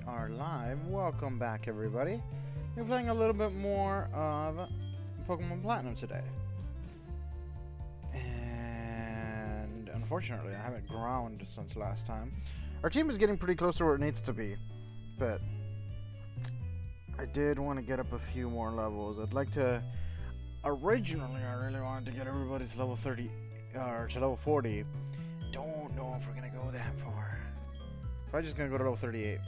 are live. Welcome back, everybody. We're playing a little bit more of Pokemon Platinum today. And unfortunately, I haven't ground since last time. Our team is getting pretty close to where it needs to be, but I did want to get up a few more levels. I'd like to... Originally, I really wanted to get everybody's level 30, or to level 40. Don't know if we're going to go that far. Probably just going to go to level 38,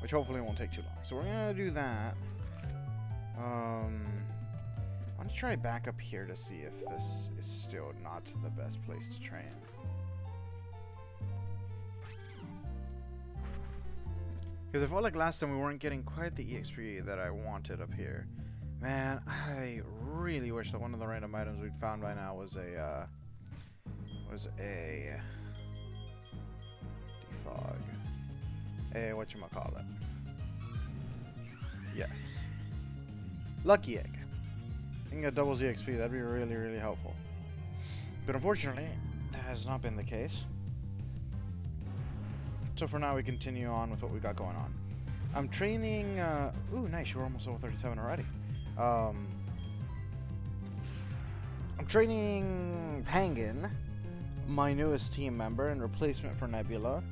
which hopefully won't take too long. So we're going to do that. I want to try back up here to see if this is still not the best place to train. Because I felt like last time we weren't getting quite the EXP that I wanted up here. Man, I really wish that one of the random items we'd found by now was a defog. Whatchamacallit. Yes. Lucky Egg. I think that doubles EXP, that'd be really, really helpful. But unfortunately, that has not been the case. So for now, we continue on with what we got going on. I'm training, ooh, nice, you're almost level 37 already. I'm training Pangan, my newest team member and replacement for Nebula,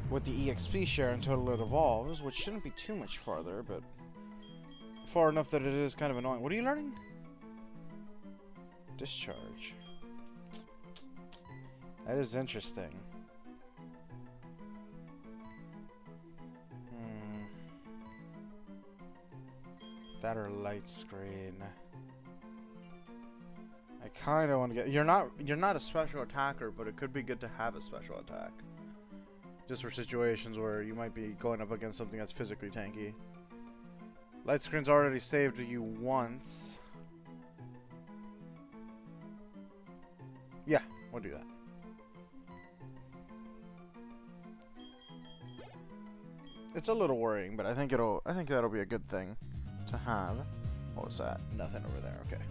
with the EXP share until it evolves, which shouldn't be too much farther, but far enough that it is kind of annoying. What are you learning? Discharge. That is interesting. That or light screen. I kind of want to get... You're not a special attacker, but it could be good to have a special attack. Just for situations where you might be going up against something that's physically tanky. Light screen's already saved you once. Yeah, we'll do that. It's a little worrying, but I think that'll be a good thing to have. What was that? Nothing over there. Okay.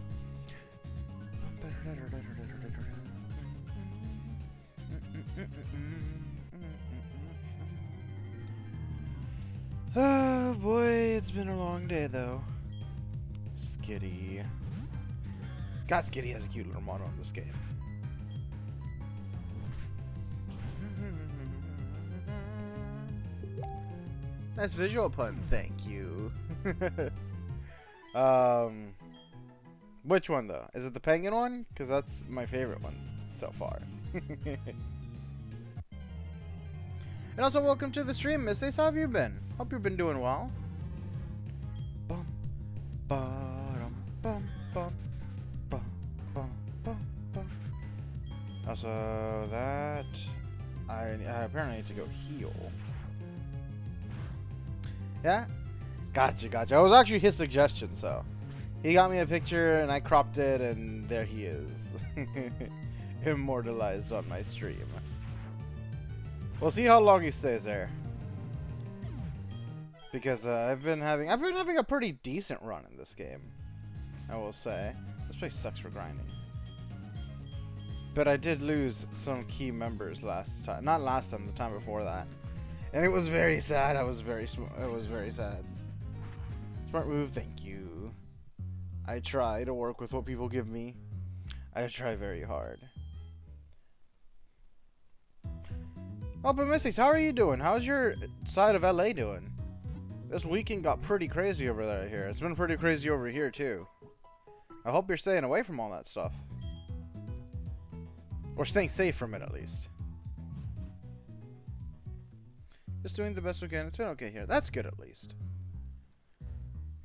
Oh boy, it's been a long day though. Skitty. God, Skitty has a cute little motto in this game. Nice visual pun, thank you. Which one though? Is it the penguin one? Because that's my favorite one so far. And also, welcome to the stream, Miss Ace. How have you been? Hope you've been doing well. Bum, ba-dum, bum, bum, bum, bum, bum, bum. Also, that I apparently need to go heal. Yeah? Gotcha. It was actually his suggestion, so. He got me a picture, and I cropped it, and there he is. Immortalized on my stream. We'll see how long he stays there. Because I've been having a pretty decent run in this game, I will say. This place sucks for grinding. But I did lose some key members last time. Not last time, the time before that. And it was very sad. It was very sad. Smart move, thank you. I try to work with what people give me. I try very hard. Oh, but Missy's, how are you doing? How's your side of LA doing? This weekend got pretty crazy over there here. It's been pretty crazy over here, too. I hope you're staying away from all that stuff. Or staying safe from it, at least. Just doing the best we can. It's been okay here. That's good, at least.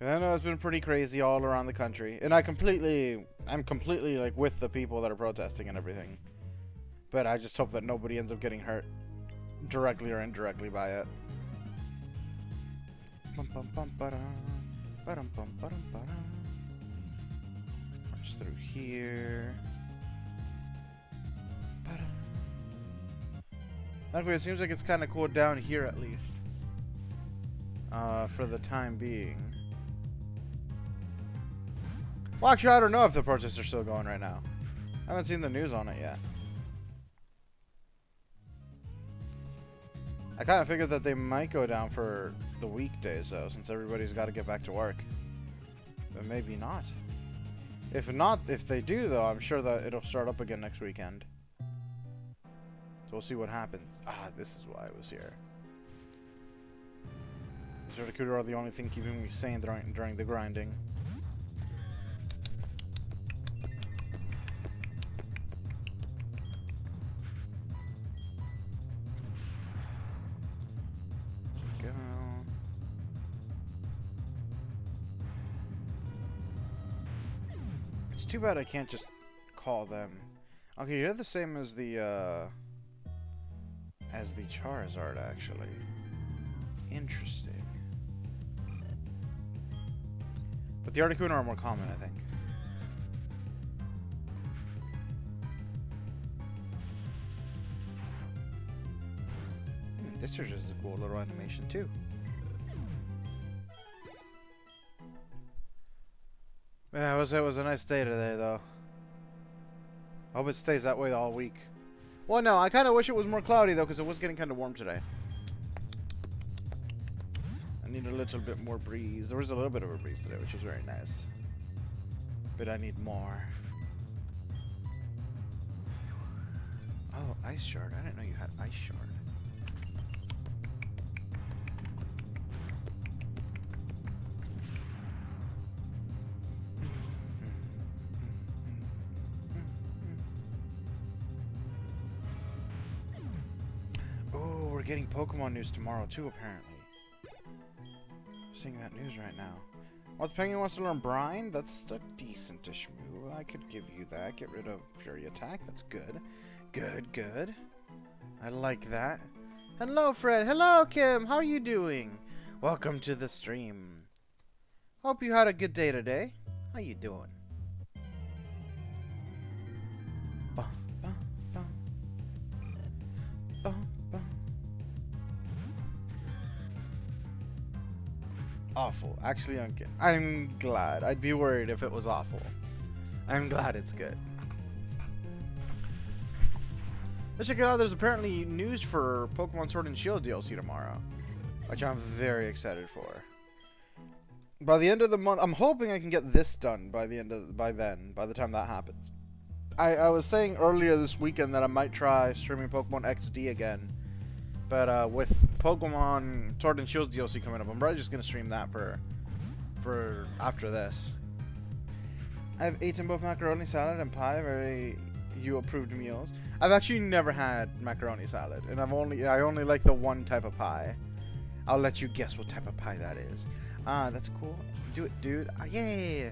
And I know it's been pretty crazy all around the country. And I'm completely, like, with the people that are protesting and everything. But I just hope that nobody ends up getting hurt. Directly or indirectly by it. March through here. Anyway, it seems like it's kind of cooled down here at least. For the time being. Well, actually, I don't know if the protests are still going right now. I haven't seen the news on it yet. I kind of figured that they might go down for the weekdays, though, since everybody's got to get back to work. But maybe not. If not, if they do, though, I'm sure that it'll start up again next weekend. So we'll see what happens. Ah, this is why I was here. Zertacuda are the only thing keeping me sane during the grinding. Go. It's too bad I can't just call them. Okay, you're the same as the Charizard, actually. Interesting. But the Articuno are more common, I think. This is just a cool little animation, too. Yeah, it was a nice day today, though. I hope it stays that way all week. Well, no, I kind of wish it was more cloudy, though, because it was getting kind of warm today. I need a little bit more breeze. There was a little bit of a breeze today, which was very nice. But I need more. Oh, Ice Shard. I didn't know you had Ice Shard. Oh, we're getting Pokemon news tomorrow, too, apparently. Seeing that news right now. Well, Penguin wants to learn Brine. That's a decent-ish move. I could give you that. Get rid of Fury Attack. That's good. Good, good. I like that. Hello, Fred. Hello, Kim. How are you doing? Welcome to the stream. Hope you had a good day today. How you doing? Bum, bum, bum. Bum, bum. Awful. Actually, I'm glad. I'd be worried if it was awful. I'm glad it's good. Let's check it out. There's apparently news for Pokemon Sword and Shield DLC tomorrow, which I'm very excited for. By the end of the month, I'm hoping I can get this done by the time that happens. I was saying earlier this weekend that I might try streaming Pokemon XD again. But with Pokemon Sword and Shield DLC coming up, I'm probably just going to stream that for after this. I've eaten both macaroni salad and pie, very you-approved meals. I've actually never had macaroni salad, and I only like the one type of pie. I'll let you guess what type of pie that is. Ah, that's cool. Do it, dude. Ah, yay!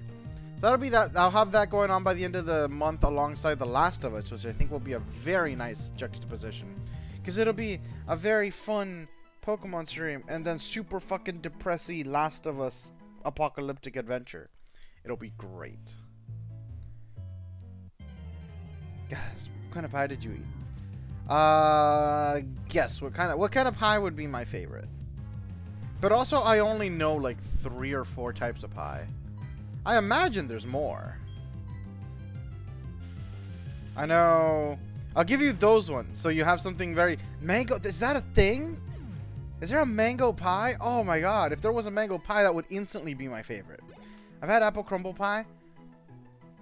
So that'll be that. I'll have that going on by the end of the month alongside The Last of Us, which I think will be a very nice juxtaposition. Because it'll be a very fun Pokemon stream, and then super fucking depressy Last of Us apocalyptic adventure. It'll be great. Guys, what kind of pie did you eat? Guess what kind of pie would be my favorite? But also, I only know like 3 or 4 types of pie. I imagine there's more. I know. I'll give you those ones, so you have something very... Mango... Is that a thing? Is there a mango pie? Oh my god, if there was a mango pie, that would instantly be my favorite. I've had apple crumble pie.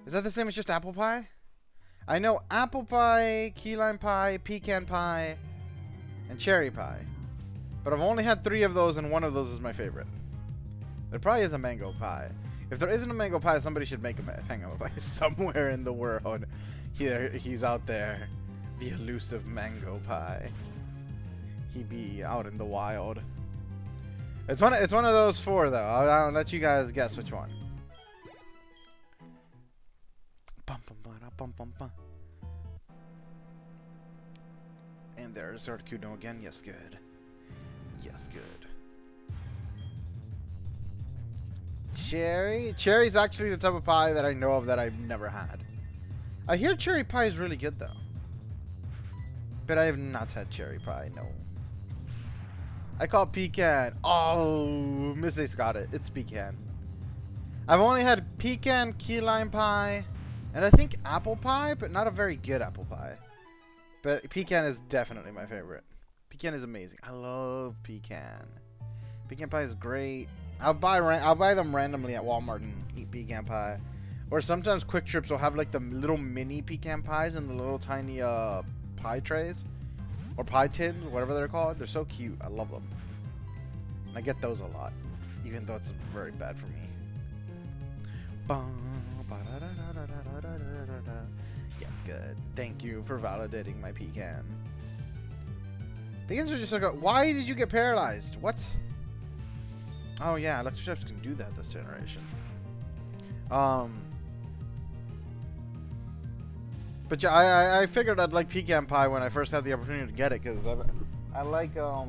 Is that the same as just apple pie? I know apple pie, key lime pie, pecan pie, and cherry pie. But I've only had 3 of those, and one of those is my favorite. There probably is a mango pie. If there isn't a mango pie, somebody should make a mango pie somewhere in the world. Here, he's out there. The elusive mango pie. He be out in the wild. It's one of those 4 though. I'll let you guys guess which one. And there's Articuno again. Yes, good. Yes, good. Cherry? Cherry's actually the type of pie that I know of that I've never had. I hear cherry pie is really good though. But I have not had cherry pie, no. I call it pecan. Oh, Miss Ace got it. It's pecan. I've only had pecan, key lime pie, and I think apple pie, but not a very good apple pie. But pecan is definitely my favorite. Pecan is amazing. I love pecan. Pecan pie is great. I'll buy them randomly at Walmart and eat pecan pie. Or sometimes Quick Trips will have like the little mini pecan pies in the little tiny pie trays. Or pie tins, whatever they're called. They're so cute. I love them. And I get those a lot. Even though it's very bad for me. Yes, good. Thank you for validating my pecan. Pecans are just like, why did you get paralyzed? What? Oh yeah, electric ships can do that this generation. But yeah, I figured I'd like pecan pie when I first had the opportunity to get it, because I like, what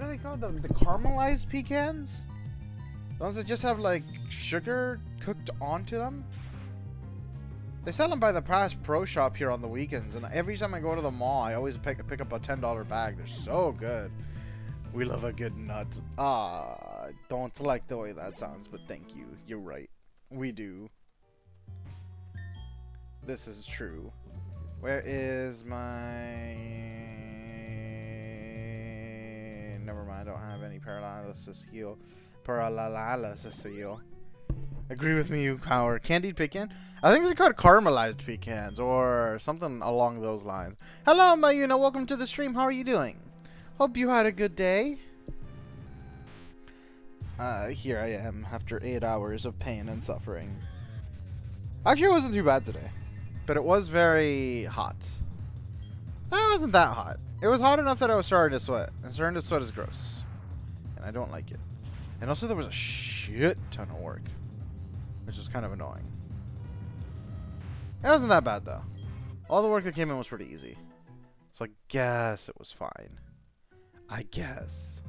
are they called? The caramelized pecans? The ones that just have, like, sugar cooked onto them? They sell them by the Pass Pro Shop here on the weekends, and every time I go to the mall, I always pick up a $10 bag. They're so good. We love a good nut. I don't like the way that sounds, but thank you. You're right. We do. This is true. Where is my... Never mind, I don't have any paralysis heal. Paralysis heal. Agree with me, you power. Candied pecan? I think they're called caramelized pecans or something along those lines. Hello, Mayuna. Welcome to the stream. How are you doing? Hope you had a good day. Here I am after 8 hours of pain and suffering. Actually, it wasn't too bad today, but it was very hot. It wasn't that hot. It was hot enough that I was starting to sweat, and starting to sweat is gross, and I don't like it. And also, there was a shit ton of work, which was kind of annoying. It wasn't that bad, though. All the work that came in was pretty easy. So I guess it was fine. I guess.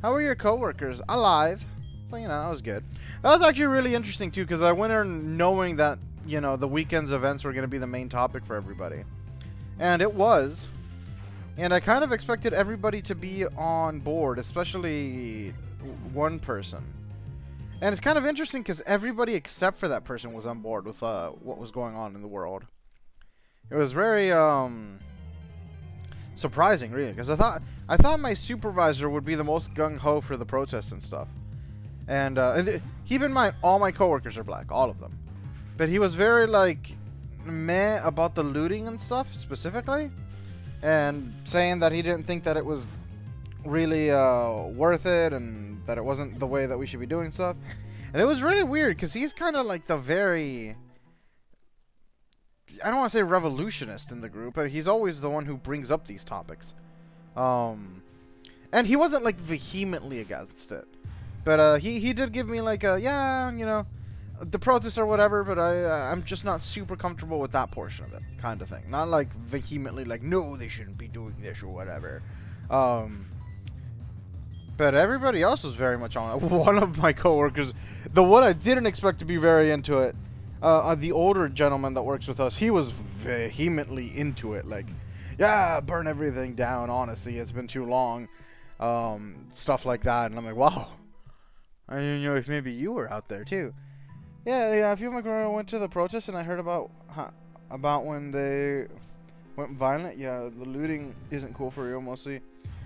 How were your coworkers? Alive. So, you know, that was good. That was actually really interesting, too, because I went in knowing that, you know, the weekend's events were going to be the main topic for everybody. And it was. And I kind of expected everybody to be on board, especially one person. And it's kind of interesting because everybody except for that person was on board with what was going on in the world. It was very surprising, really, because I thought my supervisor would be the most gung-ho for the protests and stuff. And keep in mind, all my coworkers are black, all of them. But he was very like meh about the looting and stuff specifically, and saying that he didn't think that it was really worth it, and that it wasn't the way that we should be doing stuff. And it was really weird because he's kind of like the very, I don't want to say revolutionist in the group, but he's always the one who brings up these topics. And he wasn't like vehemently against it, but he did give me like a, yeah, you know, the protests or whatever, but I'm just not super comfortable with that portion of it, kind of thing. Not like vehemently like, no, they shouldn't be doing this or whatever. But everybody else was very much on it. One of my coworkers, the one I didn't expect to be very into it, the older gentleman that works with us, he was vehemently into it. Like, yeah, burn everything down, honestly, it's been too long. Stuff like that. And I'm like, wow. I didn't know if maybe you were out there too. Yeah, a few of my girls went to the protest, and I heard about when they went violent. Yeah, the looting isn't cool for real, mostly.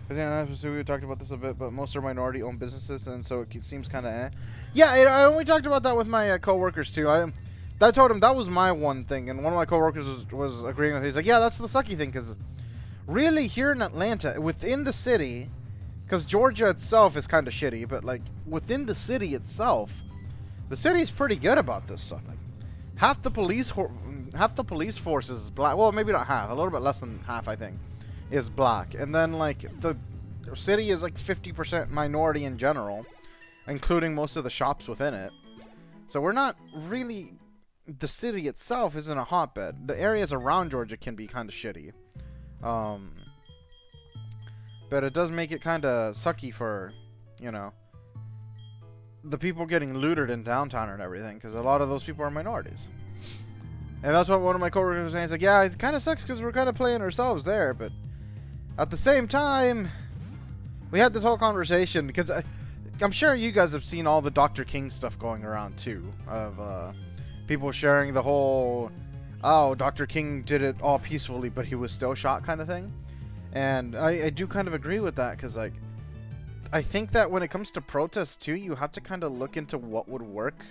Because, yeah, we talked about this a bit, but most are minority-owned businesses, and so it seems kind of eh. Yeah, I only talked about that with my coworkers, too. I told him that was my one thing, and one of my coworkers was agreeing with it. He's like, yeah, that's the sucky thing, because really, here in Atlanta, within the city, because Georgia itself is kind of shitty, but, like, within the city itself, the city's pretty good about this stuff. Like, half the police force is black. Well, maybe not half. A little bit less than half, I think, is black. And then, like, the city is, like, 50% minority in general, including most of the shops within it. So we're not really... The city itself isn't a hotbed. The areas around Georgia can be kind of shitty. But it does make it kind of sucky for, you know, the people getting looted in downtown and everything, because a lot of those people are minorities. And that's what one of my coworkers was saying. He's like, yeah, it kind of sucks because we're kind of playing ourselves there, but at the same time, we had this whole conversation, because I'm sure you guys have seen all the Dr. King stuff going around, too, of people sharing the whole, oh, Dr. King did it all peacefully, but he was still shot kind of thing. And I do kind of agree with that, because, like, I think that when it comes to protests, too, you have to kind of look into what would work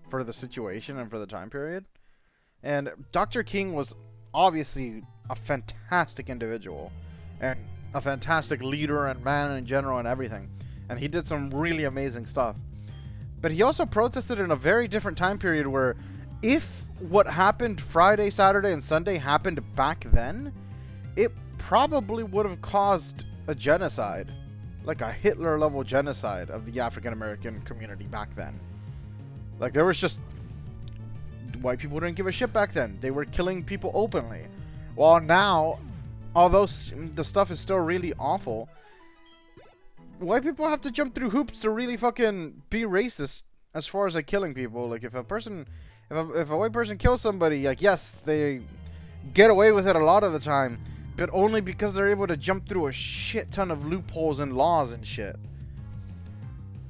for the situation and for the time period. And Dr. King was obviously a fantastic individual and a fantastic leader and man in general and everything. And he did some really amazing stuff. But he also protested in a very different time period where if what happened Friday, Saturday, and Sunday happened back then, it probably would have caused a genocide. Like a Hitler-level genocide of the African-American community back then. Like, there was just... white people didn't give a shit back then. They were killing people openly. While now, although the stuff is still really awful, white people have to jump through hoops to really fucking be racist as far as, like, killing people. Like, if a person... If a white person kills somebody, like, yes, they get away with it a lot of the time, but only because they're able to jump through a shit ton of loopholes and laws and shit.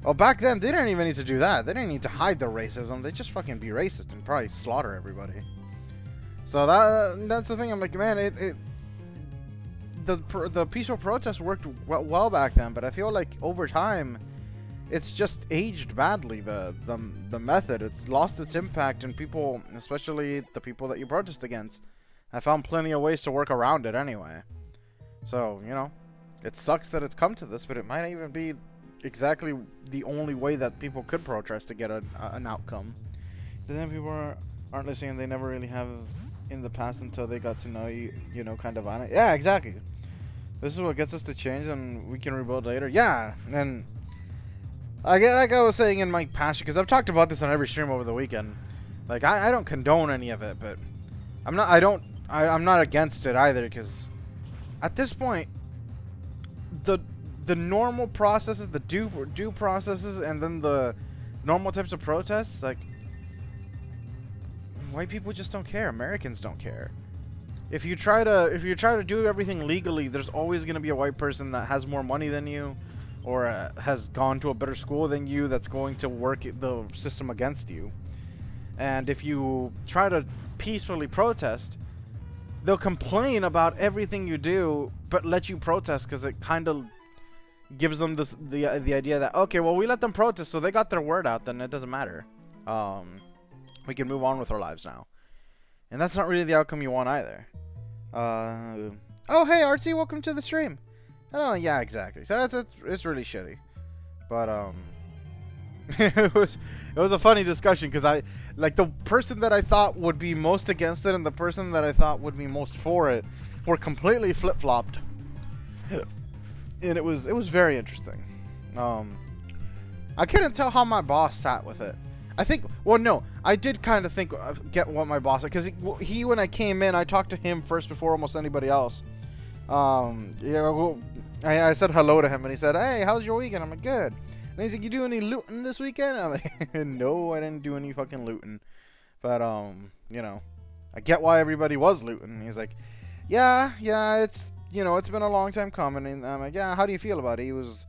Well, back then, they didn't even need to do that. They didn't need to hide their racism. They just fucking be racist and probably slaughter everybody. So that's the thing. I'm like, man, the peaceful protest worked well back then, but I feel like over time, it's just aged badly. The method, it's lost its impact, and people, especially the people that you protest against, I found plenty of ways to work around it anyway. So, you know, it sucks that it's come to this, but it might even be exactly the only way that people could protest to get an outcome. Then people aren't listening, they never really have in the past until they got to know you, you know, kind of on it. Yeah, exactly. This is what gets us to change, and we can rebuild later. Yeah, and like I was saying in my past, because I've talked about this on every stream over the weekend. Like, I don't condone any of it, but I'm not against it either, because at this point, the normal processes, the due processes, and then the normal types of protests, like, white people just don't care. Americans don't care. If you try to do everything legally, there's always going to be a white person that has more money than you, or has gone to a better school than you, that's going to work the system against you. And if you try to peacefully protest, they'll complain about everything you do, but let you protest because it kind of gives them the idea that, okay, well, we let them protest, so they got their word out, then it doesn't matter. We can move on with our lives now. And that's not really the outcome you want either. Oh, hey, Artsy, welcome to the stream. Oh, yeah, exactly. So it's really shitty. But, it was a funny discussion, because the person that I thought would be most against it and the person that I thought would be most for it were completely flip-flopped. And it was very interesting. I couldn't tell how my boss sat with it. I think, well, no, I did kind of think, get what my boss, because he, when I came in, I talked to him first before almost anybody else. Yeah, well, I said hello to him, and he said, hey, how's your weekend? I'm like, good. And he's like, you do any looting this weekend? I'm like, no, I didn't do any fucking looting. But, you know, I get why everybody was looting. And he's like, yeah, it's, you know, it's been a long time coming. And I'm like, yeah, how do you feel about it? He was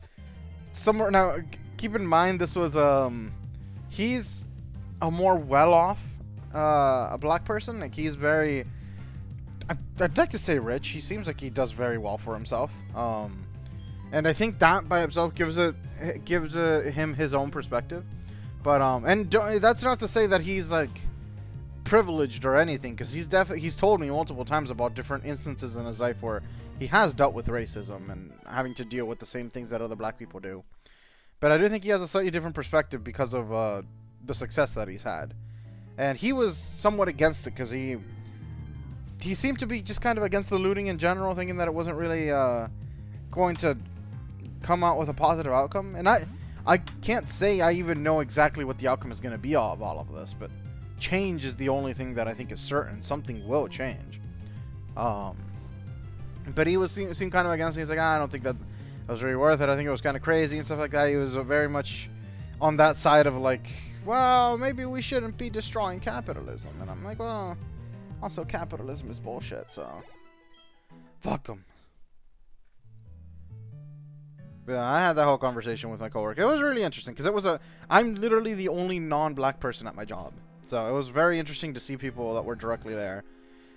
somewhere, now, keep in mind, this was, he's a more well-off, a black person. Like, he's very, I'd like to say rich. He seems like he does very well for himself. And I think that by itself gives him his own perspective. But and that's not to say that he's like privileged or anything, because he's told me multiple times about different instances in his life where he has dealt with racism and having to deal with the same things that other black people do. But I do think he has a slightly different perspective because of the success that he's had. And he was somewhat against it because he seemed to be just kind of against the looting in general, thinking that it wasn't really going to come out with a positive outcome. And I can't say I even know exactly what the outcome is going to be of all of this, but change is the only thing that I think is certain. Something will change. But he seemed kind of against it. He's like, I don't think that was really worth it. I think it was kind of crazy and stuff like that. He was very much on that side of like, well, maybe we shouldn't be destroying capitalism. And I'm like, well, also capitalism is bullshit, so fuck them. Yeah, I had that whole conversation with my coworker. It was really interesting because I'm literally the only non-black person at my job. So it was very interesting to see people that were directly there,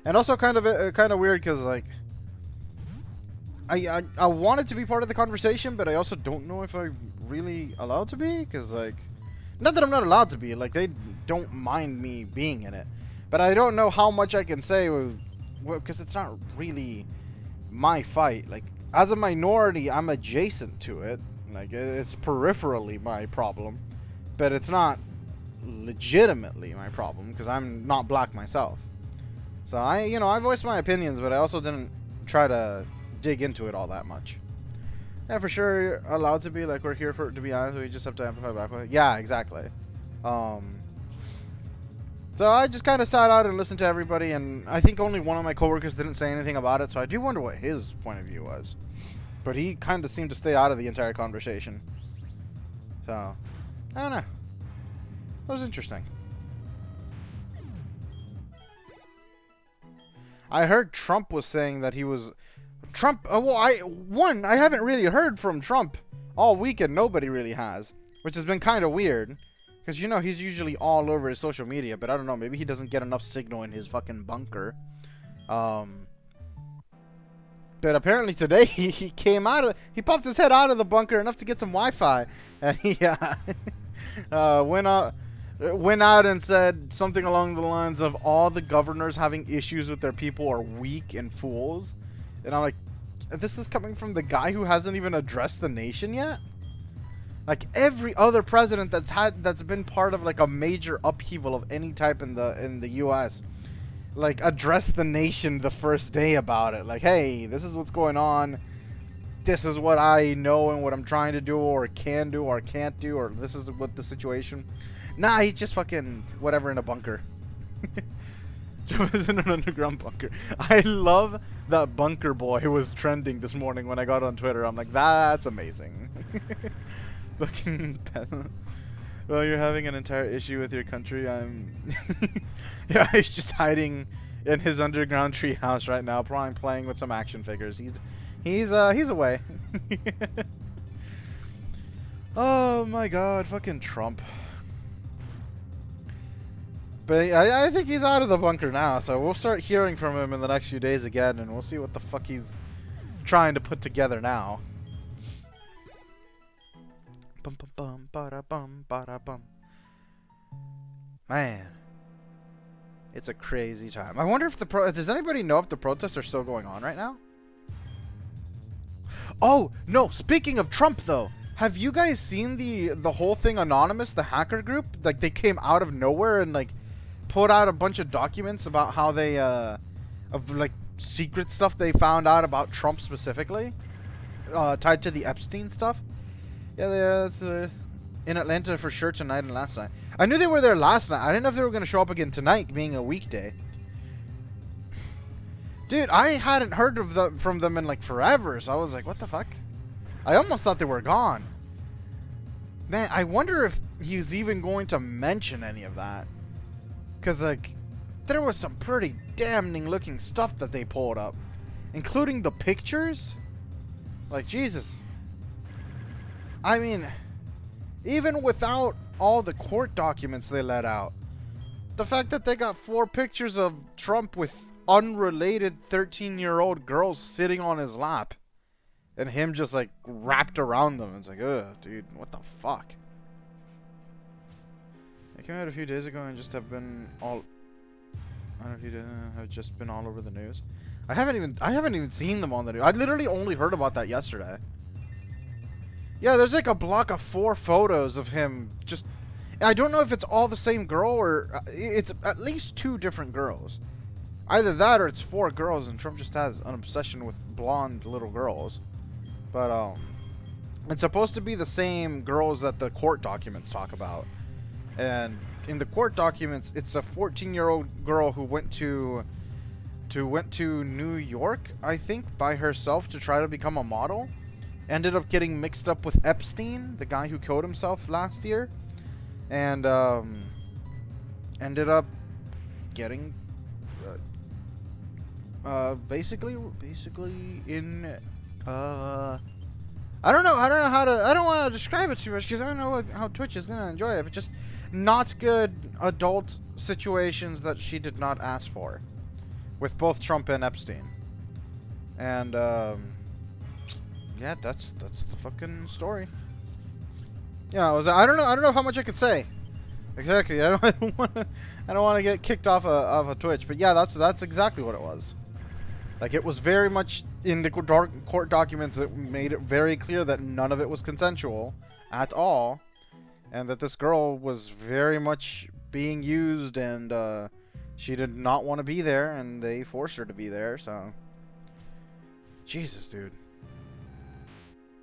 and also kind of weird because like I wanted to be part of the conversation, but I also don't know if I'm really allowed to be, because like, not that I'm not allowed to be, like they don't mind me being in it, but I don't know how much I can say because it's not really my fight. Like, as a minority, I'm adjacent to it. Like, it's peripherally my problem, but it's not legitimately my problem because I'm not black myself. So I voiced my opinions, but I also didn't try to dig into it all that much. Yeah, for sure, allowed to be, like, we're here to be honest, we just have to amplify back with it. Yeah, exactly. So I just kind of sat out and listened to everybody, and I think only one of my coworkers didn't say anything about it, so I do wonder what his point of view was. But he kind of seemed to stay out of the entire conversation. So, I don't know. That was interesting. I heard Trump was saying that he was... I haven't really heard from Trump all weekend. Nobody really has, which has been kind of weird. Because, you know, he's usually all over his social media, but I don't know, maybe he doesn't get enough signal in his fucking bunker. But apparently today he popped his head out of the bunker enough to get some Wi-Fi, and he went out and said something along the lines of all the governors having issues with their people are weak and fools. And I'm like, this is coming from the guy who hasn't even addressed the nation yet? Like, every other president that's been part of like a major upheaval of any type in the US, like, addressed the nation the first day about it. Like, hey, this is what's going on. This is what I know and what I'm trying to do or can do or can't do, or this is what the situation. Nah, he's just fucking whatever in a bunker. Joe is in an underground bunker. I love that bunker boy was trending this morning when I got on Twitter. I'm like, that's amazing. Fucking well, you're having an entire issue with your country. Yeah, he's just hiding in his underground treehouse right now, probably playing with some action figures. He's away. Oh my god, fucking Trump. But I think he's out of the bunker now, so we'll start hearing from him in the next few days again, and we'll see what the fuck he's trying to put together now. Bum bum bum bada bum bada bum. Man, it's a crazy time. I wonder if does anybody know if the protests are still going on right now? Oh no! Speaking of Trump, though, have you guys seen the whole thing? Anonymous, the hacker group, like they came out of nowhere and like put out a bunch of documents about how they of like secret stuff they found out about Trump specifically, tied to the Epstein stuff. Yeah, that's in Atlanta for sure tonight and last night. I knew they were there last night. I didn't know if they were going to show up again tonight, being a weekday. Dude, I hadn't heard of from them in like forever, so I was like, what the fuck? I almost thought they were gone. Man, I wonder if he's even going to mention any of that. Because, like, there was some pretty damning looking stuff that they pulled up. Including the pictures. Like, Jesus. I mean, even without all the court documents they let out, the fact that they got 4 pictures of Trump with unrelated 13-year-old girls sitting on his lap, and him just like wrapped around them, it's like, ugh, dude, what the fuck? They came out a few days ago and just have been all, I don't know if you have just been all over the news. I haven't even seen them on the news. I literally only heard about that yesterday. Yeah, there's like a block of 4 photos of him just... I don't know if it's all the same girl or... it's at least 2 different girls. Either that or it's 4 girls and Trump just has an obsession with blonde little girls. But, it's supposed to be the same girls that the court documents talk about. And in the court documents, it's a 14-year-old girl who went to New York, I think, by herself to try to become a model. Ended up getting mixed up with Epstein, the guy who killed himself last year, and ended up getting basically in I don't know how to, I don't want to describe it too much because I don't know how Twitch is gonna enjoy it, but just not good adult situations that she did not ask for, with both Trump and Epstein. And yeah, that's the fucking story. Yeah, I don't know how much I could say. Exactly. I don't want to get kicked off of a Twitch, but yeah, that's exactly what it was. Like, it was very much in the court documents. It made it very clear that none of it was consensual at all, and that this girl was very much being used, and she did not want to be there, and they forced her to be there. So, Jesus, dude.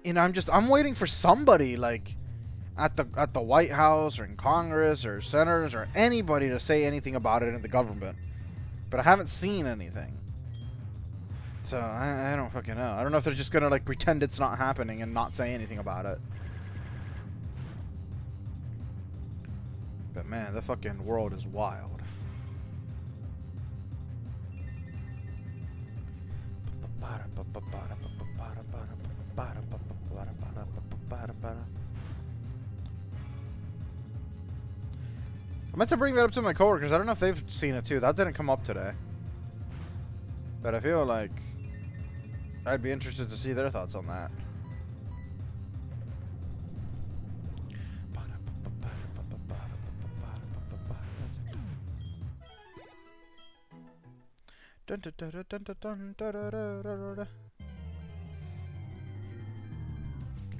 And I'm waiting for somebody like at the White House or in Congress or senators or anybody to say anything about it in the government, but I haven't seen anything. So, I don't fucking know. I don't know if they're just gonna, like, pretend it's not happening and not say anything about it. But, man, the fucking world is wild. I meant to bring that up to my coworkers. I don't know if they've seen it, too. That didn't come up today. But I feel like I'd be interested to see their thoughts on that.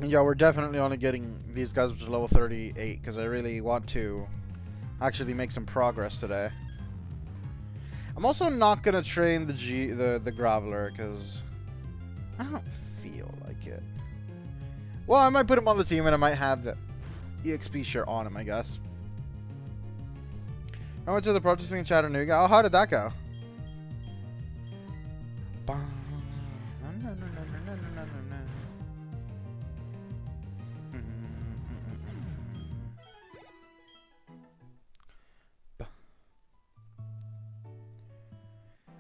And yeah, we're definitely only getting these guys up to level 38 because I really want to actually make some progress today. I'm also not gonna train the Graveler because I don't feel like it. Well, I might put him on the team and I might have the EXP share on him, I guess. I went to the protesting in Chattanooga. Oh, how did that go?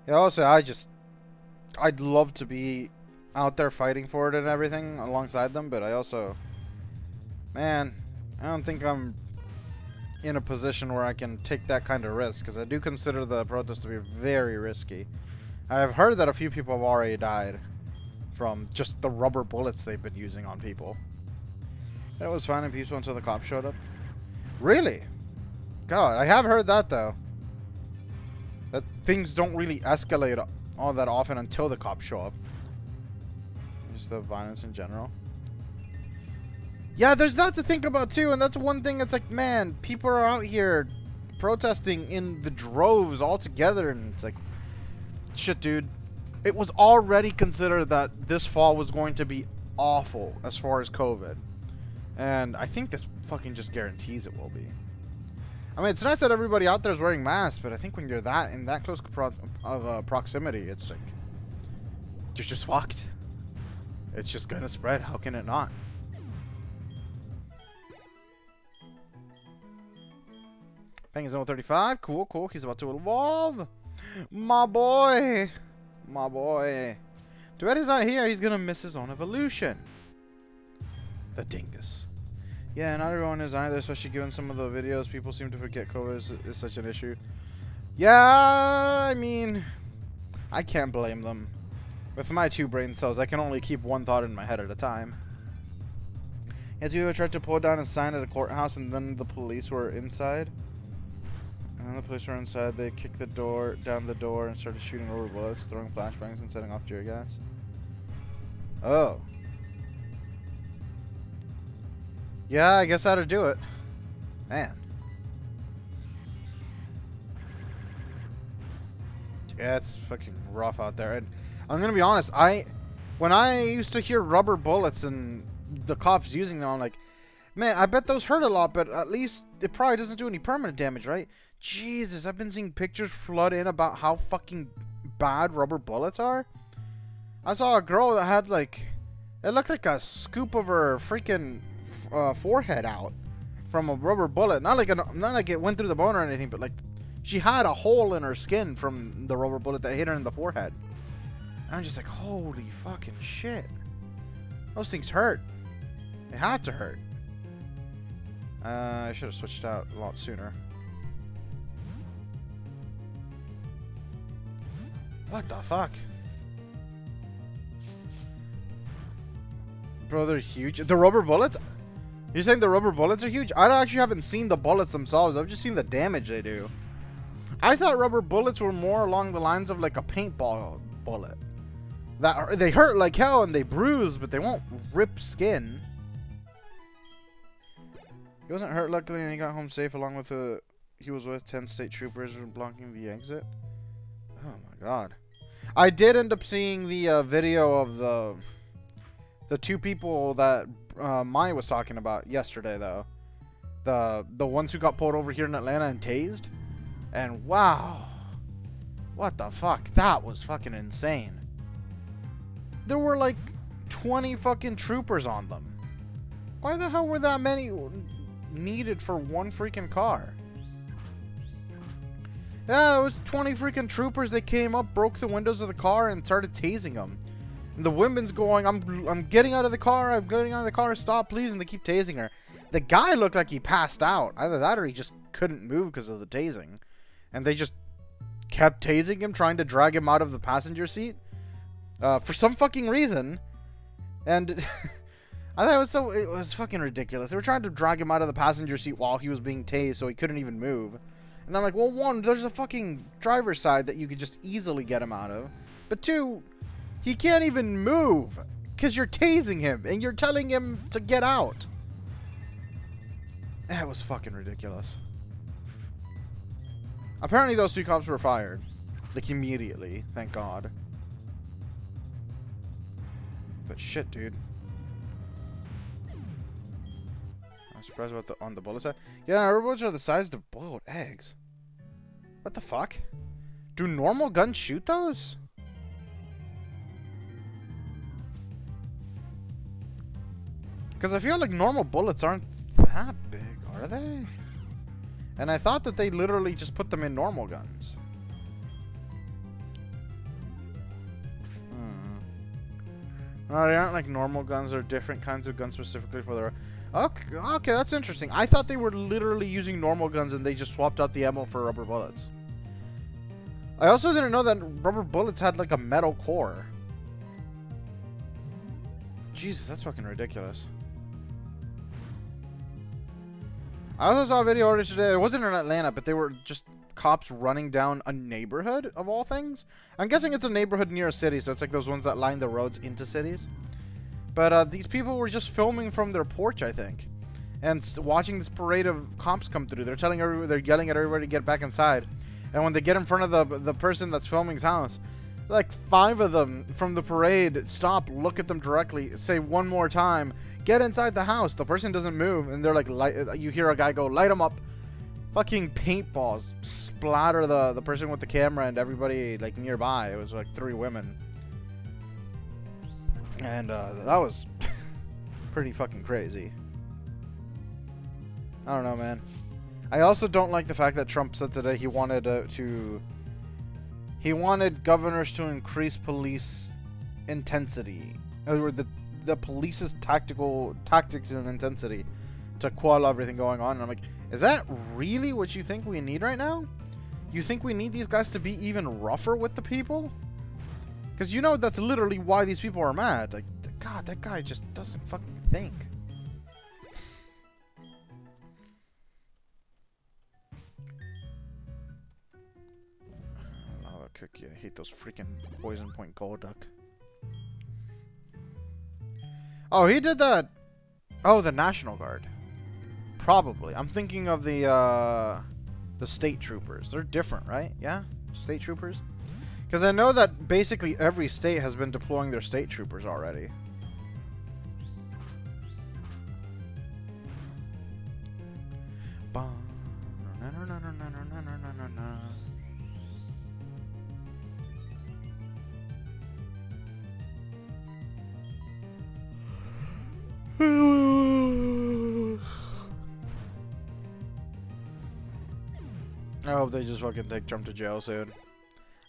Yeah, also, I'd love to be out there fighting for it and everything alongside them, but I also, man, I don't think I'm in a position where I can take that kind of risk, because I do consider the protest to be very risky. I've heard that a few people have already died from just the rubber bullets they've been using on people. It was fine and peaceful until the cops showed up. Really? God, I have heard that, though. That things don't really escalate all that often until the cops show up. Just the violence in general. Yeah, there's that to think about too, and that's one thing. It's like, man, people are out here protesting in the droves all together, and it's like, shit, dude. It was already considered that this fall was going to be awful as far as COVID, and I think this fucking just guarantees it will be. I mean, it's nice that everybody out there is wearing masks, but I think when you're in that close of proximity, it's like, you're just fucked. It's just gonna spread. How can it not? Peng is level 35. Cool, cool. He's about to evolve. My boy. My boy. Duetti's not here. He's gonna miss his own evolution. The dingus. Yeah, not everyone is either, especially given some of the videos. People seem to forget COVID is such an issue. Yeah, I mean, I can't blame them. With my 2 brain cells, I can only keep one thought in my head at a time. Has you ever tried to pull down a sign at a courthouse and then the police were inside? And then the police were inside, they kicked down the door and started shooting rubber bullets, throwing flashbangs and setting off tear gas. Oh. Yeah, I guess that'll do it. Man. Yeah, it's fucking rough out there. And I'm gonna be honest, when I used to hear rubber bullets and the cops using them, I'm like, man, I bet those hurt a lot, but at least it probably doesn't do any permanent damage, right? Jesus, I've been seeing pictures flood in about how fucking bad rubber bullets are. I saw a girl that had, like, it looked like a scoop of her freaking forehead out from a rubber bullet. Not like it went through the bone or anything, but like she had a hole in her skin from the rubber bullet that hit her in the forehead. And I'm just like, holy fucking shit. Those things hurt. They have to hurt. I should have switched out a lot sooner. What the fuck? Bro, they're huge. The rubber bullets? You're saying the rubber bullets are huge? I actually haven't seen the bullets themselves. I've just seen the damage they do. I thought rubber bullets were more along the lines of like a paintball bullet. That they hurt like hell and they bruise, but they won't rip skin. He wasn't hurt luckily and he got home safe along with he was with 10 state troopers blocking the exit. Oh my god. I did end up seeing the video of the two people that Mai was talking about yesterday though. The ones who got pulled over here in Atlanta and tased. And wow. What the fuck? That was fucking insane. There were like 20 fucking troopers on them. Why the hell were that many needed for one freaking car? Yeah, it was 20 freaking troopers. They came up, broke the windows of the car, and started tasing them. And the woman's going, I'm getting out of the car. I'm getting out of the car. Stop, please. And they keep tasing her. The guy looked like he passed out. Either that or he just couldn't move because of the tasing. And they just kept tasing him, trying to drag him out of the passenger seat. For some fucking reason. And I thought it was fucking ridiculous. They were trying to drag him out of the passenger seat while he was being tased so he couldn't even move. And I'm like, well, one, there's a fucking driver's side that you could just easily get him out of. But two, he can't even move because you're tasing him and you're telling him to get out. That was fucking ridiculous. Apparently those two cops were fired. Like immediately, thank God. But shit, dude. I'm surprised about on the bullet side. Yeah, rubber bullets are the size of boiled eggs. What the fuck? Do normal guns shoot those? Because I feel like normal bullets aren't that big, are they? And I thought that they literally just put them in normal guns. No, they aren't like normal guns. They're different kinds of guns specifically for their... Okay, that's interesting. I thought they were literally using normal guns and they just swapped out the ammo for rubber bullets. I also didn't know that rubber bullets had like a metal core. Jesus, that's fucking ridiculous. I also saw a video earlier today. It wasn't in Atlanta, but they were just cops running down a neighborhood of all things. I'm guessing it's a neighborhood near a city, so it's like those ones that line the roads into cities. But these people were just filming from their porch, I think, and watching this parade of cops come through. They're telling everybody, they're yelling at everybody to get back inside. And when they get in front of the person that's filming's house, like 5 of them from the parade stop, look at them directly, say one more time, "Get inside the house." The person doesn't move, and they're like, you hear a guy go, "Light them up." Fucking paintballs splatter the person with the camera and everybody like nearby. It was like 3 women. And that was pretty fucking crazy. I don't know, man. I also don't like the fact that Trump said today he wanted he wanted governors to increase police intensity, or the police's tactics and intensity to quell everything going on. And I'm like, is that really what you think we need right now? You think we need these guys to be even rougher with the people? Because you know that's literally why these people are mad. Like, God, that guy just doesn't fucking think. Lava cookie. I hate those freaking poison point gold duck. Oh, he did that. Oh, the National Guard. Probably. I'm thinking of the state troopers. They're different, right? Yeah? State troopers? Because I know that basically every state has been deploying their state troopers already. I hope they just fucking take Trump to jail soon.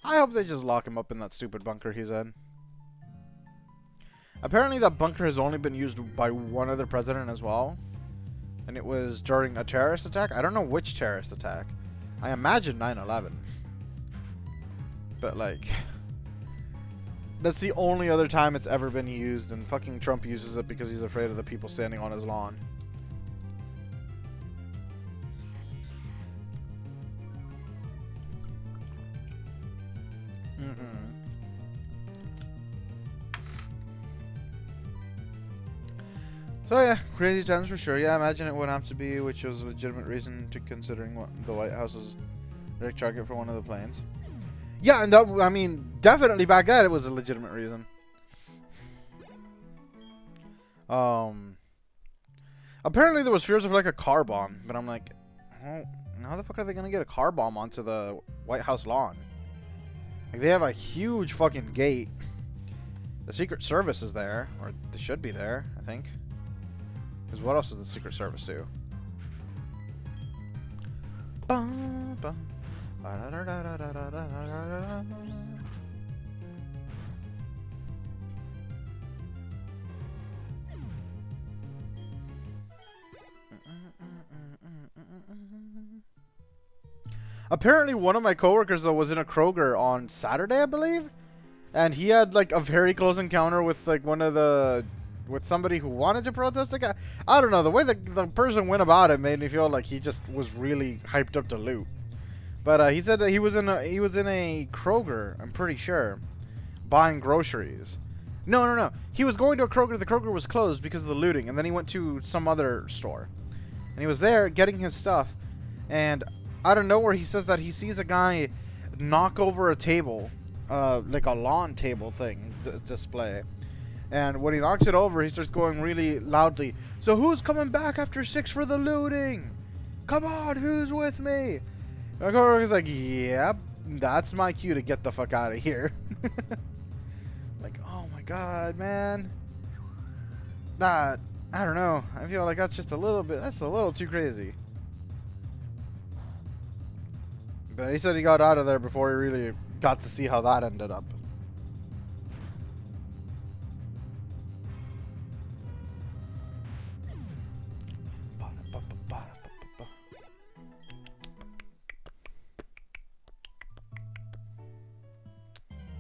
I hope they just lock him up in that stupid bunker he's in. Apparently that bunker has only been used by one other president as well. And it was during a terrorist attack. I don't know which terrorist attack. I imagine 9/11. But like, that's the only other time it's ever been used, and fucking Trump uses it because he's afraid of the people standing on his lawn. So yeah, crazy times for sure. Yeah, I imagine it would have to be, which was a legitimate reason to considering what the White House's direct target for one of the planes. Yeah, and that, I mean, definitely back then it was a legitimate reason. Apparently there was fears of like a car bomb, but I'm like, oh, how the fuck are they gonna get a car bomb onto the White House lawn? Like, they have a huge fucking gate. The Secret Service is there, or they should be there, I think. Because what else does the Secret Service do? Apparently one of my coworkers though was in a Kroger on Saturday, I believe, and he had like a very close encounter with like with somebody who wanted to protest the guy. I don't know, the way the person went about it made me feel like he just was really hyped up to loot. But he said that he was in a Kroger, I'm pretty sure, buying groceries. No. He was going to a Kroger. The Kroger was closed because of the looting, and then he went to some other store, and he was there getting his stuff, and out of nowhere he says that he sees a guy knock over a table, like a lawn table thing display. And when he knocks it over, he starts going really loudly, "So who's coming back after 6 for the looting? Come on, who's with me?" My coworker's like, "Yep, that's my cue to get the fuck out of here." Like, oh my god, man. That, I don't know. I feel like that's just a little too crazy. But he said he got out of there before he really got to see how that ended up.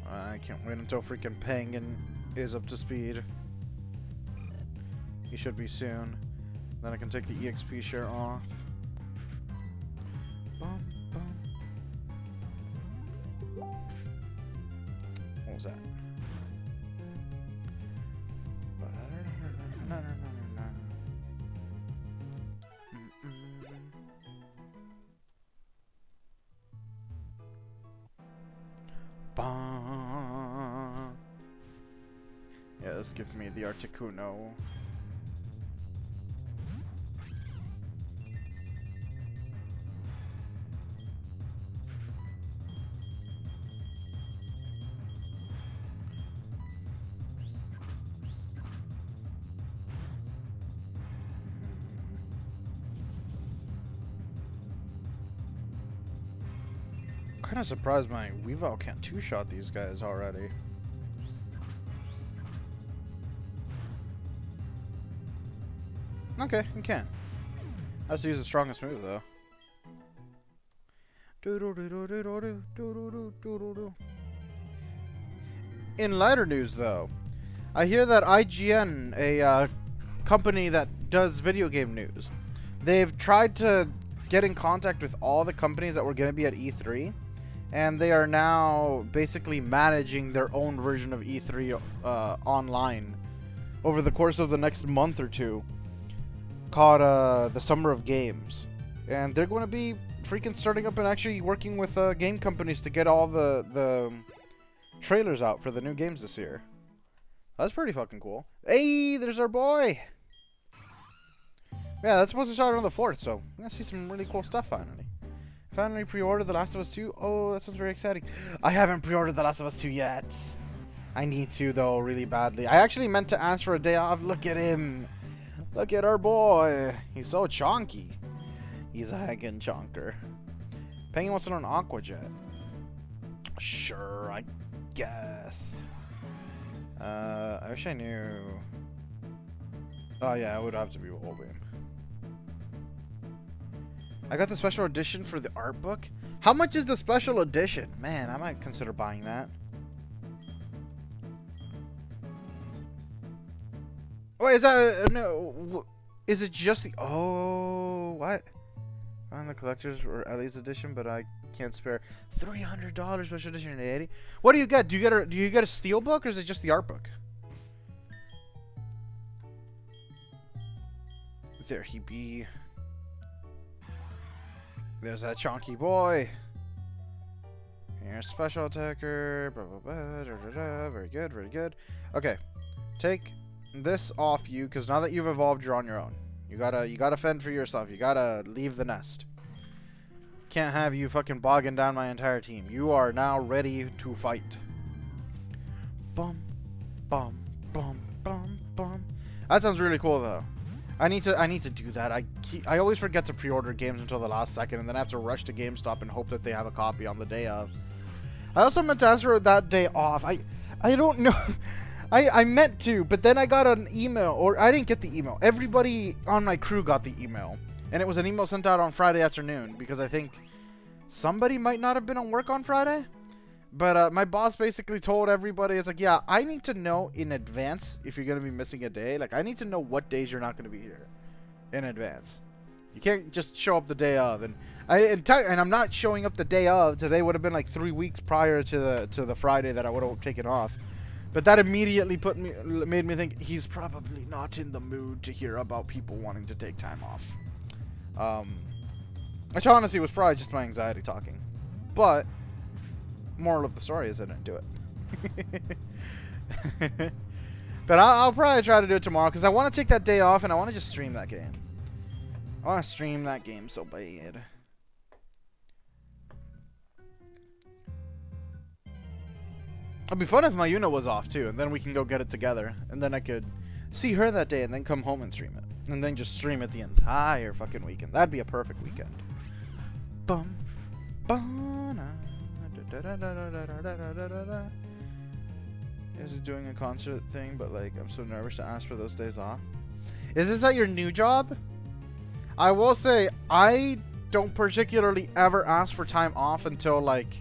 I can't wait until freaking Penguin is up to speed. He should be soon. Then I can take the EXP share off. Bum, bum. What was that? Yes, give me the Articuno. Kind of surprised my Weavile can't two-shot these guys already. Okay, you can. I have to use the strongest move though. In lighter news though, I hear that IGN, a company that does video game news, they've tried to get in contact with all the companies that were going to be at E3, and they are now basically managing their own version of E3 online over the course of the next month or two, called the Summer of Games. And they're going to be freaking starting up and actually working with game companies to get all the trailers out for the new games this year. That's pretty fucking cool. Hey, there's our boy! Yeah, that's supposed to start on the 4th, so we're gonna see some really cool stuff finally. Finally pre-ordered The Last of Us 2. Oh, that sounds very exciting. I haven't pre-ordered The Last of Us 2 yet. I need to, though, really badly. I actually meant to ask for a day off. Look at him. Look at our boy. He's so chonky. He's a heckin' chonker. Penguin wants to learn Aqua Jet. Sure, I guess. I wish I knew. Oh, yeah, it would have to be Whole Beam. I got the special edition for the art book. How much is the special edition? Man, I might consider buying that. Wait, is that no? Is it just the? Oh, what? On the collector's or Ellie's edition, but I can't spare $300 special edition in 80. What do you get? Do you get a steel book or is it just the art book? There he be. There's that chonky boy. Here's special attacker. Blah, blah, blah, da, da, da. Very good, very good. Okay, take this off you, because now that you've evolved, you're on your own. You gotta fend for yourself. You gotta leave the nest. Can't have you fucking bogging down my entire team. You are now ready to fight. Bum, bum, bum, bum, bum. That sounds really cool though. I need to do that. I always forget to pre-order games until the last second, and then I have to rush to GameStop and hope that they have a copy on the day of. I also meant to ask for that day off. I don't know. I meant to, but then I got an email, or I didn't get the email. Everybody on my crew got the email, and it was an email sent out on Friday afternoon because I think somebody might not have been on work on Friday. But my boss basically told everybody, it's like, yeah, I need to know in advance if you're going to be missing a day. Like, I need to know what days you're not going to be here in advance. You can't just show up the day of. And I'm not showing up the day of. Today would have been like 3 weeks prior to the Friday that I would have taken off. But that immediately made me think he's probably not in the mood to hear about people wanting to take time off. Which honestly was probably just my anxiety talking. But moral of the story is I didn't do it. But I'll probably try to do it tomorrow because I want to take that day off and I want to just stream that game. I want to stream that game so bad. It'd be fun if my Yuna was off too, and then we can go get it together, and then I could see her that day and then come home and stream it, and then just stream it the entire fucking weekend. That'd be a perfect weekend. Bum, bum, Is it doing a concert thing, but like I'm so nervous to ask for those days off. Is this at your new job? I will say I don't particularly ever ask for time off until like,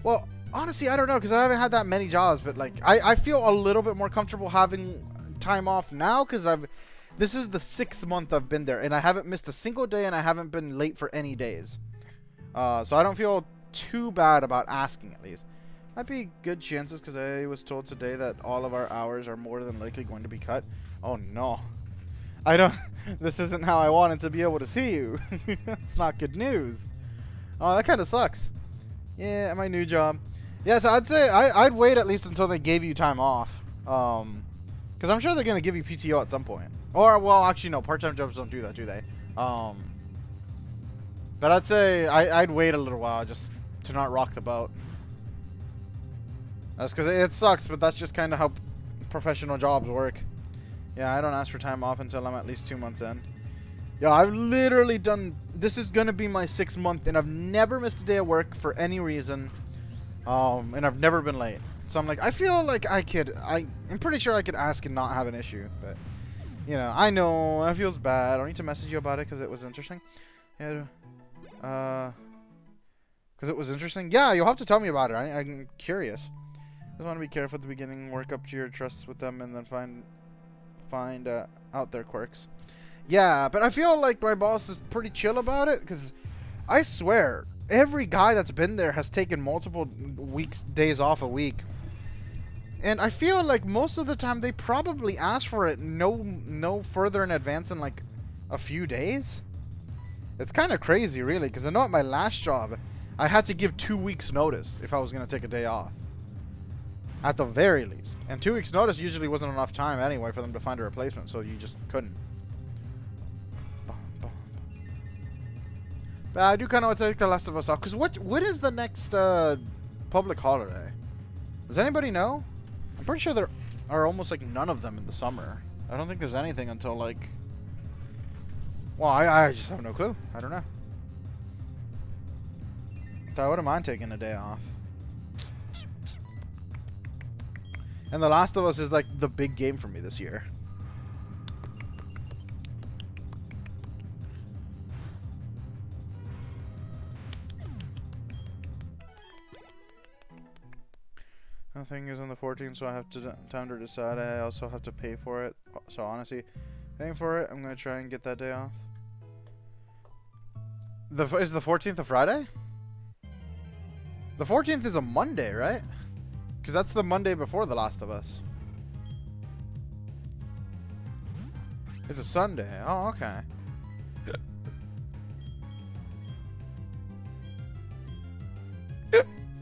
well, honestly I don't know because I haven't had that many jobs, but like I feel a little bit more comfortable having time off now because this is the 6th month I've been there and I haven't missed a single day and I haven't been late for any days. So I don't feel too bad about asking at least. Might be good chances because I was told today that all of our hours are more than likely going to be cut. Oh no. I don't... This isn't how I wanted to be able to see you. That's not good news. Oh, that kind of sucks. Yeah, my new job. Yeah, so I'd say I'd wait at least until they gave you time off. Because I'm sure they're going to give you PTO at some point. Or, well, actually no, part-time jobs don't do that, do they? But I'd say I'd wait a little while just to not rock the boat. That's because it sucks, but that's just kind of how professional jobs work. Yeah, I don't ask for time off until I'm at least 2 months in. Yeah, I've literally done... This is going to be my 6th month, and I've never missed a day of work for any reason. And I've never been late. So I'm like, I feel like I'm pretty sure I could ask and not have an issue. But, you know, I know, it feels bad. I don't need to message you about it because it was interesting. Yeah, because it was interesting? Yeah, you'll have to tell me about it. I'm curious. Just want to be careful at the beginning, work up to your trust with them, and then find out their quirks. Yeah, but I feel like my boss is pretty chill about it, because I swear, every guy that's been there has taken multiple days off a week. And I feel like most of the time they probably ask for it no further in advance than like a few days. It's kind of crazy, really, because I know at my last job, I had to give 2 weeks notice if I was going to take a day off. At the very least. And 2 weeks notice usually wasn't enough time anyway for them to find a replacement, so you just couldn't. But I do kind of want to take The Last of Us off, because what is the next public holiday? Does anybody know? I'm pretty sure there are almost like none of them in the summer. I don't think there's anything until like... Well, I just have no clue. I don't know. So I wouldn't mind taking a day off. And The Last of Us is like the big game for me this year. Nothing is on the 14th, so I have time to decide. I also have to pay for it. So honestly, paying for it, I'm gonna try and get that day off. Is the 14th a Friday? The 14th is a Monday, right? Because that's the Monday before The Last of Us. It's a Sunday. Oh, okay.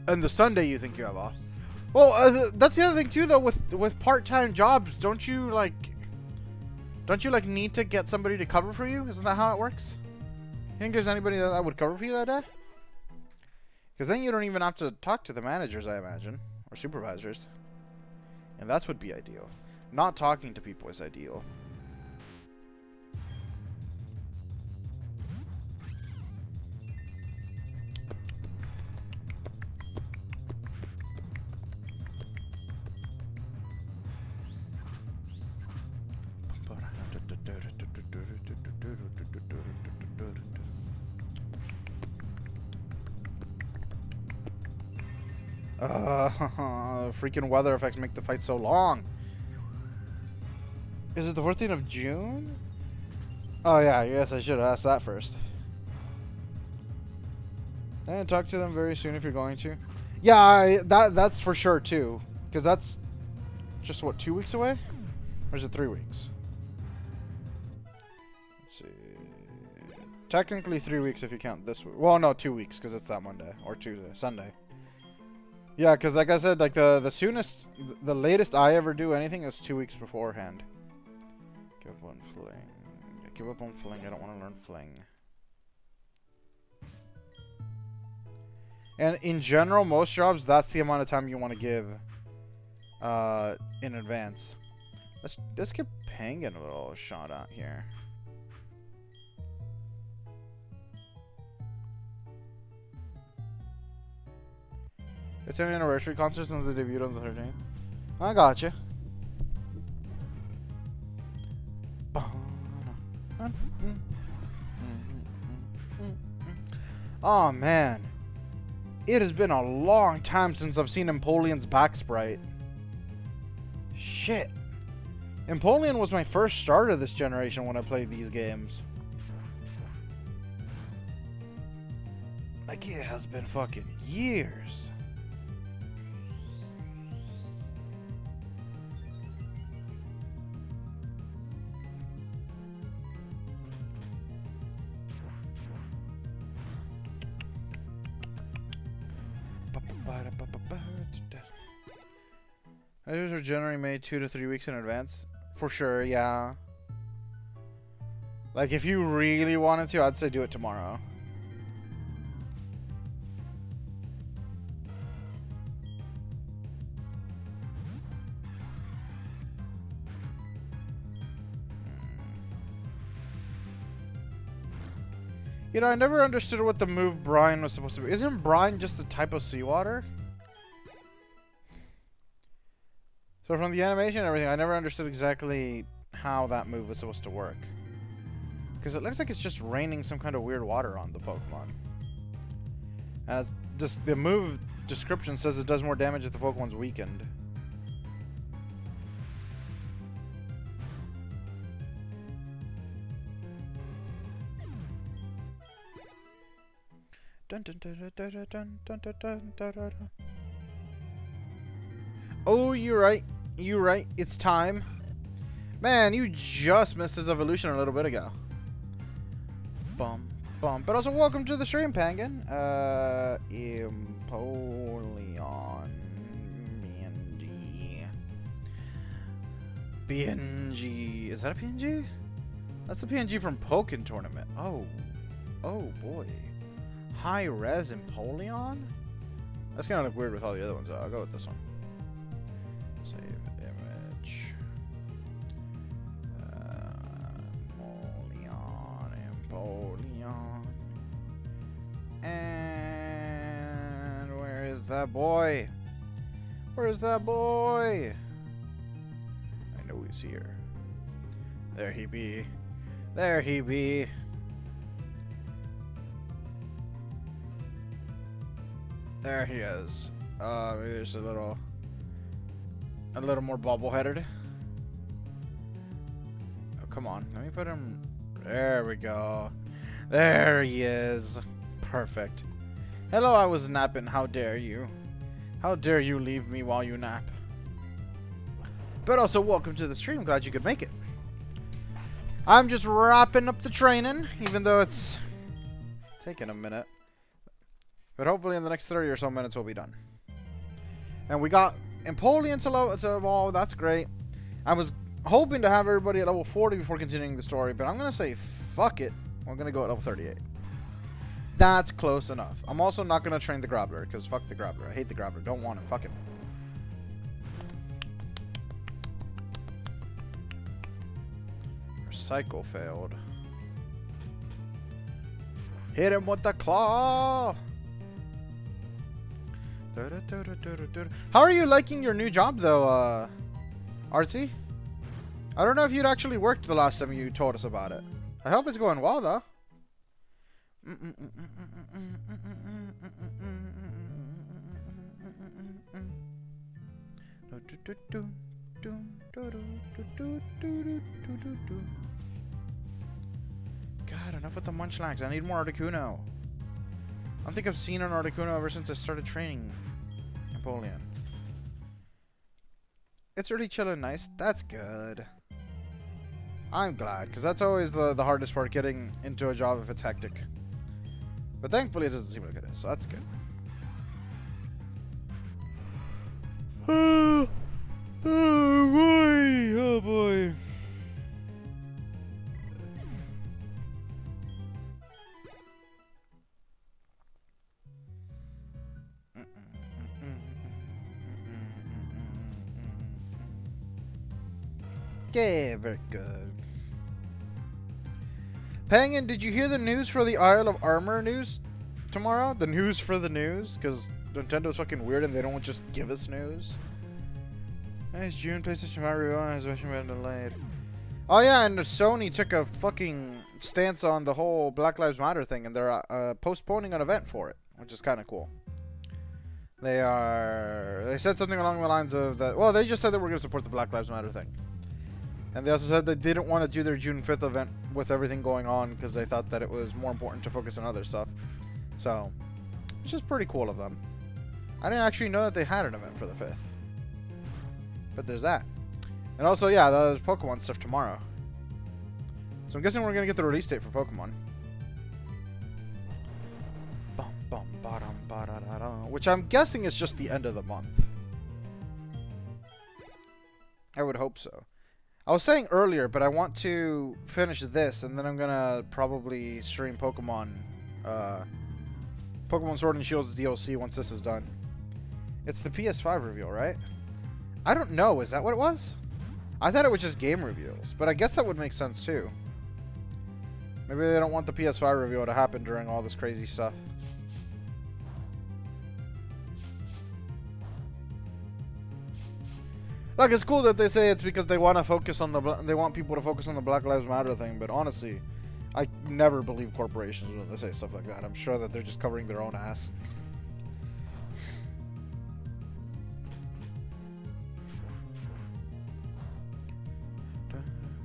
And the Sunday you think you have off. Well, that's the other thing too, though. With part-time jobs, don't you like need to get somebody to cover for you? Isn't that how it works? You think there's anybody that would cover for you that day? Because then you don't even have to talk to the managers, I imagine, or supervisors, and that's would be ideal. Not talking to people is ideal. Freaking weather effects make the fight so long. Is it the 14th of June? Oh yeah, I guess I should have asked that first. And talk to them very soon if you're going to. Yeah, that's for sure too, because that's just what, 2 weeks away, or is it 3 weeks? Let's see. Technically 3 weeks if you count this week. Well, no, 2 weeks because it's that Monday or Tuesday, Sunday. Yeah, because like I said, like the soonest, the latest I ever do anything is 2 weeks beforehand. Give up on fling. Yeah, give up on fling. I don't want to learn fling. And in general, most jobs, that's the amount of time you want to give in advance. Let's give Penguin a little shot out here. It's an anniversary concert since they debuted on the 13th. I gotcha. Oh man. It has been a long time since I've seen Empoleon's back sprite. Shit. Empoleon was my first start of this generation when I played these games. Like, it has been fucking years. Ideas are generally made 2 to 3 weeks in advance. For sure, yeah. Like, if you really wanted to, I'd say do it tomorrow. You know, I never understood what the move brine was supposed to be. Isn't brine just a type of seawater? So from the animation and everything, I never understood exactly how that move was supposed to work. Because it looks like it's just raining some kind of weird water on the Pokemon. And it's just, the move description says it does more damage if the Pokemon's weakened. Oh, you're right. You're right. It's time. Man, you just missed his evolution a little bit ago. Bum, bum. But also, welcome to the stream, Penguin. Empoleon. BNG. BNG. Is that a PNG? That's a PNG from Pokken Tournament. Oh. Oh, boy. High res Empoleon? That's gonna look weird with all the other ones, though. I'll go with this one. Save image. Empoleon. And where is that boy? Where is that boy? I know he's here. There he be. There he be. There he is. Maybe there's a little a little more bobble-headed. Oh, come on. Let me put him... There we go. There he is. Perfect. Hello, I was napping. How dare you? How dare you leave me while you nap? But also, welcome to the stream. Glad you could make it. I'm just wrapping up the training, even though it's taking a minute. But hopefully in the next 30 or so minutes we'll be done. And we got Empoleon to evolve. That's great. I was hoping to have everybody at level 40 before continuing the story, but I'm going to say fuck it. We're going to go at level 38. That's close enough. I'm also not going to train the Grappler, because fuck the Grappler. I hate the Grappler. Don't want him. Fuck him. Cycle failed. Hit him with the claw. How are you liking your new job though, Artsy? I don't know if you'd actually worked the last time you told us about it. I hope it's going well though. God, enough with the Munchlax. I need more Articuno. I don't think I've seen an Articuno ever since I started training Empoleon. It's really chill and nice. That's good. I'm glad, because that's always the hardest part, getting into a job if it's hectic. But thankfully it doesn't seem like it is, so that's good. Oh boy! Oh boy! Yeah, very good. Pangan, did you hear the news for the Isle of Armor news tomorrow? The news for the news? Because Nintendo's fucking weird and they don't just give us news. Nice June, PlayStation 5 review has been delayed. Oh yeah, and Sony took a fucking stance on the whole Black Lives Matter thing, and they're postponing an event for it, which is kind of cool. They said something along the lines of that. Well, they just said that we're going to support the Black Lives Matter thing. And they also said they didn't want to do their June 5th event with everything going on because they thought that it was more important to focus on other stuff. So, which is pretty cool of them. I didn't actually know that they had an event for the 5th. But there's that. And also, yeah, there's Pokemon stuff tomorrow. So I'm guessing we're going to get the release date for Pokemon. Which I'm guessing is just the end of the month. I would hope so. I was saying earlier, but I want to finish this, and then I'm gonna probably stream Pokemon Sword and Shield's DLC once this is done. It's the PS5 reveal, right? I don't know. Is that what it was? I thought it was just game reveals, but I guess that would make sense too. Maybe they don't want the PS5 reveal to happen during all this crazy stuff. Like, it's cool that they say it's because they want to focus on they want people to focus on the Black Lives Matter thing, but honestly, I never believe corporations when they say stuff like that. I'm sure that they're just covering their own ass.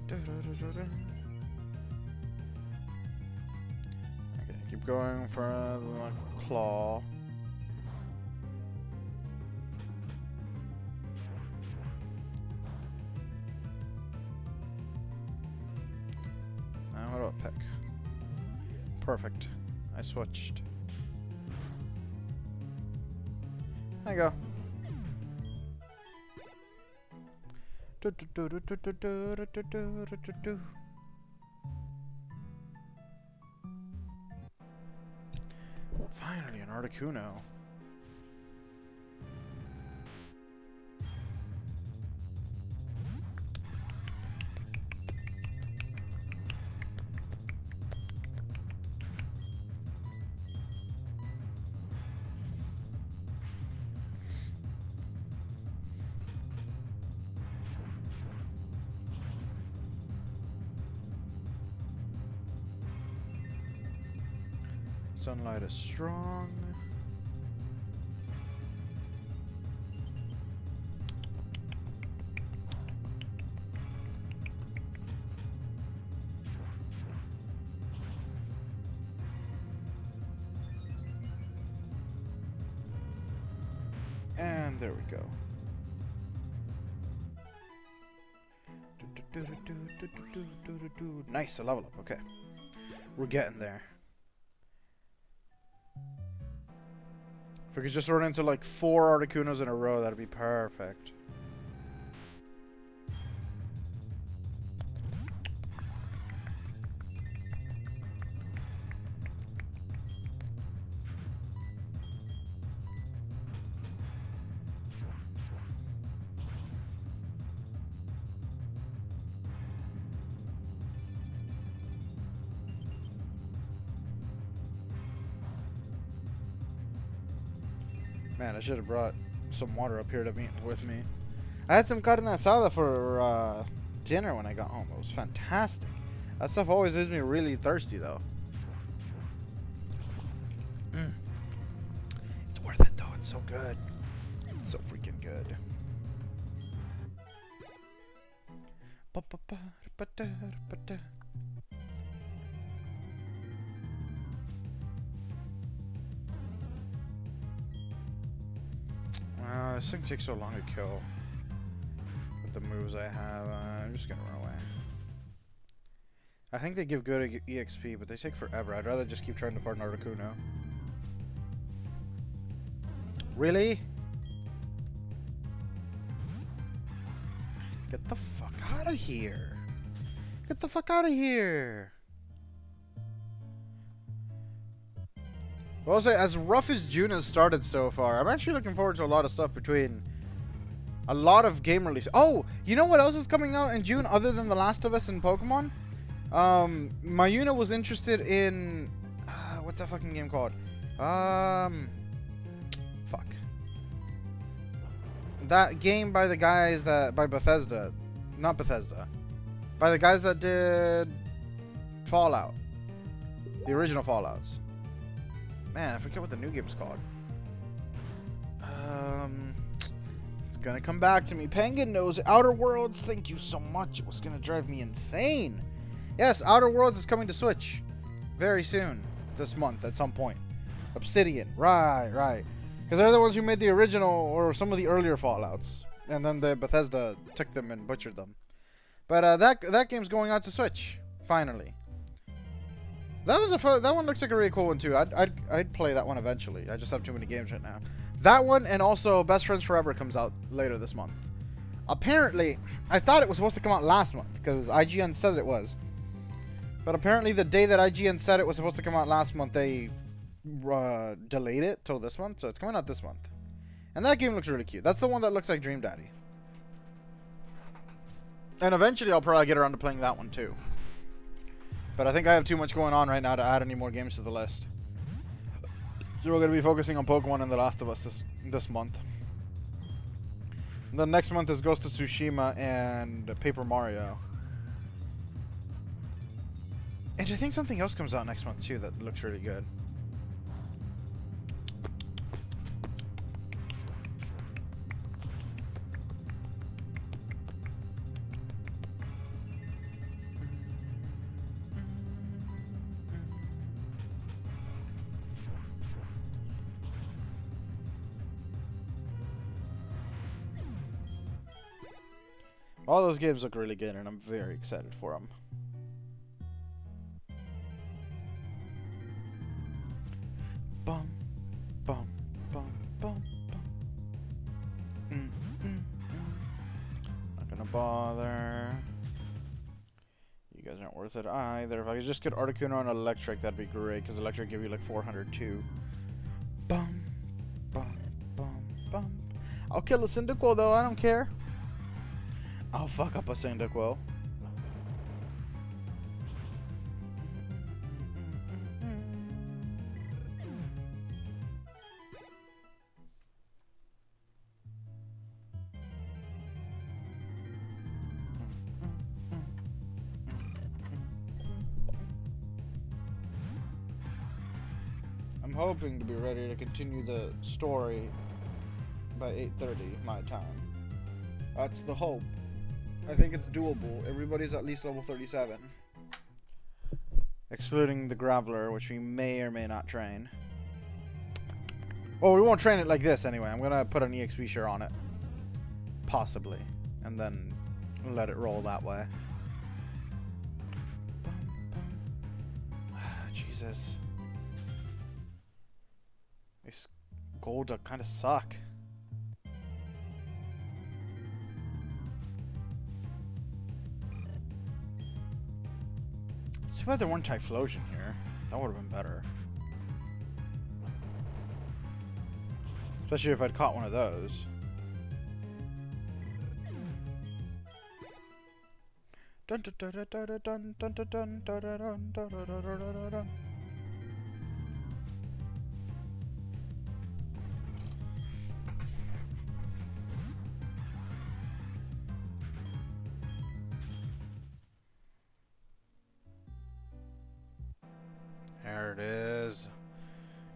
Okay, keep going for the claw. Now, what about pick? Perfect. I switched. There you go. Finally, an Articuno. Sunlight is strong. And there we go. Nice, a level up. Okay. We're getting there. If we could just run into like 4 Articunos in a row, that'd be perfect. Man, I should have brought some water up here to meet with me. I had some carne asada for dinner when I got home. It was fantastic. That stuff always leaves me really thirsty, though. It's worth it, though. It's so good. It's so freaking good. This thing takes so long to kill with the moves I have. I'm just gonna run away. I think they give good EXP, but they take forever. I'd rather just keep trying to farm Articuno. Really? Get the fuck out of here. Get the fuck out of here. Well, I'll say, as rough as June has started so far, I'm actually looking forward to a lot of stuff between a lot of game releases. Oh, you know what else is coming out in June other than The Last of Us and Pokemon? Mayuna was interested in... what's that fucking game called? Fuck. That game by the guys that... by Bethesda. Not Bethesda. By the guys that did... Fallout. The original Fallouts. Man, I forget what the new game's called. It's gonna come back to me. Penguin knows. Outer Worlds, thank you so much. It was gonna drive me insane. Yes, Outer Worlds is coming to Switch very soon. This month, at some point. Obsidian. Right. Because they're the ones who made the original, or some of the earlier Fallouts. And then the Bethesda took them and butchered them. But that game's going out to Switch. Finally. That one looks like a really cool one too. I'd play that one eventually. I just have too many games right now. That one and also Best Friends Forever comes out later this month. Apparently, I thought it was supposed to come out last month because IGN said it was. But apparently the day that IGN said it was supposed to come out last month, they delayed it till this month. So it's coming out this month. And that game looks really cute. That's the one that looks like Dream Daddy. And eventually I'll probably get around to playing that one too. But I think I have too much going on right now to add any more games to the list. So we're going to be focusing on Pokemon and The Last of Us this month. And then next month is Ghost of Tsushima and Paper Mario. And I think something else comes out next month too that looks really good. All those games look really good, and I'm very excited for them. Bum, bum, bum, bum, bum. Not gonna bother. You guys aren't worth it either. If I could just get Articuno and Electric, that'd be great, because Electric give you like 400 too. Bum, bum, bum, bum. I'll kill a Cyndaquil though, I don't care. I'll fuck up a Cyndaquil. I'm hoping to be ready to continue the story by 8:30 my time. That's the hope. I think it's doable. Everybody's at least level 37. Excluding the Graveler, which we may or may not train. Well, we won't train it like this anyway. I'm gonna put an EXP share on it. Possibly. And then let it roll that way. Jesus. These gold kind of suck. Too bad there weren't Typhlosion here. That would have been better. Especially if I'd caught one of those. Dun dun dun dun dun dun dun dun dun dun dun dun dun. There it is.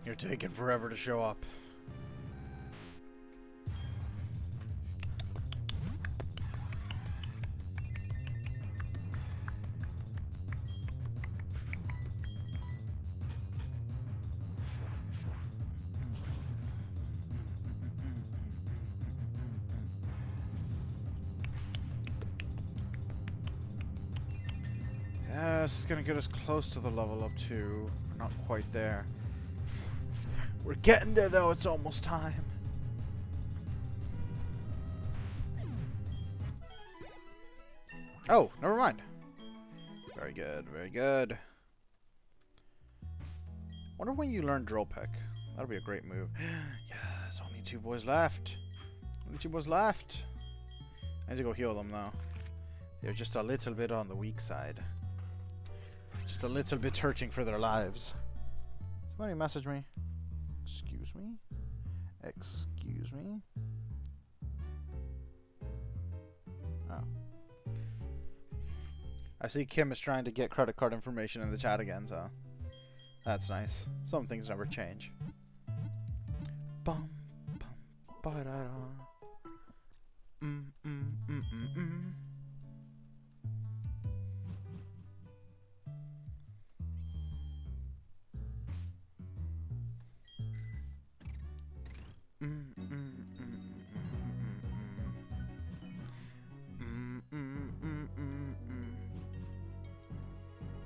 You're taking forever to show up. Yeah, this is gonna get us close to the level up to. Not quite there. We're getting there though, it's almost time. Oh, never mind. Very good, very good. Wonder when you learn Drill Pick. That'll be a great move. Yes, only 2 boys left. Only 2 boys left. I need to go heal them though. They're just a little bit on the weak side. Just a little bit hurting for their lives. Somebody message me. Excuse me? Excuse me? Oh. I see Kim is trying to get credit card information in the chat again, so that's nice. Some things never change. Bum, bum, ba-da-da.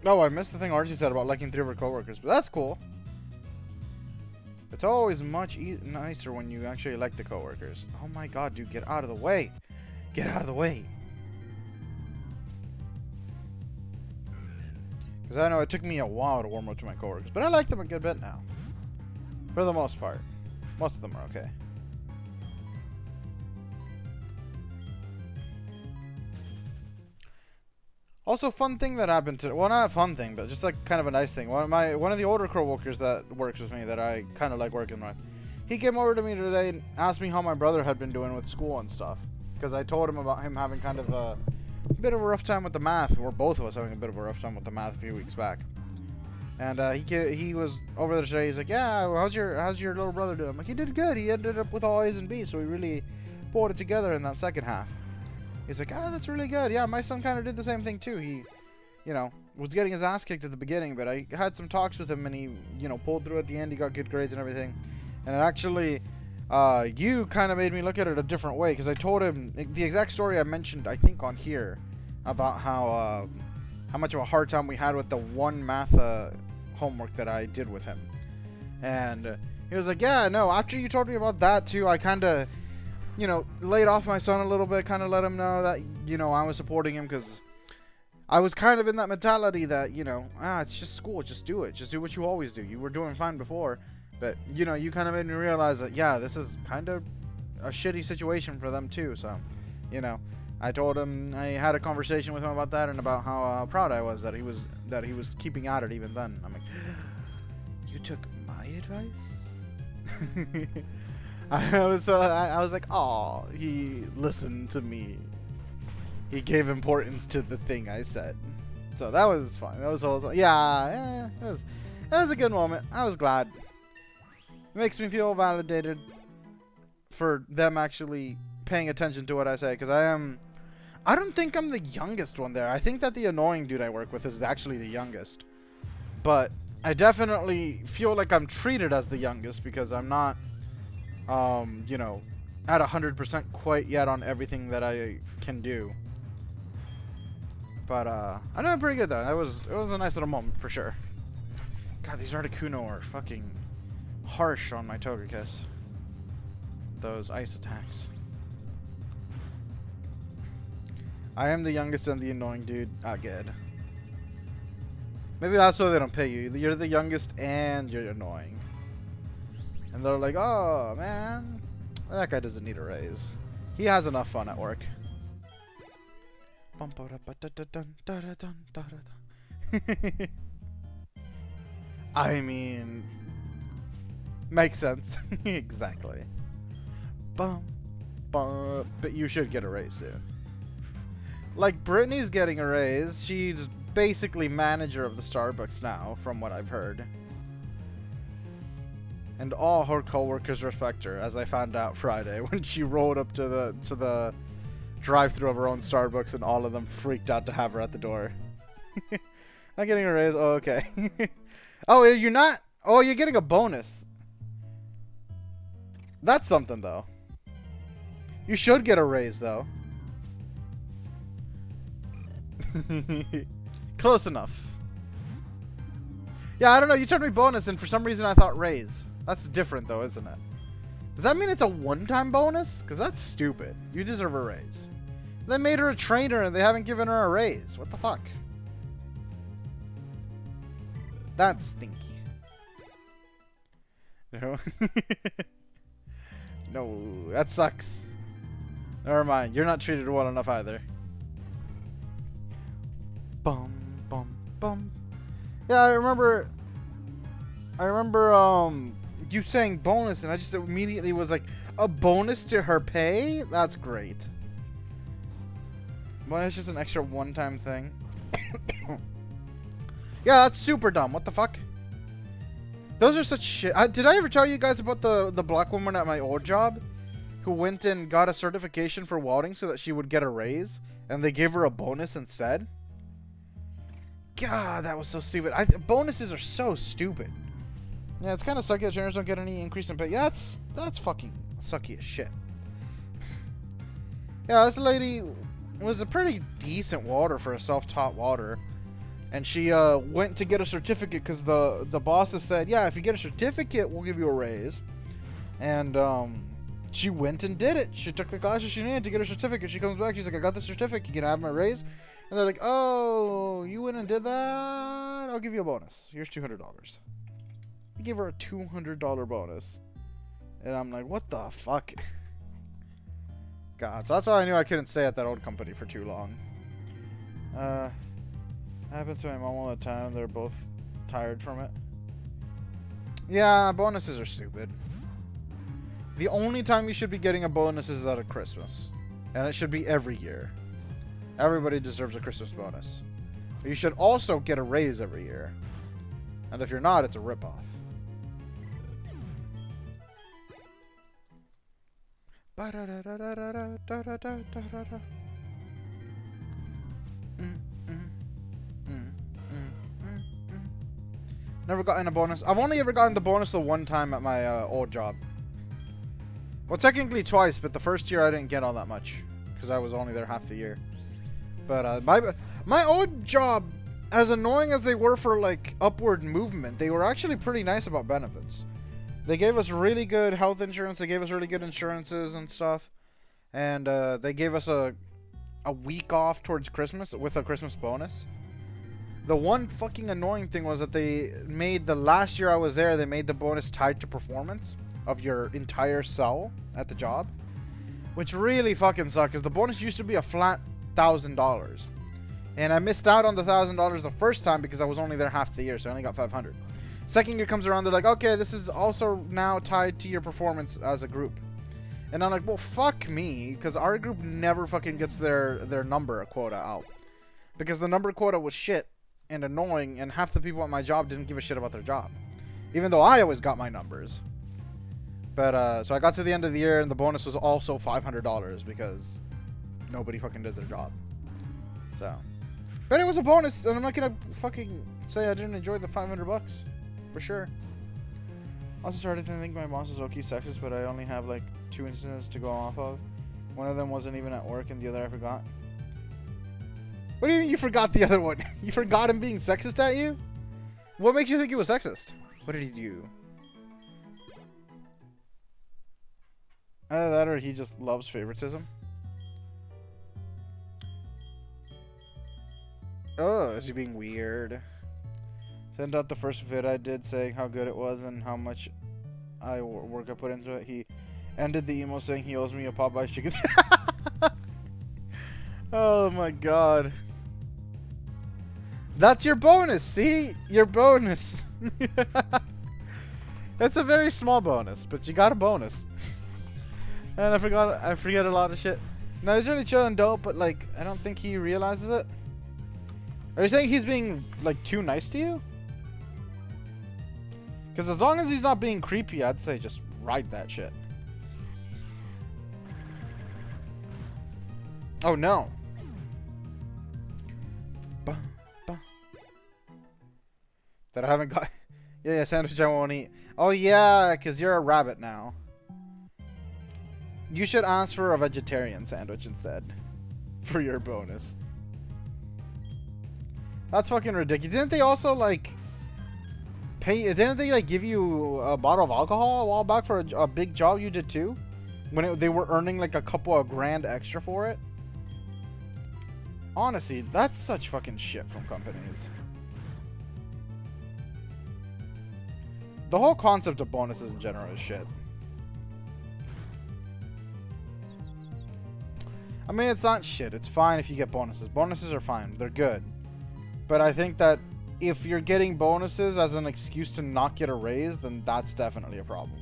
Oh, I missed the thing Archie said about liking 3 of her coworkers, but that's cool. It's always much nicer when you actually like the coworkers. Oh my god, dude, get out of the way. Get out of the way. Because I know it took me a while to warm up to my coworkers, but I like them a good bit now. For the most part. Most of them are okay. Also, fun thing that happened to, well, not a fun thing, but just like kind of a nice thing. One of the older coworkers that works with me that I kind of like working with, he came over to me today and asked me how my brother had been doing with school and stuff. Because I told him about him having kind of a bit of a rough time with the math, or both of us having a bit of a rough time with the math a few weeks back. And he was over there today. He's like, "Yeah, how's your little brother doing?" I'm like, "He did good. He ended up with all A's and B's, so he really pulled it together in that second half." He's like, "Ah, that's really good. Yeah, my son kind of did the same thing too. He, was getting his ass kicked at the beginning, but I had some talks with him, and he, pulled through at the end. He got good grades and everything. And it actually, you kind of made me look at it a different way, because I told him the exact story I mentioned, I think, on here, about how much of a hard time we had with the one math homework that I did with him. And he was like, "Yeah, no, after you told me about that too, I kind of, laid off my son a little bit, kind of let him know that, I was supporting him, because I was kind of in that mentality that, it's just school, just do it. Just do what you always do. You were doing fine before. But, you kind of made me realize that, yeah, this is kind of a shitty situation for them too. So, I told him, I had a conversation with him about that and about how proud I was that he was keeping at it even then. I'm like, you took my advice? I was like, oh, he listened to me. He gave importance to the thing I said. So that was fun. That was also, it was a good moment. I was glad. It makes me feel validated for them actually paying attention to what I say, because I don't think I'm the youngest one there. I think that the annoying dude I work with is actually the youngest. But I definitely feel like I'm treated as the youngest because I'm not you know, at 100% quite yet on everything that I can do. But I'm doing pretty good though. It was a nice little moment for sure. God, these Articuno are fucking harsh on my Togekiss. Those ice attacks. I am the youngest and the annoying dude. Ah, good. Maybe that's why they don't pay you. You're the youngest and you're annoying. And they're like, oh man, that guy doesn't need a raise. He has enough fun at work. I mean, makes sense. Exactly. But you should get a raise soon. Like, Brittany's getting a raise. She's basically manager of the Starbucks now, from what I've heard. And all her coworkers respect her, as I found out Friday when she rolled up to the drive-thru of her own Starbucks, and all of them freaked out to have her at the door. Not getting a raise? Oh, okay. Oh, you're not? Oh, you're getting a bonus. That's something, though. You should get a raise, though. Close enough. Yeah, I don't know. You told me bonus, and for some reason I thought raise. That's different, though, isn't it? Does that mean it's a one-time bonus? Because that's stupid. You deserve a raise. They made her a trainer, and they haven't given her a raise. What the fuck? That's stinky. No. No, that sucks. Never mind. You're not treated well enough either. Bum, bum, bum. Yeah, I remember you saying bonus, and I just immediately was like, a bonus to her pay? That's great. Well, it's just an extra one-time thing. Yeah, that's super dumb. What the fuck? Those are such shit. Did I ever tell you guys about the black woman at my old job who went and got a certification for welding so that she would get a raise, and they gave her a bonus instead? God, that was so stupid. Bonuses are so stupid. Yeah, it's kind of sucky that trainers don't get any increase in pay. Yeah, that's fucking sucky as shit. Yeah, this lady was a pretty decent welder for a self-taught welder. And she went to get a certificate because the bosses said, yeah, if you get a certificate, we'll give you a raise. And she went and did it. She took the classes she needed to get her certificate. She comes back. She's like, I got the certificate. You can have my raise. And they're like, oh, you went and did that? I'll give you a bonus. Here's $200. They gave her a $200 bonus. And I'm like, what the fuck? God, so that's why I knew I couldn't stay at that old company for too long. Happens to my mom all the time. They're both tired from it. Yeah, bonuses are stupid. The only time you should be getting a bonus is at Christmas. And it should be every year. Everybody deserves a Christmas bonus. But you should also get a raise every year. And if you're not, it's a ripoff. Never gotten a bonus. I've only ever gotten the bonus the one time at my old job. Well, technically twice, but the first year I didn't get all that much because I was only there half the year. But my old job, as annoying as they were for like upward movement, they were actually pretty nice about benefits. They gave us really good health insurance. They gave us really good insurances and stuff, and they gave us a week off towards Christmas with a Christmas bonus. The one fucking annoying thing was that they made the last year I was there, they made the bonus tied to performance of your entire cell at the job, which really fucking sucked because the bonus used to be a flat $1,000, and I missed out on the $1,000 the first time because I was only there half the year, so I only got $500. Second year comes around, they're like, okay, this is also now tied to your performance as a group, and I'm like, well, fuck me, because our group never fucking gets their number quota out because the number quota was shit and annoying, and half the people at my job didn't give a shit about their job, even though I always got my numbers. But so I got to the end of the year, and the bonus was also $500 because nobody fucking did their job. So, but it was a bonus, and I'm not gonna fucking say I didn't enjoy the $500 for sure. Also started to think my boss is low-key sexist, but I only have like 2 instances to go off of. One of them wasn't even at work, and the other I forgot. What do you mean you forgot the other one? You forgot him being sexist at you? What makes you think he was sexist? What did he do? Either that or he just loves favoritism. Oh, is he being weird? Sent out the first vid I did saying how good it was and how much work I put into it. He ended the email saying he owes me a Popeye's chicken. Oh my god. That's your bonus, see? Your bonus. It's a very small bonus, but you got a bonus. And I forget a lot of shit. No, he's really chill and dope, but like, I don't think he realizes it. Are you saying he's being like too nice to you? Because as long as he's not being creepy, I'd say just ride that shit. Oh no. That I haven't got. Yeah, sandwich I won't eat. Oh yeah, because you're a rabbit now. You should ask for a vegetarian sandwich instead. For your bonus. That's fucking ridiculous. Didn't they also like didn't they like give you a bottle of alcohol a while back for a big job you did too? When they were earning like a couple of grand extra for it? Honestly, that's such fucking shit from companies. The whole concept of bonuses in general is shit. I mean, it's not shit. It's fine if you get bonuses. Bonuses are fine. They're good. But I think that if you're getting bonuses as an excuse to not get a raise, then that's definitely a problem.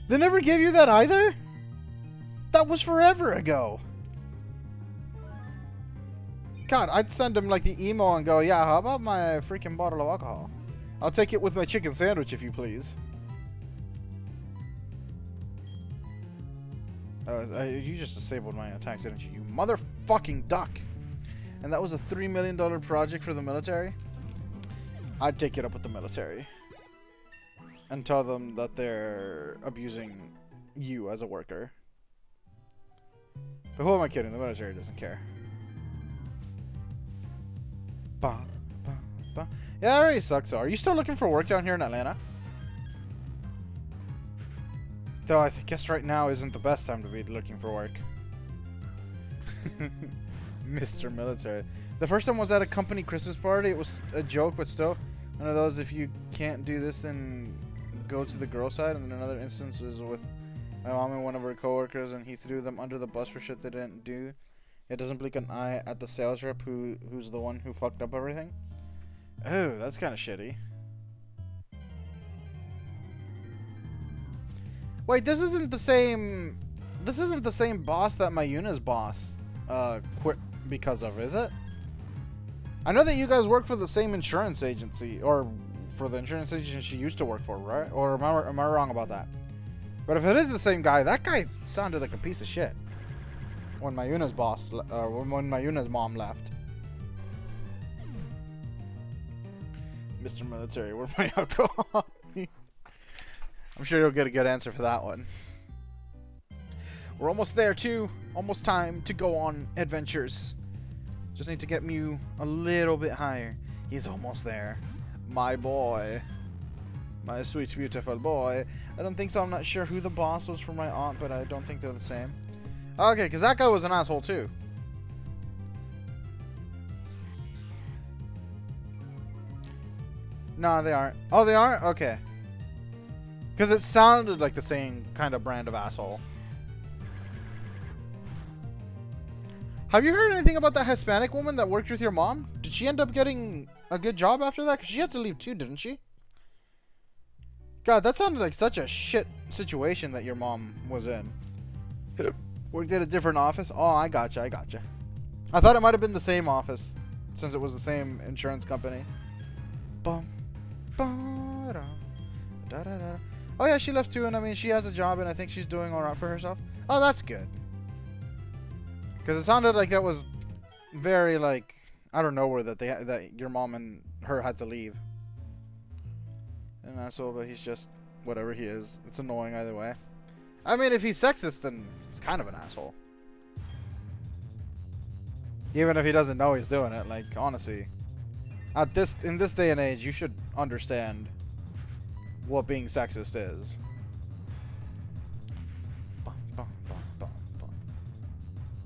They never gave you that either? That was forever ago. God, I'd send him like the email and go, yeah, how about my freaking bottle of alcohol? I'll take it with my chicken sandwich if you please. You just disabled my attacks, didn't you? You motherfucking duck. And that was a $3 million project for the military? I'd take it up with the military. And tell them that they're abusing you as a worker. But who am I kidding? The military doesn't care. Yeah, it really sucks though. Are you still looking for work down here in Atlanta? Though I guess right now isn't the best time to be looking for work. Mr. Military. The first time was at a company Christmas party. It was a joke, but still. One of those, if you can't do this, then go to the girl side. And then another instance was with my mom and one of her coworkers, and he threw them under the bus for shit they didn't do. It doesn't blink an eye at the sales rep who's the one who fucked up everything. Oh, that's kind of shitty. Wait, this isn't the same boss that Mayuna's boss quit because of, is it? I know that you guys work for the same insurance agency, or for the insurance agency she used to work for, right? Or am I wrong about that? But if it is the same guy, that guy sounded like a piece of shit when Mayuna's boss, when Mayuna's mom left. Mr. Military, where's my alcohol? I'm sure you'll get a good answer for that one. We're almost there too. Almost time to go on adventures. Just need to get Mew a little bit higher. He's almost there. My boy. My sweet, beautiful boy. I don't think so. I'm not sure who the boss was for my aunt, but I don't think they're the same. Okay, because that guy was an asshole too. No, they aren't. Oh, they aren't? Okay. Because it sounded like the same kind of brand of asshole. Have you heard anything about that Hispanic woman that worked with your mom? Did she end up getting a good job after that? Because she had to leave too, didn't she? God, that sounded like such a shit situation that your mom was in. Worked at a different office? Oh, I gotcha, I gotcha. I thought it might have been the same office, since it was the same insurance company. Bum, ba-da, da-da-da. Oh yeah, she left too, and I mean, she has a job, and I think she's doing alright for herself. Oh, that's good. Because it sounded like that was very, like, I don't know where that your mom and her had to leave. an asshole, but he's just whatever he is. It's annoying either way. I mean, if he's sexist, then he's kind of an asshole. Even if he doesn't know he's doing it, like, honestly. In this day and age, you should understand what being sexist is.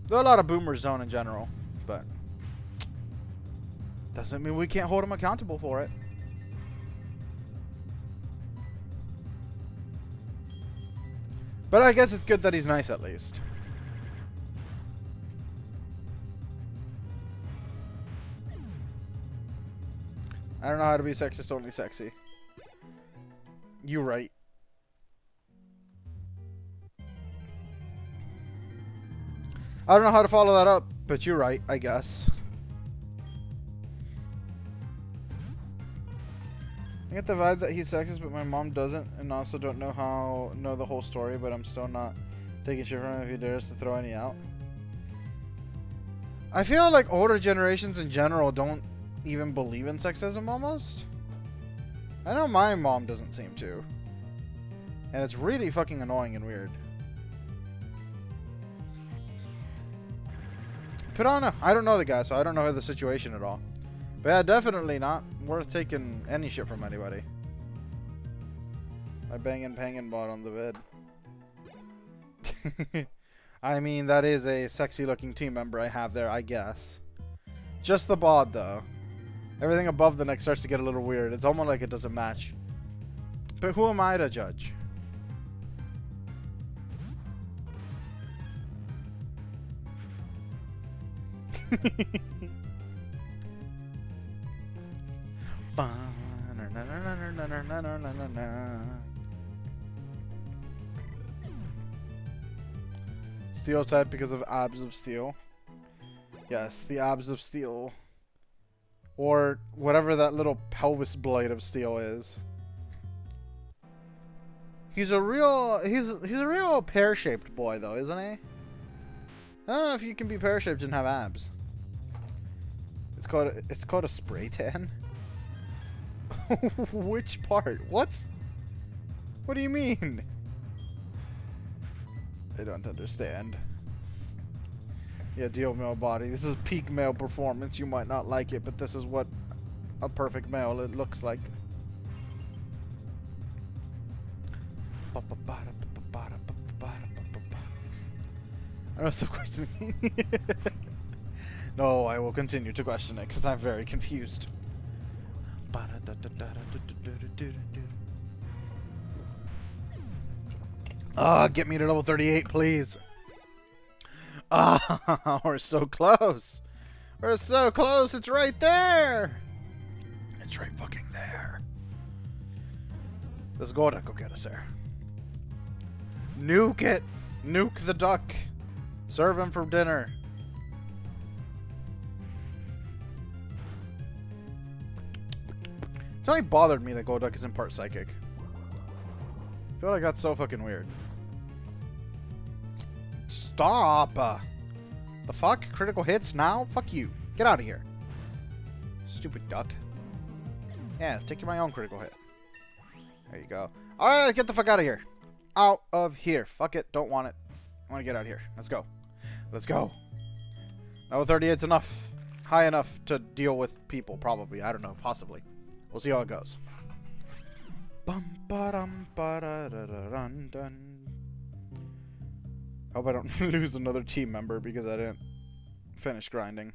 There are a lot of boomers zone in general, but doesn't mean we can't hold them accountable for it. But I guess it's good that he's nice at least. I don't know how to be sexist, only sexy. You right. I don't know how to follow that up, but you're right, I guess. I get the vibe that he's sexist, but my mom doesn't, and also don't know the whole story, but I'm still not taking shit from him if he dares to throw any out. I feel like older generations in general don't even believe in sexism almost. I know my mom doesn't seem to. And it's really fucking annoying and weird. But I don't know. I don't know the guy, so I don't know the situation at all. But yeah, definitely not worth taking any shit from anybody. I bangin' bot on the bed. I mean, that is a sexy looking team member I have there, I guess. Just the bod, though. Everything above the neck starts to get a little weird. It's almost like it doesn't match. But who am I to judge? Steel type because of abs of steel. Yes, the abs of steel. Or whatever that little pelvis blade of steel is. He's a real pear-shaped boy though, isn't he? I don't know if you can be pear-shaped and have abs. It's called a spray tan. Which part? What? What do you mean? I don't understand. Yeah, deal male body. This is peak male performance. You might not like it, but this is what a perfect male it looks like. I don't stop questioning. No, I will continue to question it because I'm very confused. Get me to level 38, please. We're so close. We're so close. It's right there. It's right fucking there. Let's go get us there. Nuke it. Nuke the duck. Serve him for dinner. It's only bothered me that Golduck isn't part psychic. I feel like that's so fucking weird. Stop! The fuck? Critical hits now? Fuck you. Get out of here. Stupid duck. Yeah, take my own critical hit. There you go. Alright, get the fuck out of here. Out of here. Fuck it. Don't want it. I want to get out of here. Let's go. Let's go. Level 38's enough. High enough to deal with people, probably. I don't know. Possibly. We'll see how it goes. Bum ba dum ba da da da dun dun. Hope I don't lose another team member because I didn't finish grinding.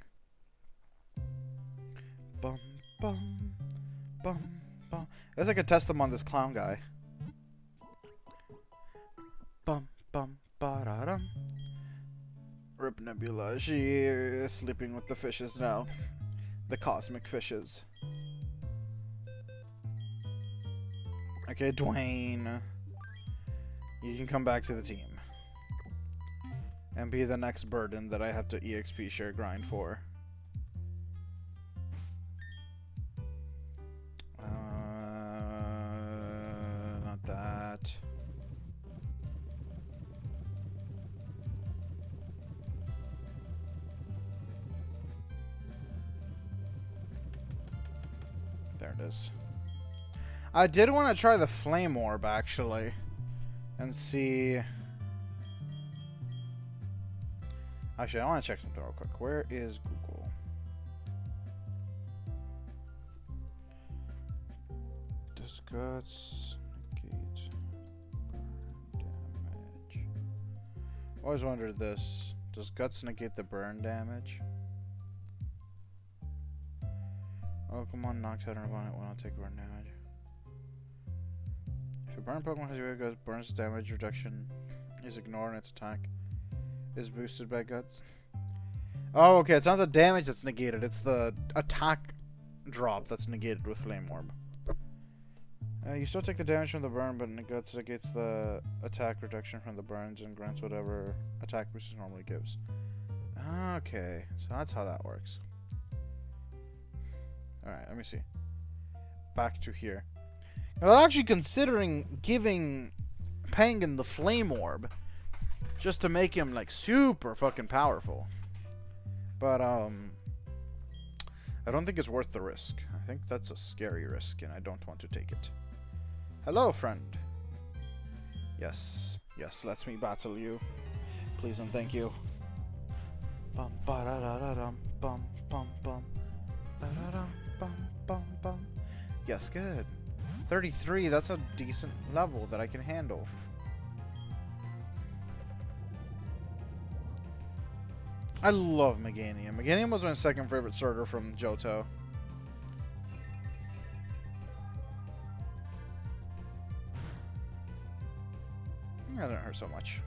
Bum bum bum bum. I guess I could test them on this clown guy. Bum bum ba da dum. Rip Nebula. She is sleeping with the fishes now. The cosmic fishes. Okay, Dwayne. You can come back to the team. And be the next burden that I have to EXP share grind for. Not that. There it is. I did want to try the flame orb, actually. And see... Actually, I want to check something real quick. Where is Google? Does guts negate burn damage? I always wondered this. Does guts negate the burn damage? Oh, come on, knocked out on it when I'll take burn damage. If a burn Pokemon has your guts, burns damage reduction is ignored and its attack is boosted by guts. Oh, okay, it's not the damage that's negated, it's the attack drop that's negated with Flame Orb. You still take the damage from the burn, but in the guts negates the attack reduction from the burns and grants whatever attack boost it normally gives. Okay, so that's how that works. Alright, let me see. Back to here. I was actually considering giving Pangan the Flame Orb just to make him like super fucking powerful. But I don't think it's worth the risk. I think that's a scary risk and I don't want to take it. Hello, friend. Yes, yes, let me battle you. Please and thank you. Bum ba da da da dum bum bum bum da da dum bum bum bum. Yes, good. 33, that's a decent level that I can handle. I love Meganium. Meganium was my second favorite starter from Johto. That didn't hurt so much.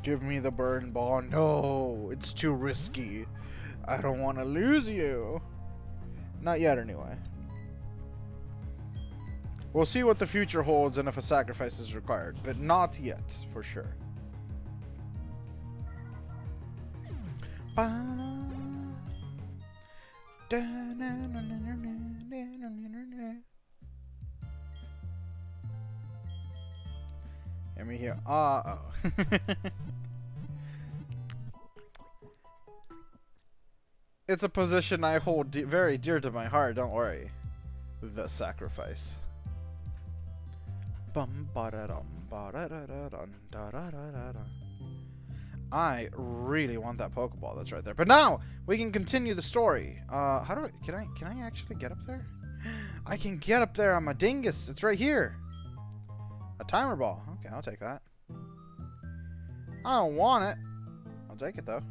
Give me the burn ball. No, it's too risky. I don't want to lose you. Not yet, anyway. We'll see what the future holds and if a sacrifice is required, but not yet, for sure. Let me hear. Oh. It's a position I hold very dear to my heart, don't worry. The sacrifice. I really want that Pokeball that's right there. But now we can continue the story. How do I can I actually get up there? I can get up there on my dingus. It's right here. A timer ball. Okay, I'll take that. I don't want it. I'll take it though.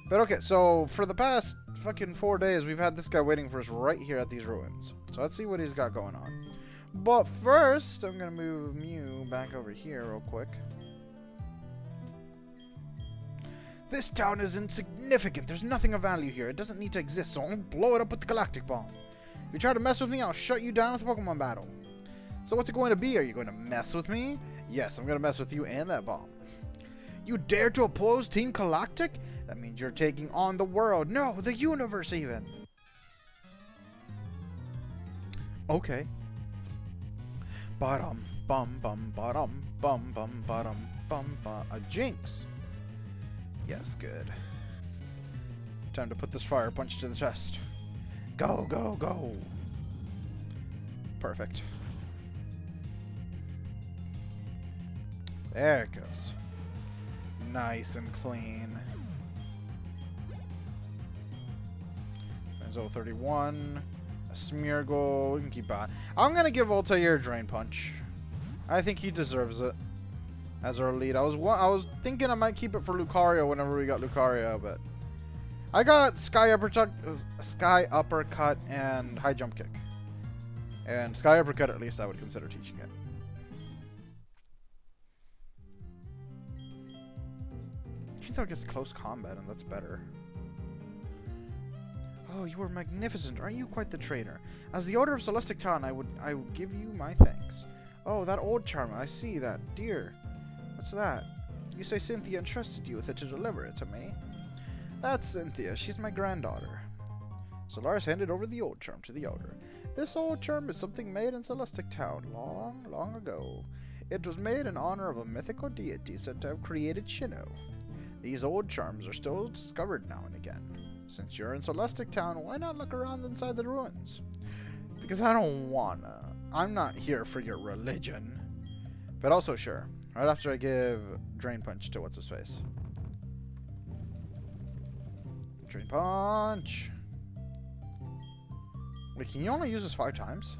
But okay, so for the past fucking 4 days, we've had this guy waiting for us right here at these ruins. So let's see what he's got going on. But first, I'm gonna move Mew back over here real quick. This town is insignificant. There's nothing of value here. It doesn't need to exist, so I'll blow it up with the Galactic Bomb. If you try to mess with me, I'll shut you down with a Pokemon battle. So what's it going to be? Are you going to mess with me? Yes, I'm going to mess with you and that bomb. You dare to oppose Team Galactic? That means you're taking on the world. No, the universe even. Okay. Bottom, bum, bum, bottom, bum, bum, bottom, bum, bum. A Jinx. Yes, good. Time to put this fire punch to the chest. Go, go, go. Perfect. There it goes. Nice and clean. Benzo 31. A Smeargle. We can keep on. I'm going to give Altair a Drain Punch. I think he deserves it as our lead. I was thinking I might keep it for Lucario whenever we got Lucario, but I got Sky Uppercut and High Jump Kick. And Sky Uppercut, at least I would consider teaching it. You thought it gets close combat, and that's better. Oh, you are magnificent. Aren't you quite the trainer? As the Order of Celestic Town, I would give you my thanks. Oh, that old Charmer. I see that. Dear. What's that? You say Cynthia entrusted you with it to deliver it to me. That's Cynthia. She's my granddaughter. Solaris handed over the old charm to the elder. This old charm is something made in Celestic Town long, long ago. It was made in honor of a mythical deity said to have created Shino. These old charms are still discovered now and again. Since you're in Celestic Town, why not look around inside the ruins? Because I don't wanna. I'm not here for your religion. But also, sure. Right after I give Drain Punch to what's-his-face. Drain Punch! Wait, can you only use this 5 times?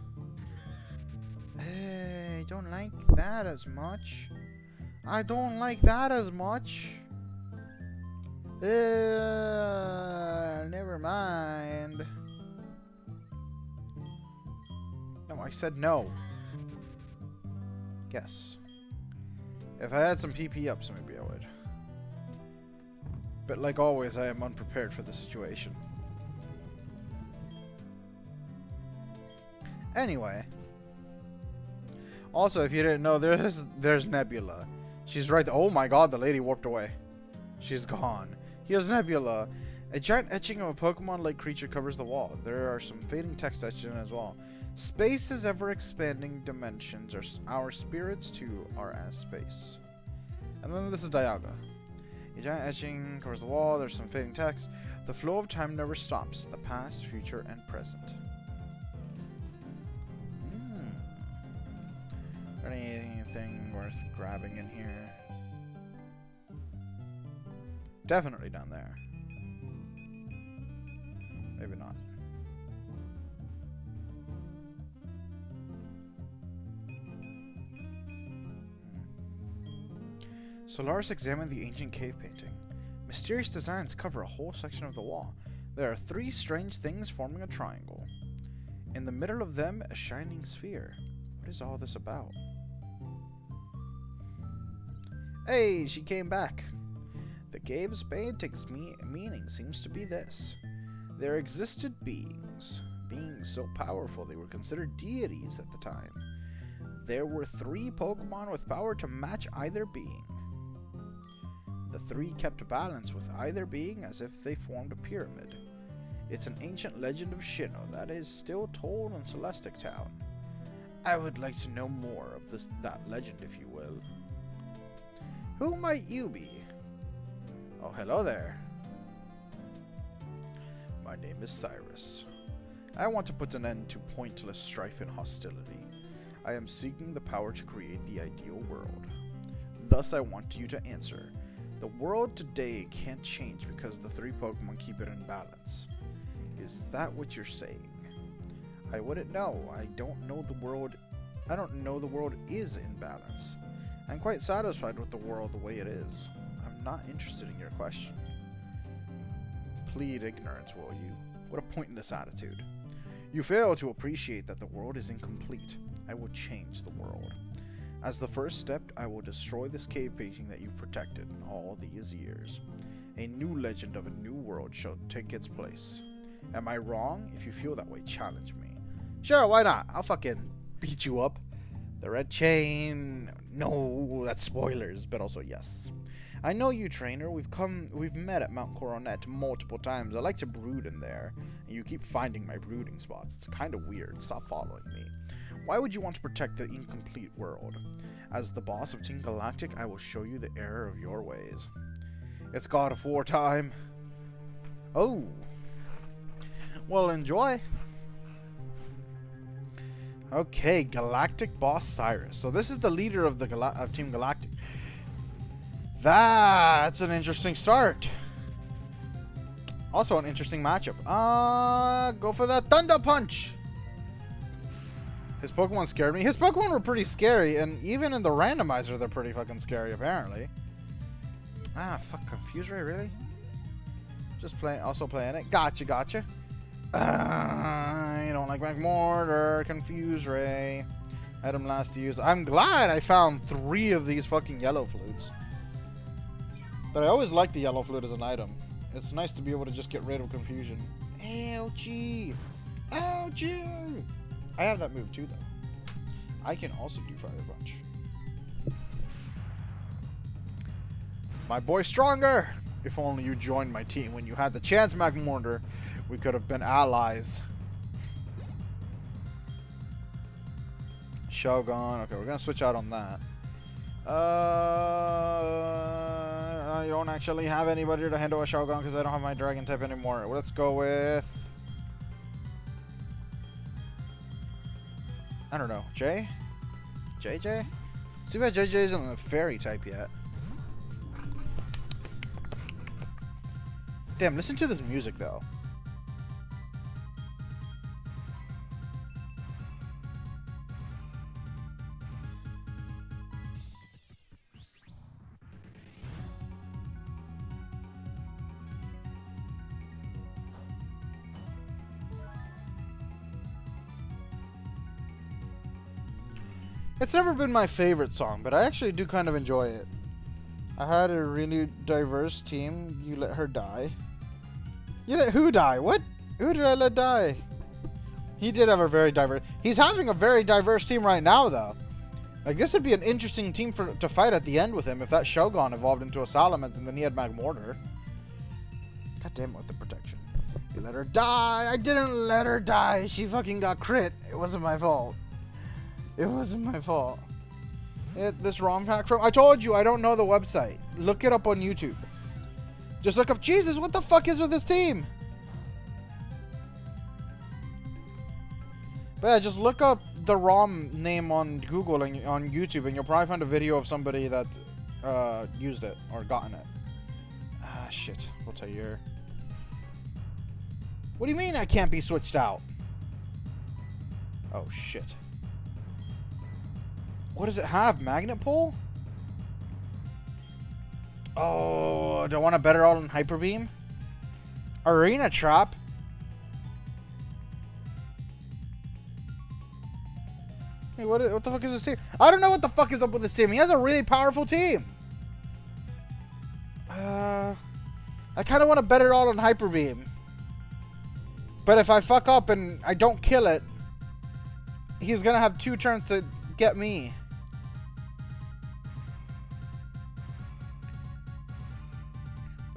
I don't like that as much. I don't like that as much. Never mind. No, I said no. Yes. If I had some PP ups, maybe I would. But like always, I am unprepared for the situation. Anyway. Also, if you didn't know, there's Nebula. She's right there. Oh my god, the lady warped away. She's gone. Here's Nebula. A giant etching of a Pokemon-like creature covers the wall. There are some fading text etched in as well. Space is ever-expanding dimensions. Our spirits, too, are as space. And then this is Dialga. A giant etching covers the wall. There's some fading text. The flow of time never stops. The past, future, and present. Anything worth grabbing in here? Definitely down there. Maybe not. Solaris examined the ancient cave painting. Mysterious designs cover a whole section of the wall. There are 3 strange things forming a triangle. In the middle of them, a shining sphere. What is all this about? Hey, she came back. The cave's painting's meaning seems to be this. There existed beings so powerful they were considered deities at the time. There were 3 Pokemon with power to match either being. The 3 kept balance with either being as if they formed a pyramid. It's an ancient legend of Shino that is still told in Celestic Town. I would like to know more of that legend, if you will. Who might you be? Oh, hello there. My name is Cyrus. I want to put an end to pointless strife and hostility. I am seeking the power to create the ideal world. Thus, I want you to answer. The world today can't change because the 3 Pokemon keep it in balance. Is that what you're saying? I wouldn't know. I don't know the world is in balance. I'm quite satisfied with the world the way it is. I'm not interested in your question. Plead ignorance, will you? What a pointless attitude. You fail to appreciate that the world is incomplete. I will change the world. As the first step, I will destroy this cave painting that you've protected all these years. A new legend of a new world shall take its place. Am I wrong? If you feel that way, challenge me. Sure, why not? I'll fucking beat you up. The red chain... No, that's spoilers, but also yes. I know you, trainer. We've met at Mount Coronet multiple times. I like to brood in there, and you keep finding my brooding spots. It's kind of weird. Stop following me. Why would you want to protect the incomplete world? As the boss of Team Galactic, I will show you the error of your ways. It's God of War time. Oh. Well, enjoy. Okay, Galactic Boss Cyrus. So this is the leader of the Team Galactic. That's an interesting start. Also an interesting matchup. Go for that Thunder Punch. His Pokemon scared me. His Pokemon were pretty scary, and even in the randomizer, they're pretty fucking scary, apparently. Fuck, Confuse Ray, really? Just playing, also playing it. Gotcha. You don't like McMortar, Confuse Ray. Item last used. I'm glad I found 3 of these fucking yellow flutes. But I always like the yellow flute as an item. It's nice to be able to just get rid of confusion. Ouchie! Ouchie! I have that move too, though. I can also do Fire Punch. My boy Stronger! If only you joined my team when you had the chance, Magmortar. We could have been allies. Shogun. Okay, we're gonna switch out on that. I don't actually have anybody to handle a Shogun because I don't have my dragon type anymore. Well, let's go with... I don't know. Jay? JJ? Too bad JJ isn't a fairy type yet. Damn, listen to this music though. It's never been my favorite song, but I actually do kind of enjoy it. I had a really diverse team. You let her die. You let who die? What? Who did I let die? He did have a very diverse... He's having a very diverse team right now, though. Like, this would be an interesting team to fight at the end with him if that Shogun evolved into a Salamence and then he had Magmortar. God damn it with the protection. You let her die. I didn't let her die. She fucking got crit. It wasn't my fault. It wasn't my fault. This ROM pack from... I told you, I don't know the website. Look it up on YouTube. Just look up... Jesus, what the fuck is with this team? But yeah, just look up the ROM name on Google and on YouTube, and you'll probably find a video of somebody that used it or gotten it. Ah, shit. We'll tell you. What do you mean I can't be switched out? Oh, shit. What does it have? Magnet pull? Oh, do I want to better all in Hyper Beam? Arena Trap? Hey, what the fuck is this team? I don't know what the fuck is up with this team. He has a really powerful team. I kind of want to bet it all on Hyper Beam. But if I fuck up and I don't kill it, he's going to have 2 turns to get me.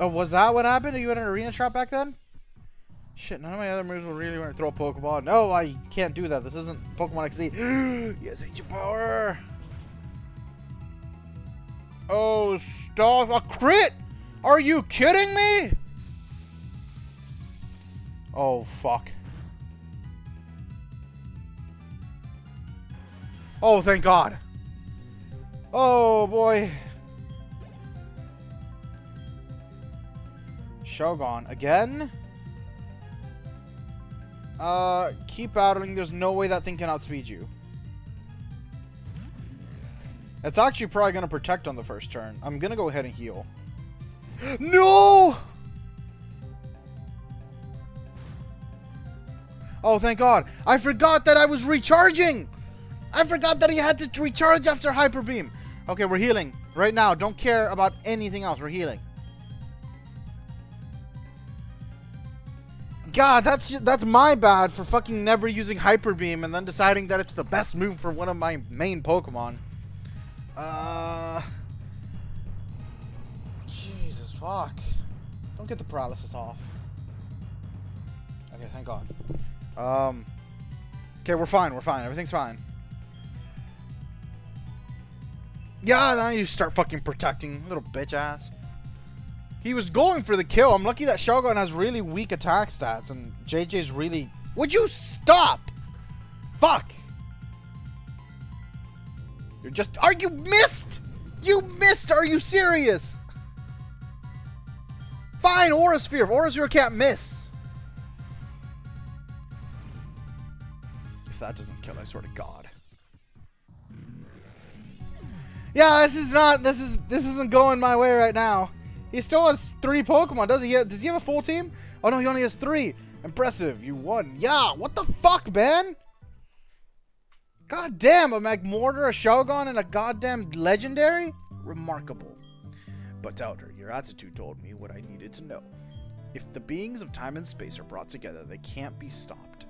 Oh, was that what happened? Are you in an arena trap back then? Shit, none of my other moves will really want to throw a Pokeball. No, I can't do that. This isn't Pokemon XD. Yes, Ancient Power. Oh, stop. A crit? Are you kidding me? Oh, fuck. Oh, thank God. Oh, boy. Shogun. Again? Keep battling. There's no way that thing can outspeed you. It's actually probably going to protect on the first turn. I'm going to go ahead and heal. No! Oh, thank God. I forgot that I was recharging. I forgot that he had to recharge after Hyper Beam. Okay, we're healing. Right now, don't care about anything else. We're healing. God, that's my bad for fucking never using Hyper Beam and then deciding that it's the best move for one of my main Pokemon. Jesus, fuck. Don't get the paralysis off. Okay, thank God. Okay, we're fine, everything's fine. Yeah, now you start fucking protecting, little bitch ass. He was going for the kill. I'm lucky that Shogun has really weak attack stats and JJ's really... Would you stop? Fuck. You're just... Are you missed? You missed. Are you serious? Fine, Aura Sphere. Aura Sphere can't miss. If that doesn't kill, I swear to God. Yeah, this isn't going my way right now. He still has 3 Pokemon, does he? Does he have a full team? Oh no, he only has 3. Impressive, you won. Yeah, what the fuck, man? God damn, a Magmortar, a Shogun, and a goddamn Legendary? Remarkable. But Doubter, your attitude told me what I needed to know. If the beings of time and space are brought together, they can't be stopped.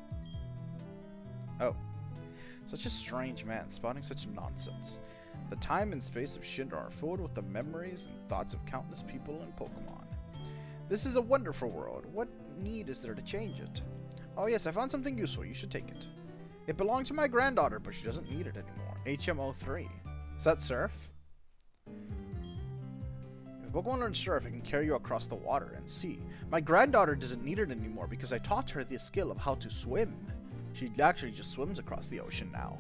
Oh. Such a strange man, spouting such nonsense. The time and space of Shindar are filled with the memories and thoughts of countless people and Pokemon. This is a wonderful world. What need is there to change it? Oh yes, I found something useful. You should take it. It belonged to my granddaughter, but she doesn't need it anymore. HM03. Is that surf? If Pokemon learns surf, it can carry you across the water and sea. My granddaughter doesn't need it anymore because I taught her the skill of how to swim. She actually just swims across the ocean now.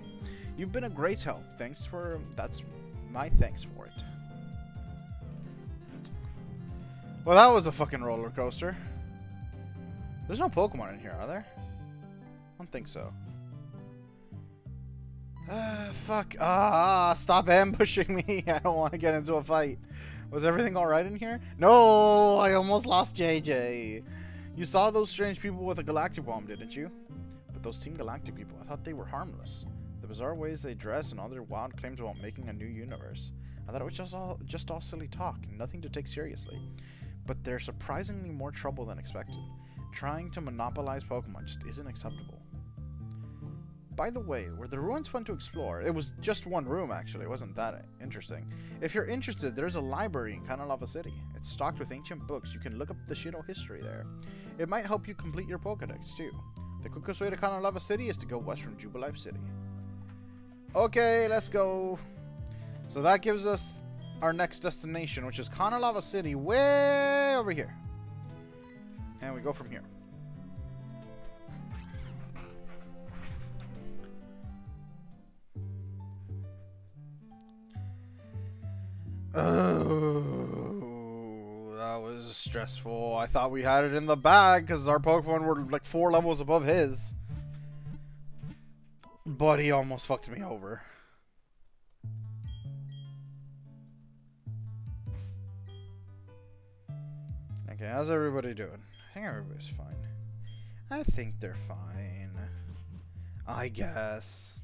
You've been a great help. That's my thanks for it. Well, that was a fucking roller coaster. There's no Pokemon in here, are there? I don't think so. Fuck. Stop ambushing me. I don't want to get into a fight. Was everything alright in here? No, I almost lost JJ. You saw those strange people with a galactic bomb, didn't you? But those Team Galactic people, I thought they were harmless. The bizarre ways they dress and all their wild claims about making a new universe. I thought it was just all silly talk, nothing to take seriously. But they're surprisingly more trouble than expected. Trying to monopolize Pokemon just isn't acceptable. By the way, were the ruins fun to explore? It was just one room, actually. It wasn't that interesting. If you're interested, there's a library in Kanalava City. It's stocked with ancient books. You can look up the Shido history there. It might help you complete your Pokedex, too. The quickest way to Kanalava City is to go west from Jubilife City. Okay, let's go. So that gives us our next destination, which is Kanalava City, way over here. And we go from here. Oh, that was stressful. I thought we had it in the bag because our Pokemon were like 4 levels above his. But he almost fucked me over. Okay, how's everybody doing? I think everybody's fine. I think they're fine. I guess.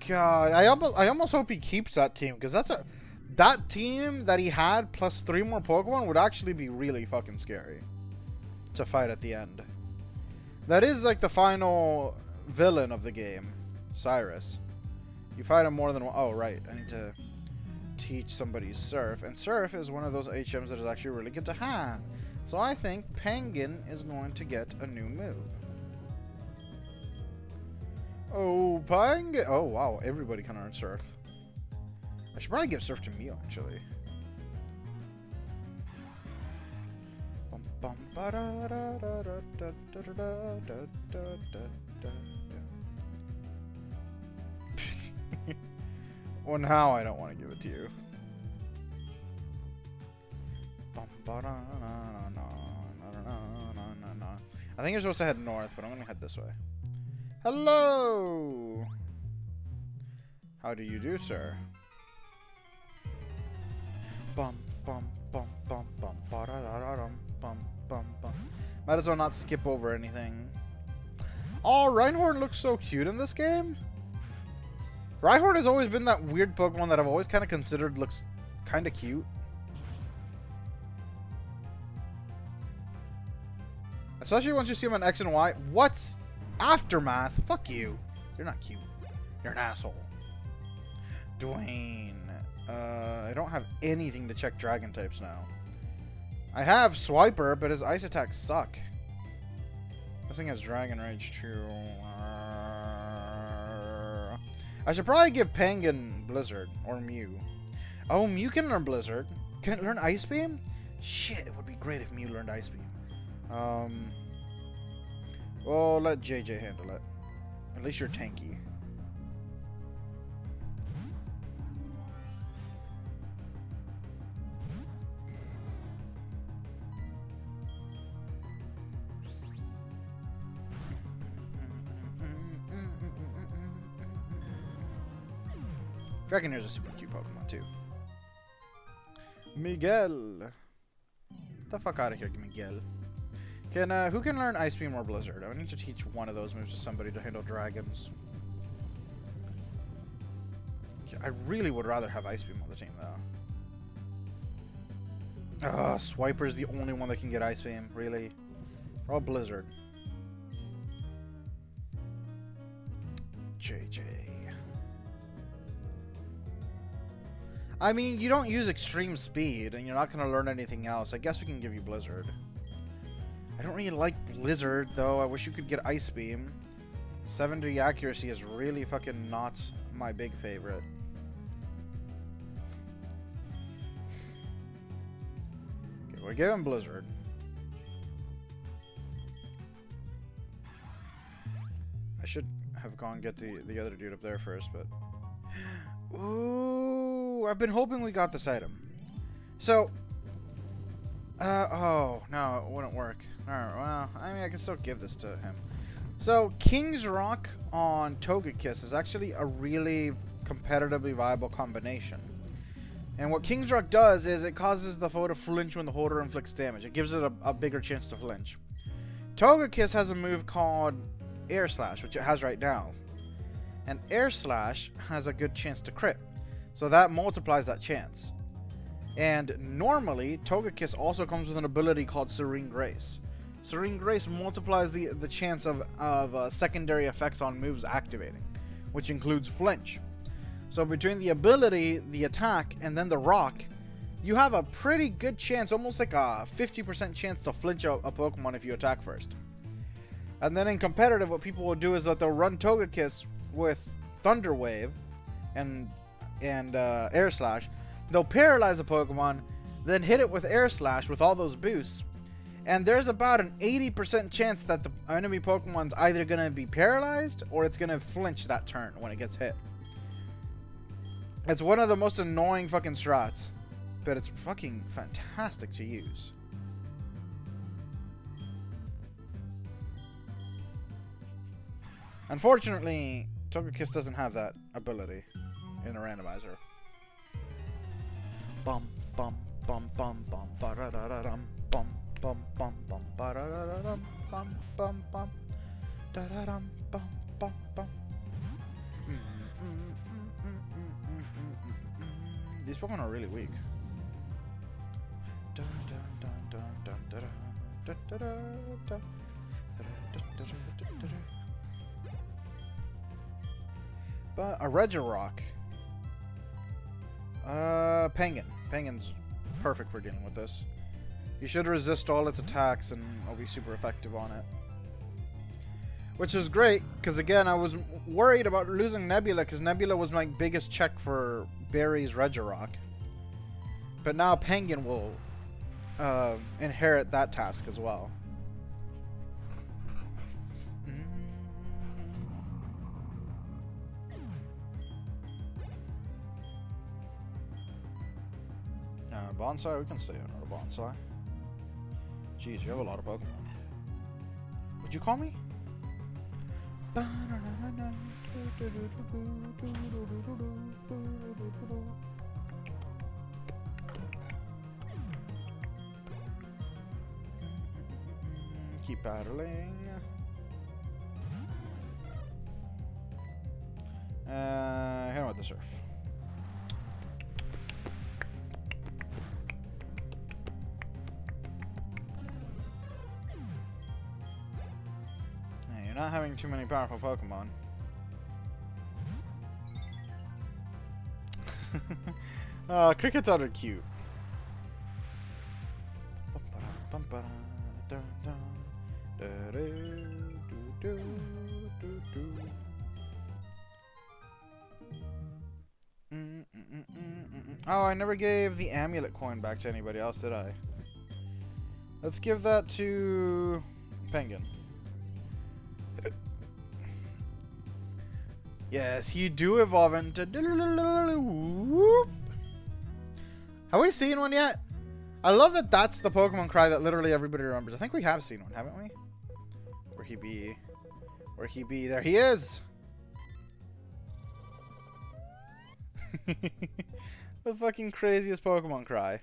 God, I almost hope he keeps that team, because that team that he had plus 3 more Pokemon would actually be really fucking scary to fight at the end. That is like the final villain of the game, Cyrus. You fight him more than one. Oh right, I need to teach somebody Surf, and Surf is one of those HMs that is actually really good to have. So I think Penguin is going to get a new move. Oh, Penguin! Oh wow, everybody can earn Surf. I should probably give Surf to Mew, actually. Well, now I don't want to give it to you. I think you're supposed to head north, but I'm going to head this way. Hello! How do you do, sir? Might as well not skip over anything. Oh, Reinhardt looks so cute in this game. Reinhardt has always been that weird Pokemon that I've always kind of considered looks kind of cute. Especially once you see him on X and Y. What's Aftermath? Fuck you. You're not cute. You're an asshole. Dwayne. I don't have anything to check dragon types now. I have Swiper, but his ice attacks suck. This thing has Dragon Rage too. I should probably give Penguin Blizzard or Mew. Oh, Mew can learn Blizzard. Can it learn Ice Beam? Shit, it would be great if Mew learned Ice Beam. Well, let JJ handle it. At least you're tanky. Dragonair's a super cute Pokemon too. Miguel. Get the fuck out of here, Miguel. Who can learn Ice Beam or Blizzard? I need to teach one of those moves to somebody to handle dragons. I really would rather have Ice Beam on the team though. Swiper's the only one that can get Ice Beam, really. Or Blizzard. JJ. I mean, you don't use extreme speed, and you're not going to learn anything else. I guess we can give you Blizzard. I don't really like Blizzard, though. I wish you could get Ice Beam. 70 accuracy is really fucking not my big favorite. Okay, we'll give him Blizzard. I should have gone get the other dude up there first, but... Ooh, I've been hoping we got this item. So... oh, no, it wouldn't work. Alright, well, I mean, I can still give this to him. So, King's Rock on Togekiss is actually a really competitively viable combination. And what King's Rock does is it causes the foe to flinch when the holder inflicts damage. It gives it a bigger chance to flinch. Togekiss has a move called Air Slash, which it has right now. And Air Slash has a good chance to crit. So that multiplies that chance. And normally, Togekiss also comes with an ability called Serene Grace. Serene Grace multiplies the chance of secondary effects on moves activating, which includes flinch. So between the ability, the attack, and then the rock, you have a pretty good chance, almost like a 50% chance to flinch a Pokemon if you attack first. And then in competitive, what people will do is that they'll run Togekiss with Thunder Wave and Air Slash. They'll paralyze a Pokemon, then hit it with Air Slash with all those boosts. And there's about an 80% chance that the enemy Pokemon's either going to be paralyzed or it's going to flinch that turn when it gets hit. It's one of the most annoying fucking strats, but it's fucking fantastic to use. Unfortunately, Togekiss doesn't have that ability in a randomizer. Bum bum bum bum bum ba da da da dum bum bum bum bum ba da da da dum bum bum bum da da dum bum bum bum. These Pokemon are really weak. But a Regirock. Penguin. Penguin's perfect for dealing with this. You should resist all its attacks and I'll be super effective on it. Which is great, because again, I was worried about losing Nebula, because Nebula was my biggest check for Barry's Regirock. But now Penguin will inherit that task as well. Bonsai, we can stay on our Bonsai. Jeez, you have a lot of Pokemon. Would you call me? Keep battling. Hit him with the surf. Not having too many powerful Pokemon. Crickets are cute. Oh, I never gave the amulet coin back to anybody else, did I? Let's give that to Penguin. Yes, you do evolve into... Whoop. Have we seen one yet? I love that that's the Pokemon cry that literally everybody remembers. I think we have seen one, haven't we? Where he be? Where he be? There he is! The fucking craziest Pokemon cry.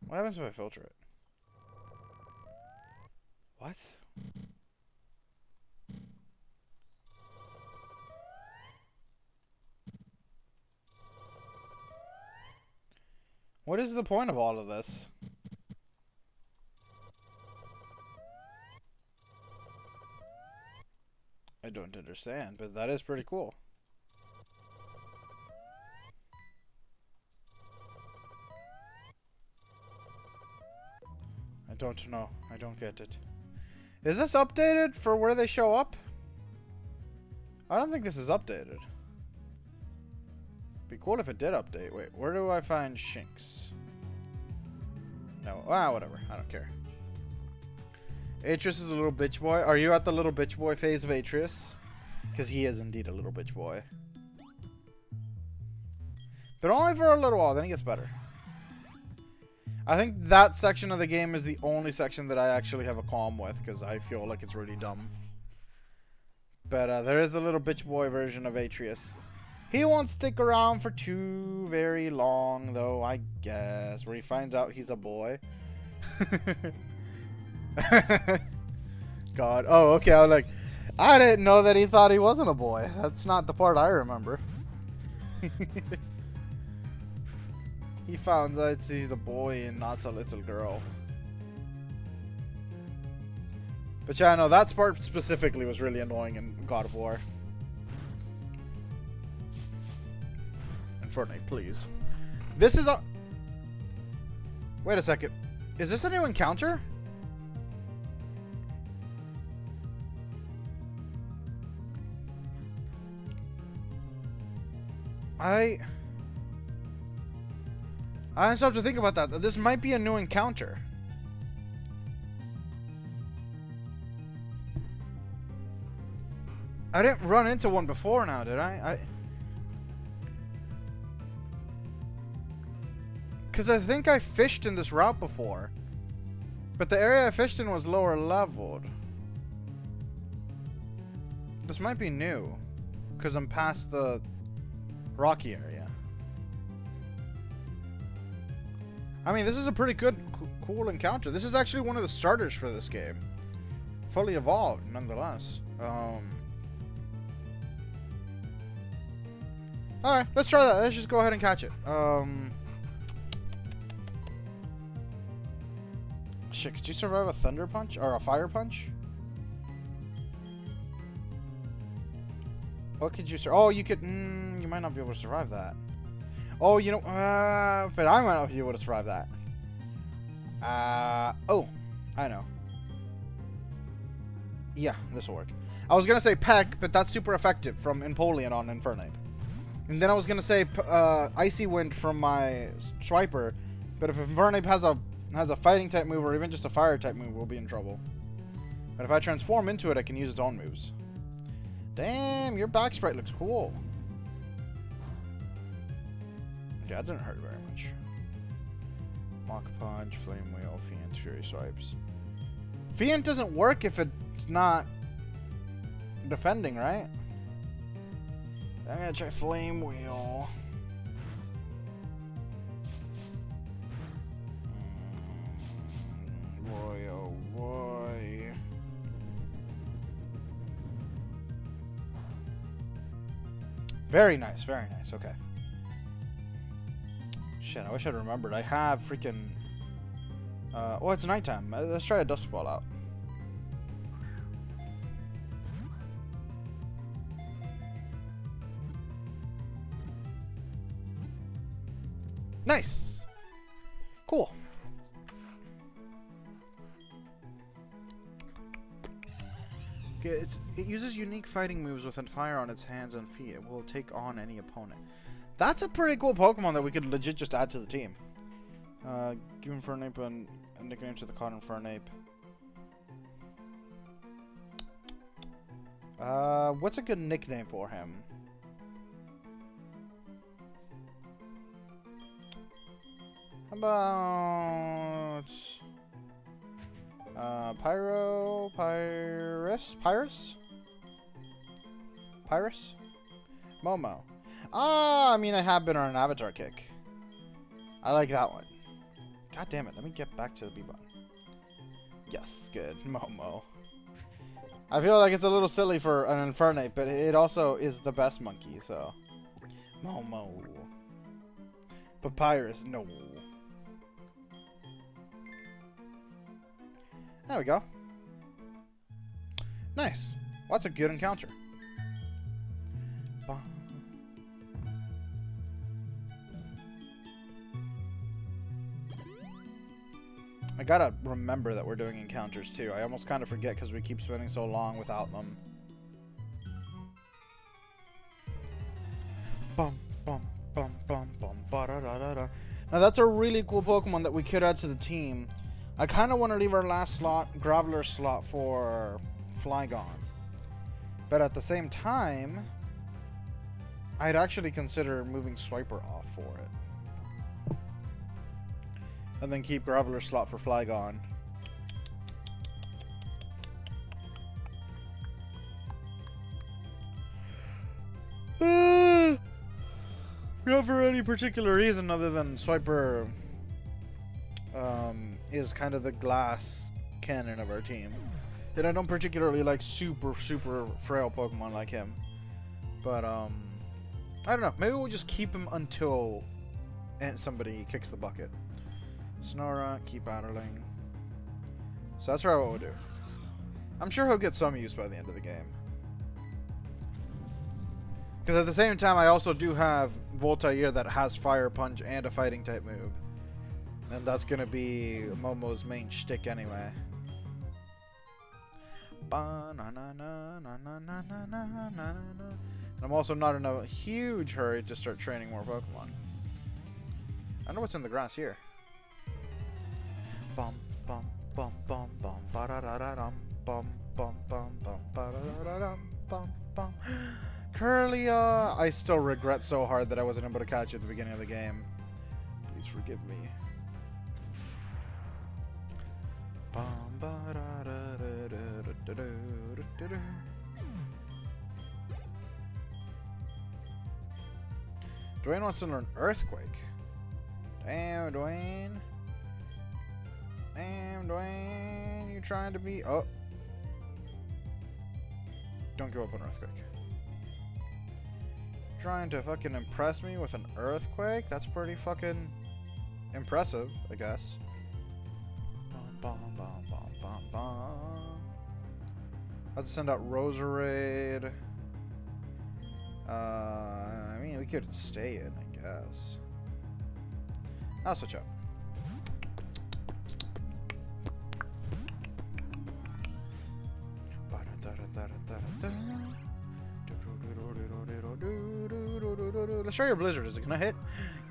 What happens if I filter it? What? What is the point of all of this? I I don't understand, but that is pretty cool. I don't know. I don't get it. Is this updated for where they show up? I don't think this is updated. Be cool if it did update. Wait, where do I find Shinx? No, whatever. I don't care. Atreus is a little bitch boy. Are you at the little bitch boy phase of Atreus? Because he is indeed a little bitch boy. But only for a little while, then he gets better. I think that section of the game is the only section that I actually have a qualm with, because I feel like it's really dumb. But there is the little bitch boy version of Atreus. He won't stick around for too very long, though, I guess, where he finds out he's a boy. God. Oh, okay, I was like, I didn't know that he thought he wasn't a boy. That's not the part I remember. He found out he's a boy and not a little girl. But yeah, no, that part specifically was really annoying in God of War. And Fortnite, please. This is a... Wait a second. Is this a new encounter? I just have to think about that. This might be a new encounter. I didn't run into one before now, did I? Because I think I fished in this route before. But the area I fished in was lower leveled. This might be new. Because I'm past the rocky area. I mean, this is a pretty good, cool encounter. This is actually one of the starters for this game. Fully evolved, nonetheless. Alright, let's try that. Let's just go ahead and catch it. Shit, could you survive a thunder punch? Or a fire punch? What could you survive? Oh, you could... you might not be able to survive that. Oh, you know... but I might not be able to survive that. Oh, I know. Yeah, this will work. I was gonna say Peck, but that's super effective from Empoleon on Infernape. And then I was gonna say Icy Wind from my Swiper, but if Infernape has a fighting type move or even just a fire type move, we'll be in trouble. But if I transform into it, I can use its own moves. Damn, your back sprite looks cool. Okay, that didn't hurt very much. Mach Punch, Flame Wheel, Fiend, Fury Swipes. Fiend doesn't work if it's not defending, right? I'm gonna try Flame Wheel. Boy, oh boy. Very nice, okay. Shit, I wish I'd remembered. I have freaking... oh, it's nighttime. Let's try a Dust Ball out. Nice! Cool. Okay, it uses unique fighting moves with fire on its hands and feet. It will take on any opponent. That's a pretty cool Pokemon that we could legit just add to the team. Give Infernape a nickname to the Cotton Infernape. What's a good nickname for him? How about... Pyrus? Momo. Ah, I mean, I have been on an avatar kick. I like that one. God damn it, let me get back to the B button. Yes, good. Momo. I feel like it's a little silly for an Infernape, but it also is the best monkey, so... Momo. Papyrus, no. There we go. Nice. Well, that's a good encounter. I gotta remember that we're doing encounters too. I almost kind of forget because we keep spending so long without them. Bum, bum, bum, bum, bum, ba-da-da-da-da. Now that's a really cool Pokemon that we could add to the team. I kind of want to leave our last slot, Graveler slot, for Flygon. But at the same time, I'd actually consider moving Swiper off for it. And then keep Graveler slot for Flygon. Not for any particular reason other than Swiper is kind of the glass cannon of our team. And I don't particularly like super frail Pokemon like him. But, I don't know. Maybe we'll just keep him until somebody kicks the bucket. Snorlax, keep battling. So that's probably what we'll do. I'm sure he'll get some use by the end of the game. Because at the same time, I also do have Voltaire that has Fire Punch and a Fighting type move. And that's going to be Momo's main shtick anyway. And I'm also not in a huge hurry to start training more Pokemon. I know what's in the grass here. Bum bum bum bum bum ba da da da dum bum bum bum bum ba da da dum bum bum. Curlia, I still regret so hard that I wasn't able to catch it at the beginning of the game. Please forgive me. Bum ba da da da da da da da da. Dwayne wants to learn Earthquake. Damn, Dwayne. Damn, Dwayne. You trying to be... Oh. Don't give up on Earthquake. Trying to fucking impress me with an Earthquake? That's pretty fucking impressive, I guess. Bum, bum, bum, bum, bum. I have to send out Roserade. I mean, we could stay in, I guess. I'll switch up. Let's try your Blizzard. Is it gonna hit?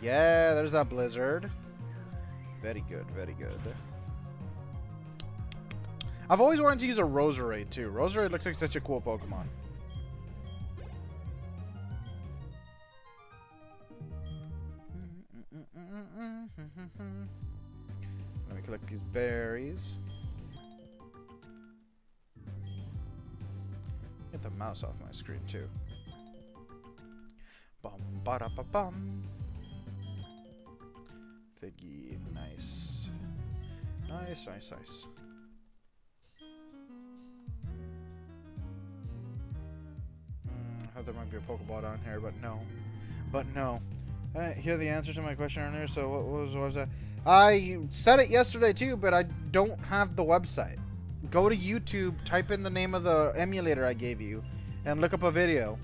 Yeah, there's that Blizzard. Very good, very good. I've always wanted to use a Roserade too. Roserade looks like such a cool Pokemon. Let me collect these berries. Get the mouse off my screen too. Bum ba da ba bum. Figgy, nice. Nice, nice, nice. I thought there might be a Pokeball down here, but no. But no. I didn't hear the answer to my question earlier, so what was that? I said it yesterday too, but I don't have the website. Go to YouTube, type in the name of the emulator I gave you, and look up a video.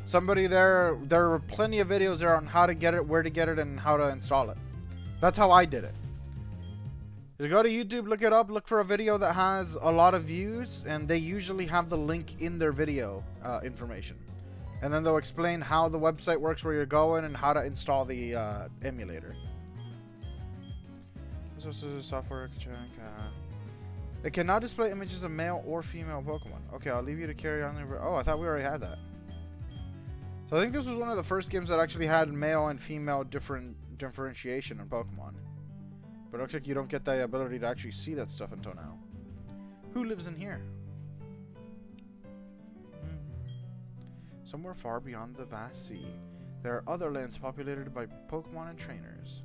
Somebody there are plenty of videos there on how to get it, where to get it, and how to install it. That's how I did it. Just go to YouTube, look it up, look for a video that has a lot of views, and they usually have the link in their video information. And then they'll explain how the website works, where you're going, and how to install the emulator. This is software. It cannot display images of male or female Pokemon. Okay, I'll leave you to carry on. Oh, I thought we already had that. So I think this was one of the first games that actually had male and female differentiation in Pokemon. But it looks like you don't get the ability to actually see that stuff until now. Who lives in here? Somewhere far beyond the vast sea, there are other lands populated by Pokemon and trainers.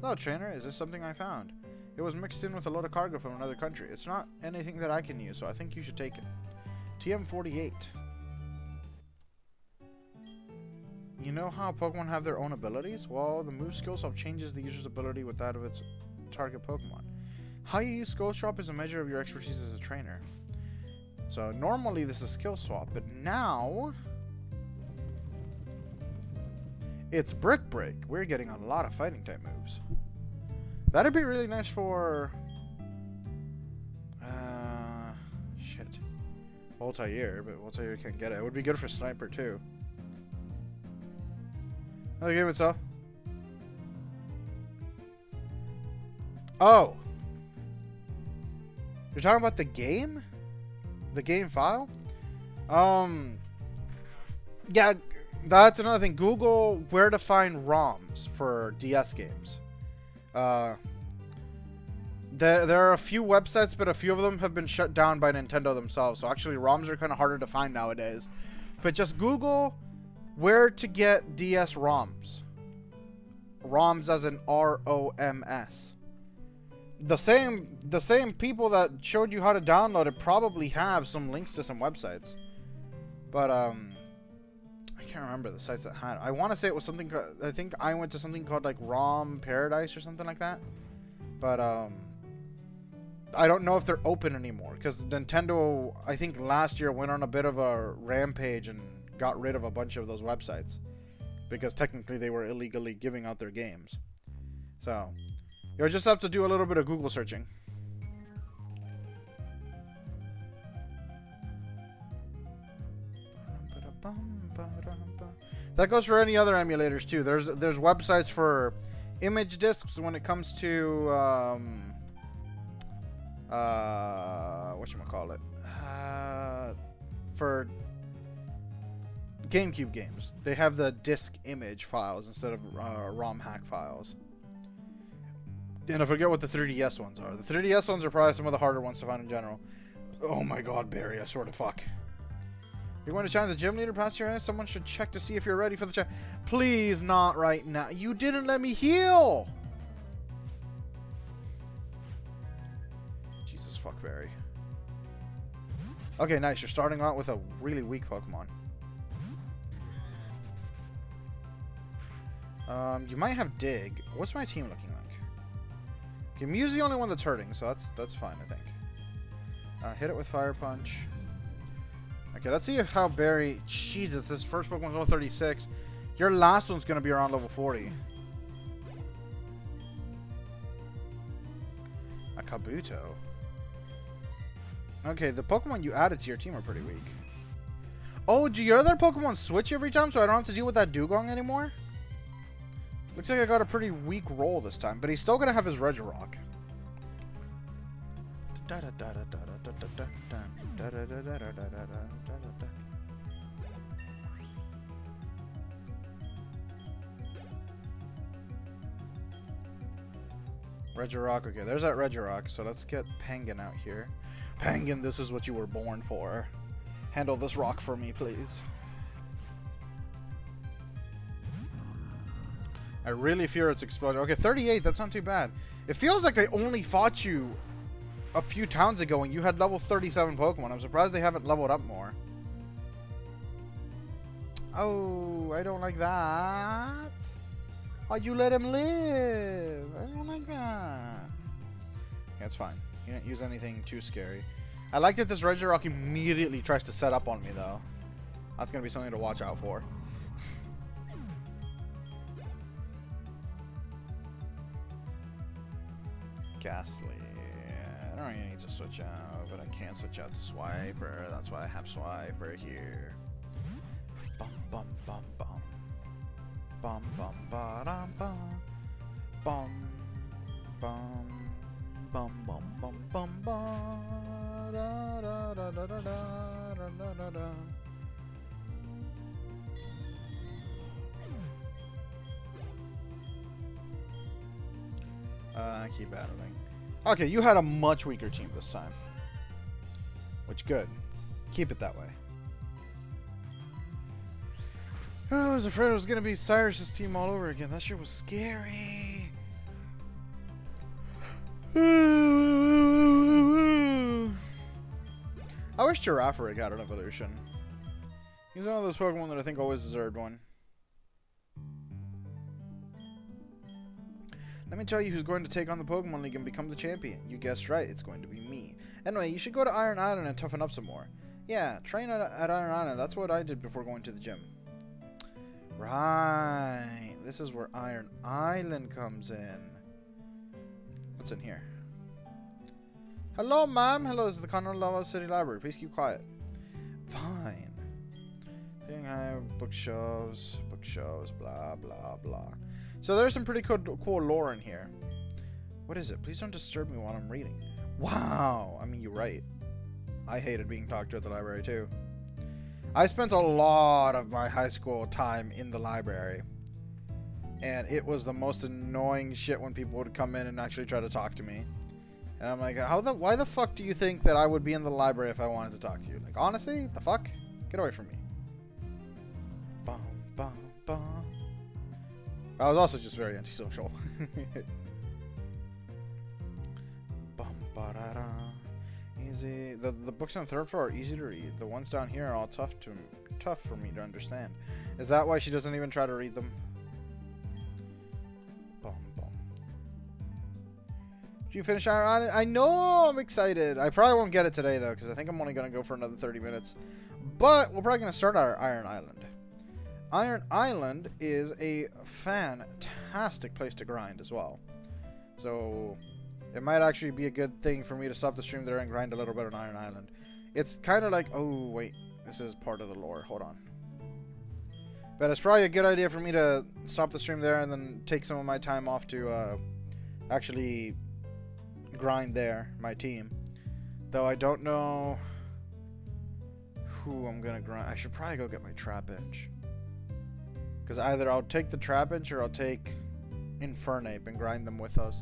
Hello, trainer. Is this something I found? It was mixed in with a load of cargo from another country. It's not anything that I can use, so I think you should take it. TM48. You know how Pokemon have their own abilities? Well, the move skill swap changes the user's ability with that of its target Pokemon. How you use skill swap is a measure of your expertise as a trainer. So normally this is skill swap, but now it's Brick Break. We're getting a lot of fighting type moves. That'd be really nice for... shit. Altair, but Altair can't get it. It would be good for Sniper, too. Oh, the game itself? Oh! You're talking about the game? The game file? Yeah, that's another thing. Google where to find ROMs for DS games. There are a few websites, but a few of them have been shut down by Nintendo themselves. So actually, ROMs are kind of harder to find nowadays. But just Google where to get DS ROMs. ROMs as in ROMS. The same people that showed you how to download it probably have some links to some websites. But I can't remember the sites that had it. I want to say it was something. I think I went to something called like ROM Paradise or something like that. But I don't know if they're open anymore because Nintendo, I think last year went on a bit of a rampage and got rid of a bunch of those websites because technically they were illegally giving out their games. So you'll just have to do a little bit of Google searching. That goes for any other emulators too. There's websites for image discs when it comes to whatchamacallit, for GameCube games. They have the disc image files instead of ROM hack files. And I forget what the 3DS ones are. The 3DS ones are probably some of the harder ones to find in general. Oh my god, Barry, I swear to fuck. You're going to challenge the gym leader past your ass? Someone should check to see if you're ready for the chat. Please, not right now. You didn't let me heal! Jesus fuck, Barry. Okay, nice. You're starting out with a really weak Pokemon. You might have Dig. What's my team looking like? Okay, Mew's the only one that's hurting, so that's fine, I think. Hit it with Fire Punch. Okay, let's see how Barry... Jesus, this first Pokemon's level 36. Your last one's going to be around level 40. A Kabuto. Okay, the Pokemon you added to your team are pretty weak. Oh, do your other Pokemon switch every time so I don't have to deal with that Dugong anymore? Looks like I got a pretty weak roll this time, but he's still going to have his Regirock. Regirock, okay, there's that Regirock, so let's get Penguin out here. Penguin, this is what you were born for. Handle this rock for me, please. I really fear its explosion. Okay, 38, that's not too bad. It feels like I only fought you a few towns ago and you had level 37 Pokemon. I'm surprised they haven't leveled up more. Oh, I don't like that. Why'd you let him live? I don't like that. Yeah, it's fine. You didn't use anything too scary. I like that this Regirock immediately tries to set up on me, though. That's going to be something to watch out for. Ghastly. I don't really need to switch out, but I can switch out to Swiper. That's why I have Swiper here. Bum bum bum bum. Bum bum ba dum bum. Bum bum bum bum bum bum bum. Da da da da da da da da da. Keep battling. Okay, you had a much weaker team this time. Which, good. Keep it that way. Oh, I was afraid it was going to be Cyrus's team all over again. That shit was scary. I wish Girafarig had an evolution. He's one of those Pokemon that I think always deserved one. Let me tell you who's going to take on the Pokemon League and become the champion. You guessed right, it's going to be me. Anyway, you should go to Iron Island and toughen up some more. Yeah, train at Iron Island. That's what I did before going to the gym. Right. This is where Iron Island comes in. What's in here? Hello, ma'am. Hello, this is the Conroe City Library. Please keep quiet. Fine. Seeing high bookshelves, blah, blah, blah. So there's some pretty cool lore in here. What is it? Please don't disturb me while I'm reading. Wow. I mean, you're right. I hated being talked to at the library, too. I spent a lot of my high school time in the library. And it was the most annoying shit when people would come in and actually try to talk to me. And I'm like, why the fuck do you think that I would be in the library if I wanted to talk to you? Like, honestly, the fuck? Get away from me. Bum, bum, bum. I was also just very antisocial. Bum, ba-da-da. Easy. The books on the third floor are easy to read. The ones down here are all tough for me to understand. Is that why she doesn't even try to read them? Bum, bum. Did you finish Iron Island? I know, I'm excited. I probably won't get it today, though, because I think I'm only going to go for another 30 minutes. But we're probably going to start our Iron Island. Iron Island is a fantastic place to grind as well. So it might actually be a good thing for me to stop the stream there and grind a little bit on Iron Island. It's kind of like, oh, wait, this is part of the lore. Hold on. But it's probably a good idea for me to stop the stream there and then take some of my time off to actually grind there, my team. Though I don't know who I'm going to grind. I should probably go get my trap bench. Because either I'll take the trap bench or I'll take Infernape and grind them with us.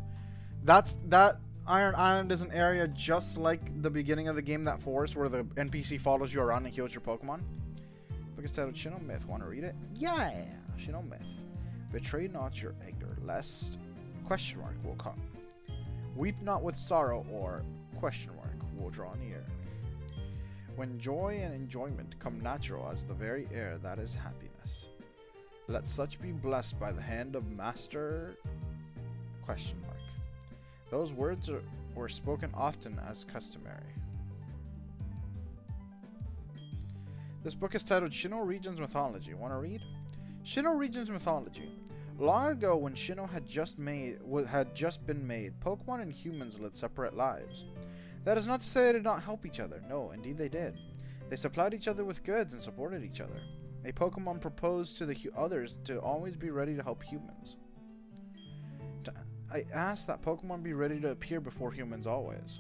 That Iron Island is an area just like the beginning of the game, that forest where the NPC follows you around and heals your Pokemon. Book is titled Shino Myth. Want to read it? Yeah! Shino Myth. Betray not your anger, lest ... will come. Weep not with sorrow, or ... will draw near. When joy and enjoyment come natural as the very air, that is happiness. Let such be blessed by the hand of Master ... Those words were spoken often as customary. This book is titled Sinnoh Region's Mythology. Want to read? Sinnoh Region's Mythology. Long ago, when Sinnoh had just been made, Pokemon and humans led separate lives. That is not to say they did not help each other. No, indeed they did. They supplied each other with goods and supported each other. A Pokemon proposed to the others to always be ready to help humans. I asked that Pokemon be ready to appear before humans always.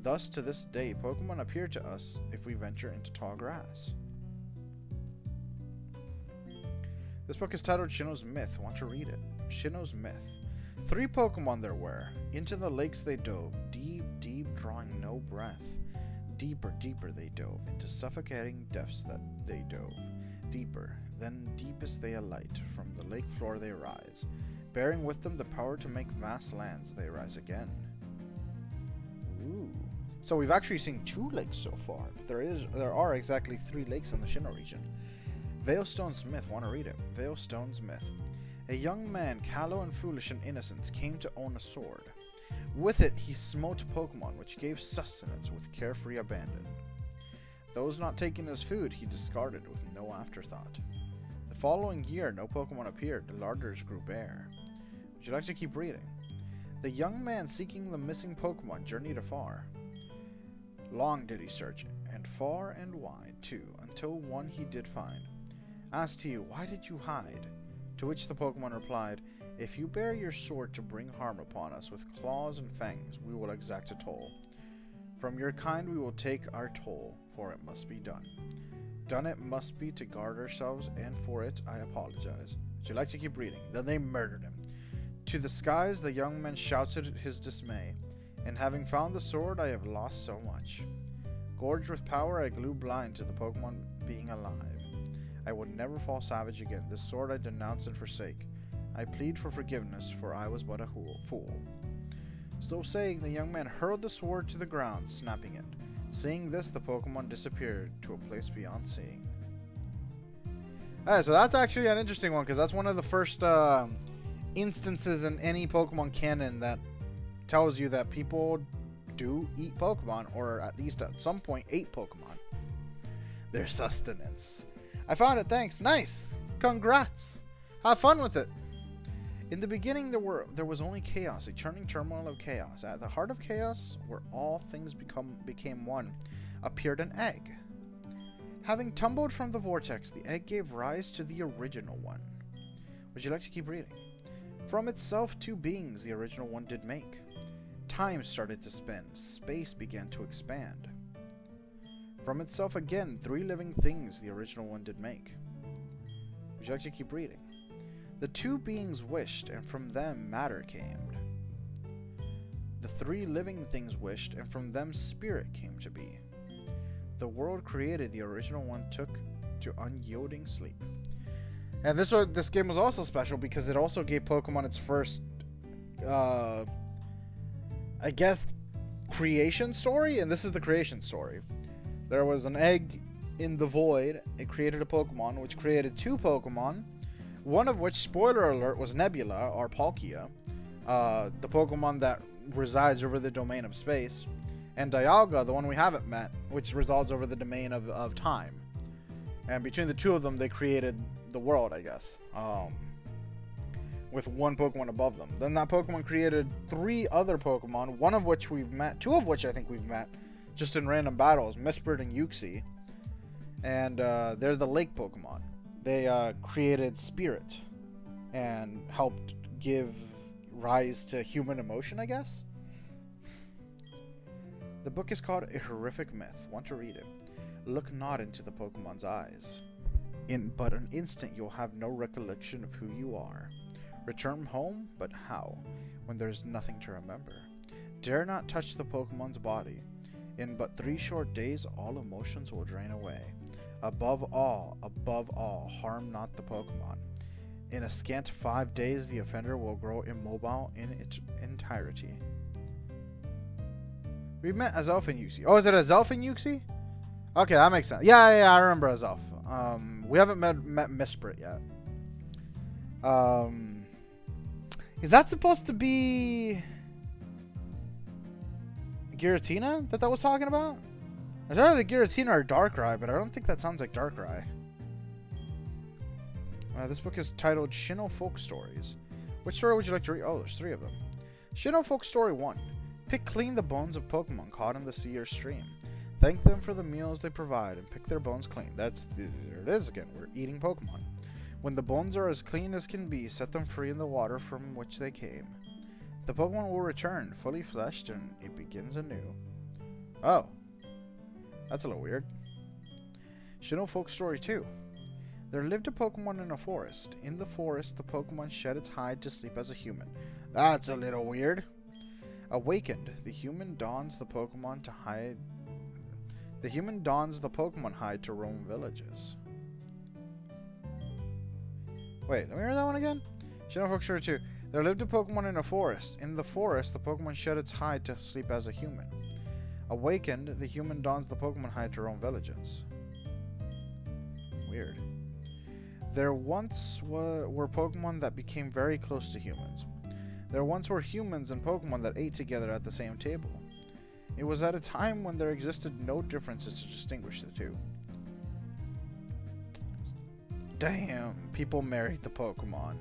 Thus, to this day, Pokemon appear to us if we venture into tall grass. This book is titled Sinnoh's Myth. Want to read it? Sinnoh's Myth. 3 Pokemon there were. Into the lakes they dove, deep, deep, drawing no breath. Deeper, deeper they dove, into suffocating depths that they dove. Deeper, then deepest they alight, from the lake floor they rise. Bearing with them the power to make vast lands, they rise again. Ooh. So we've actually seen 2 lakes so far, but there are exactly 3 lakes in the Sinnoh region. Veilstone's Myth. Want to read it? Veilstone's Myth. A young man, callow and foolish and innocent, came to own a sword. With it, he smote Pokemon, which gave sustenance with carefree abandon. Those not taking as food, he discarded with no afterthought. The following year, no Pokemon appeared. The larders grew bare. Would you like to keep reading? The young man seeking the missing Pokemon journeyed afar. Long did he search, and far and wide, too, until one he did find. Asked he, "Why did you hide?" To which the Pokemon replied, "If you bear your sword to bring harm upon us with claws and fangs, we will exact a toll. From your kind we will take our toll, for it must be done. Done it must be to guard ourselves, and for it I apologize." Would you like to keep reading? Then they murdered him. To the skies the young man shouted his dismay. And having found the sword, I have lost so much. Gorged with power, I grew blind to the Pokemon being alive. I would never fall savage again. This sword I denounce and forsake. I plead for forgiveness, for I was but a fool. So saying, the young man hurled the sword to the ground, snapping it. Seeing this, the Pokemon disappeared to a place beyond seeing. Alright, so that's actually an interesting one, because that's one of the first instances in any Pokemon canon that tells you that people do eat Pokemon, or at least at some point ate Pokemon. Their sustenance. I found it, thanks. Nice! Congrats! Have fun with it! In the beginning, there was only chaos, a churning turmoil of chaos. At the heart of chaos, where all things became one, appeared an egg. Having tumbled from the vortex, the egg gave rise to the original one. Would you like to keep reading? From itself, two beings the original one did make. Time started to spin. Space began to expand. From itself again, three living things the original one did make. Would you like to keep reading? The two beings wished, and from them matter came. The three living things wished, and from them spirit came to be. The world created the original one took to unyielding sleep. And this game was also special because it also gave Pokemon its first, I guess, creation story. And this is the creation story. There was an egg in the void. It created a Pokemon, which created two Pokemon. One of which, spoiler alert, was Nebula, or Palkia, the Pokemon that resides over the domain of space. And Dialga, the one we haven't met, which resides over the domain of time. And between the two of them, they created the world, I guess. With one Pokemon above them. Then that Pokemon created three other Pokemon, one of which we've met, two of which I think we've met, just in random battles, Mesprit and Uxie. And they're the lake Pokemon. They created Spirit and helped give rise to human emotion, I guess? The book is called A Horrific Myth. Want to read it? Look not into the Pokemon's eyes. In but an instant you'll have no recollection of who you are. Return home? But how? When there's nothing to remember. Dare not touch the Pokemon's body. In but 3 short days all emotions will drain away. Above all, harm not the Pokemon. In a scant 5 days the offender will grow immobile in its entirety. We've met Azelf and Uxie. Oh, is it Azelf and Uxie? Okay, that makes sense. Yeah, I remember Azelf. We haven't met Mesprit yet. Is that supposed to be Giratina that was talking about? It's either the Giratina or Darkrai, but I don't think that sounds like Darkrai. This book is titled Sinnoh Folk Stories. Which story would you like to read? Oh, there's 3 of them. Sinnoh Folk Story 1. Pick clean the bones of Pokemon caught in the sea or stream. Thank them for the meals they provide and pick their bones clean. There it is again. We're eating Pokemon. When the bones are as clean as can be, set them free in the water from which they came. The Pokemon will return, fully fleshed, and it begins anew. Oh. That's a little weird. Sinnoh Folk Story 2. There lived a Pokemon in a forest. In the forest, the Pokemon shed its hide to sleep as a human. That's a little weird. Awakened, the human dons the Pokemon hide to roam villages. Wait, let me hear that one again? Sinnoh Folk Story 2. There lived a Pokemon in a forest. In the forest, the Pokemon shed its hide to sleep as a human. Awakened, the human dons the Pokemon hide to roam villages. Weird. There once were Pokemon that became very close to humans. There once were humans and Pokemon that ate together at the same table. It was at a time when there existed no differences to distinguish the two. Damn, people married the Pokemon.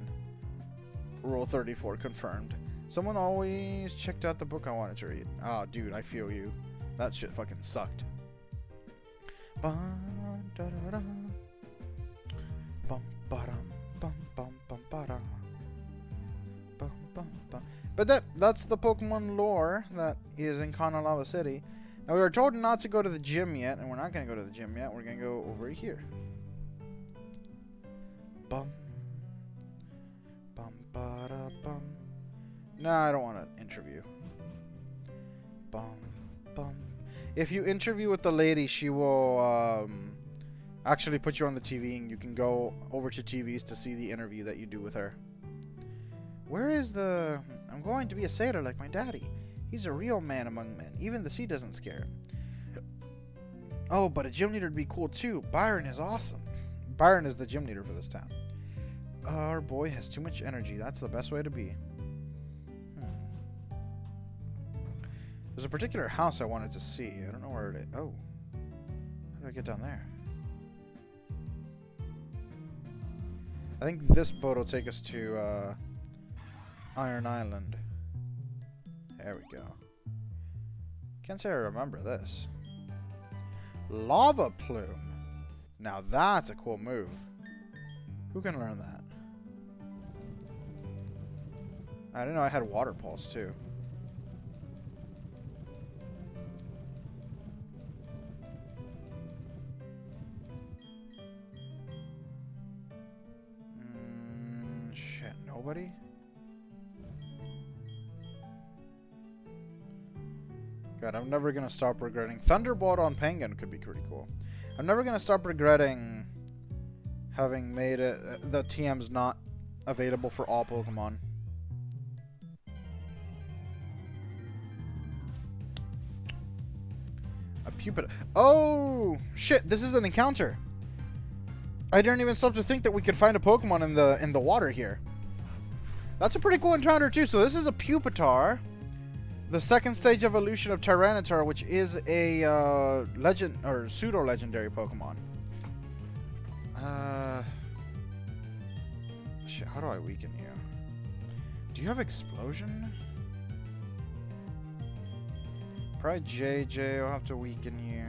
Rule 34 confirmed. Someone always checked out the book I wanted to read. Oh, dude, I feel you. That shit fucking sucked. But that's the Pokemon lore that is in Kanalava City. Now, we were told not to go to the gym yet, and we're not going to go to the gym yet. We're going to go over here. Bum. Bum, ba-da, bum. No, I don't want to interview. Bum, bum. If you interview with the lady, she will actually put you on the TV, and you can go over to TVs to see the interview that you do with her. Where is the... I'm going to be a sailor like my daddy. He's a real man among men. Even the sea doesn't scare him. Oh, but a gym leader would be cool too. Byron is awesome. Byron is the gym leader for this town. Our boy has too much energy. That's the best way to be. There's a particular house I wanted to see. I don't know where it is. Oh. How do I get down there? I think this boat will take us to Iron Island. There we go. Can't say I remember this. Lava Plume. Now that's a cool move. Who can learn that? I didn't know I had Water Pulse too. Shit, nobody? God, I'm never gonna stop regretting. Thunderbolt on Penguin could be pretty cool. I'm never gonna stop regretting having made it the TM's not available for all Pokemon. A Pupitar. Oh shit! This is an encounter. I didn't even stop to think that we could find a Pokemon in the water here. That's a pretty cool encounter too. So this is a Pupitar, the second stage evolution of Tyranitar, which is a legend or pseudo-legendary Pokemon. Shit, how do I weaken you? Do you have Explosion? Probably JJ. I'll have to weaken you.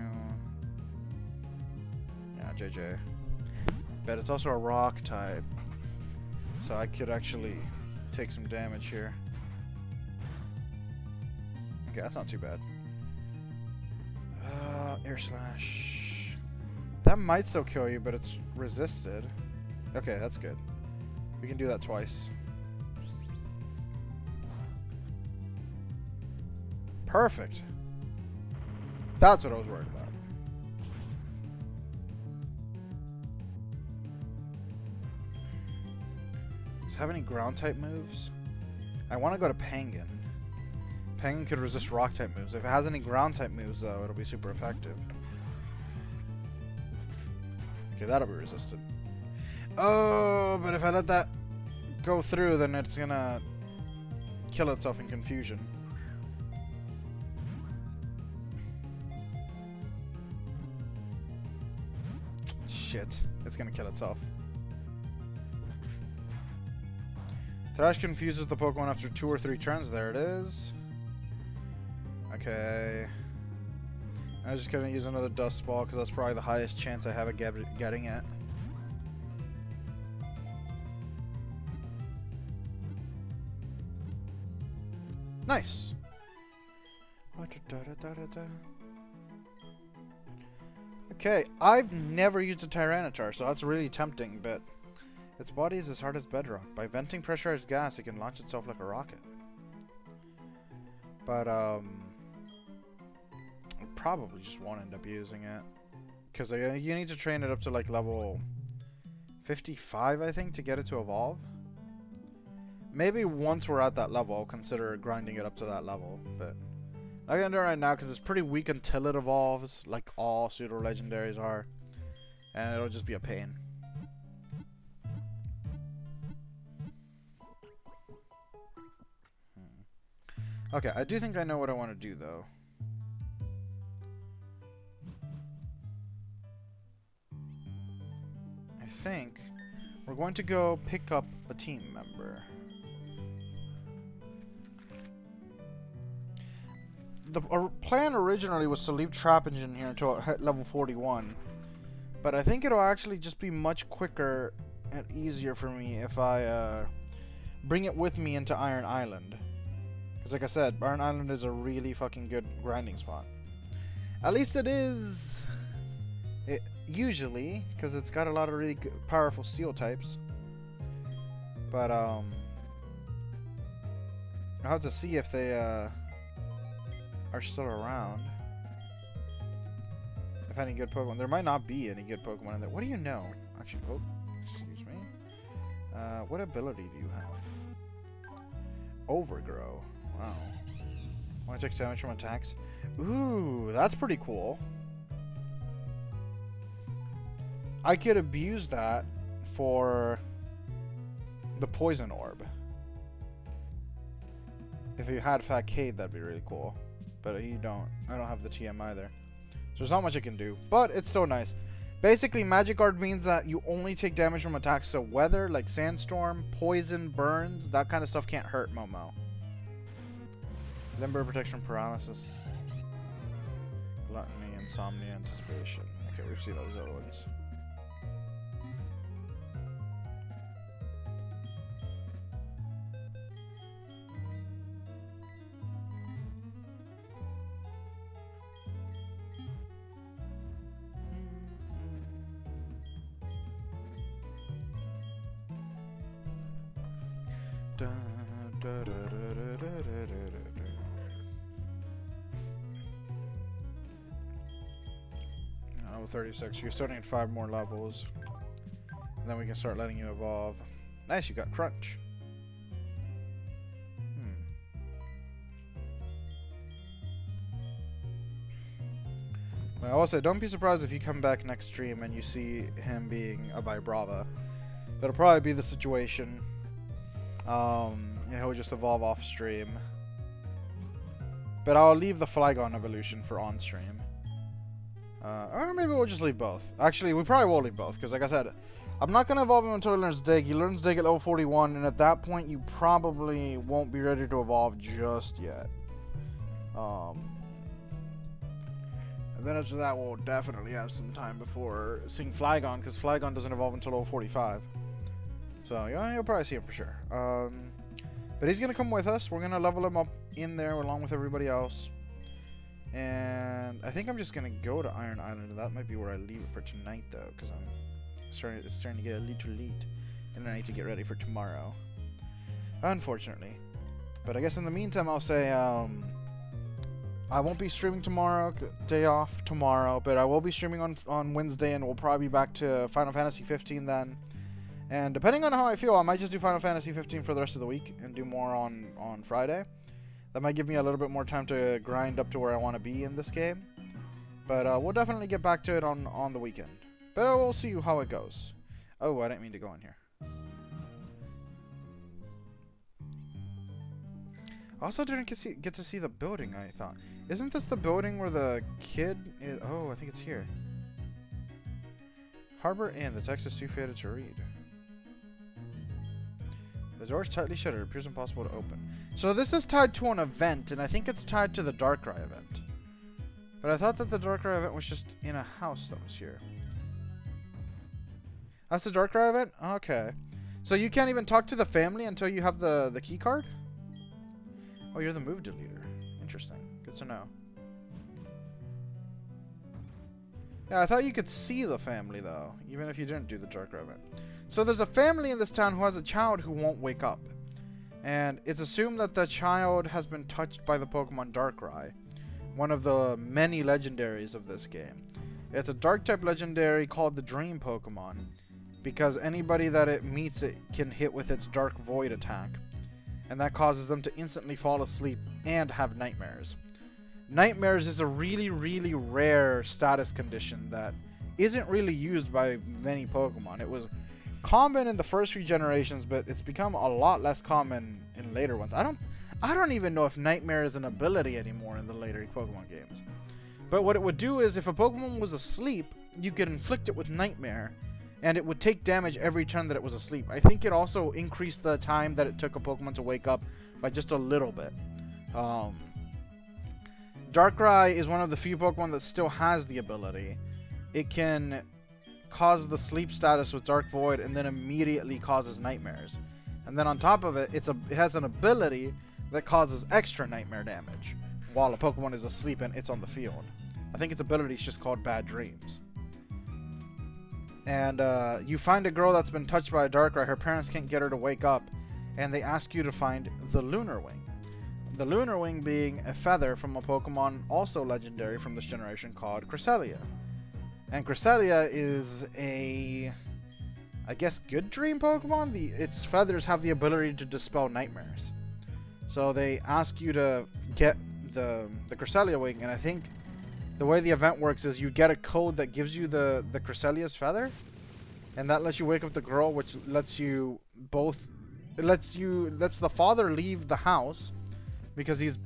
Yeah, JJ. But it's also a rock type, so I could actually take some damage here. Okay, that's not too bad. Air Slash. That might still kill you, but it's resisted. Okay, that's good. We can do that twice. Perfect. That's what I was worried about. Does it have any ground type moves? I want to go to Penguin. Penguin could resist rock type moves. If it has any ground type moves though, it'll be super effective. Okay, that'll be resisted. Oh, but if I let that go through, then it's gonna kill itself in confusion. Shit, it's gonna kill itself. Thrash confuses the Pokemon after 2 or 3 turns. There it is. Okay. I'm just gonna use another Dust Ball because that's probably the highest chance I have of getting it. Nice. Okay, I've never used a Tyranitar, so that's really tempting, but its body is as hard as bedrock. By venting pressurized gas, it can launch itself like a rocket. But, I probably just won't end up using it. Because you need to train it up to, like, level 55, I think, to get it to evolve. Maybe once we're at that level, I'll consider grinding it up to that level, but not gonna do it right now because it's pretty weak until it evolves, like all pseudo-legendaries are. And it'll just be a pain. Okay, I do think I know what I want to do, though. I think we're going to go pick up a team member. The plan originally was to leave Trapinch in here until level 41. But I think it'll actually just be much quicker and easier for me if I bring it with me into Iron Island. Because like I said, Iron Island is a really fucking good grinding spot. At least it is. Usually, because it's got a lot of really good, powerful steel types. But I'll have to see if they are still around. If any good Pokemon. There might not be any good Pokemon in there. What do you know? Actually, oh, excuse me. What ability do you have? Overgrow. Wow. Want to take damage from attacks? Ooh, that's pretty cool. I could abuse that for the Poison Orb. If you had Fat Cade, that'd be really cool. But I don't have the TM either. So there's not much I can do. But it's so nice. Basically, Magic Guard means that you only take damage from attacks, so weather, like sandstorm, poison, burns, that kind of stuff can't hurt Momo. Limber, protection, paralysis, gluttony, insomnia, anticipation. Okay, we've seen those other ones. Level 36. You're starting at 5 more levels. And then we can start letting you evolve. Nice, you got Crunch. I will say, don't be surprised if you come back next stream and you see him being a Vibrava. That'll probably be the situation. And he'll just evolve off stream. But I'll leave the Flygon evolution for on stream. Or maybe we'll just leave both. Actually, we probably will leave both, because like I said, I'm not going to evolve him until he learns Dig. He learns Dig at level 41, and at that point, you probably won't be ready to evolve just yet. And then after that, we'll definitely have some time before seeing Flygon, because Flygon doesn't evolve until level 45. So, yeah, you'll probably see him for sure. But he's going to come with us. We're going to level him up in there along with everybody else. And I think I'm just going to go to Iron Island. And that might be where I leave it for tonight, though, because it's starting to get a little late. And I need to get ready for tomorrow. Unfortunately. But I guess in the meantime, I'll say I won't be streaming tomorrow. Day off tomorrow. But I will be streaming on Wednesday, and we'll probably be back to Final Fantasy 15 then. And depending on how I feel, I might just do Final Fantasy 15 for the rest of the week and do more on Friday. That might give me a little bit more time to grind up to where I want to be in this game. But we'll definitely get back to it on the weekend. But we'll see how it goes. Oh, I didn't mean to go in here. I also didn't get to see the building, I thought. Isn't this the building where the kid is? Oh, I think it's here. Harbor Inn. The text is too faded to read. The door is tightly shuttered. It appears impossible to open. So this is tied to an event, and I think it's tied to the Darkrai event. But I thought that the Darkrai event was just in a house that was here. That's the Darkrai event? Okay. So you can't even talk to the family until you have the key card? Oh, you're the move deleter. Interesting. Good to know. Yeah, I thought you could see the family, though, even if you didn't do the Darkrai event. So there's a family in this town who has a child who won't wake up. And it's assumed that the child has been touched by the Pokemon Darkrai, one of the many legendaries of this game. It's a Dark-type legendary called the Dream Pokemon, because anybody that it meets it can hit with its Dark Void attack. And that causes them to instantly fall asleep and have nightmares. Nightmares is a really, really rare status condition that isn't really used by many Pokemon. It was common in the first few generations, but it's become a lot less common in later ones. I don't even know if Nightmare is an ability anymore in the later Pokemon games. But what it would do is if a Pokemon was asleep, you could inflict it with Nightmare, and it would take damage every turn that it was asleep. I think it also increased the time that it took a Pokemon to wake up by just a little bit. Darkrai is one of the few Pokemon that still has the ability. It can cause the sleep status with Dark Void and then immediately causes nightmares. And then on top of it, it has an ability that causes extra nightmare damage while a Pokemon is asleep and it's on the field. I think its ability is just called Bad Dreams. And you find a girl that's been touched by a Darkrai. Her parents can't get her to wake up, and they ask you to find the Lunar Wing. The Lunar Wing being a feather from a Pokemon also legendary from this generation called Cresselia. And Cresselia is a, I guess, good dream Pokemon? Its feathers have the ability to dispel nightmares. So they ask you to get the Cresselia Wing, and I think the way the event works is you get a code that gives you the Cresselia's feather, and that lets you wake up the girl, which lets you both, lets the father leave the house because he's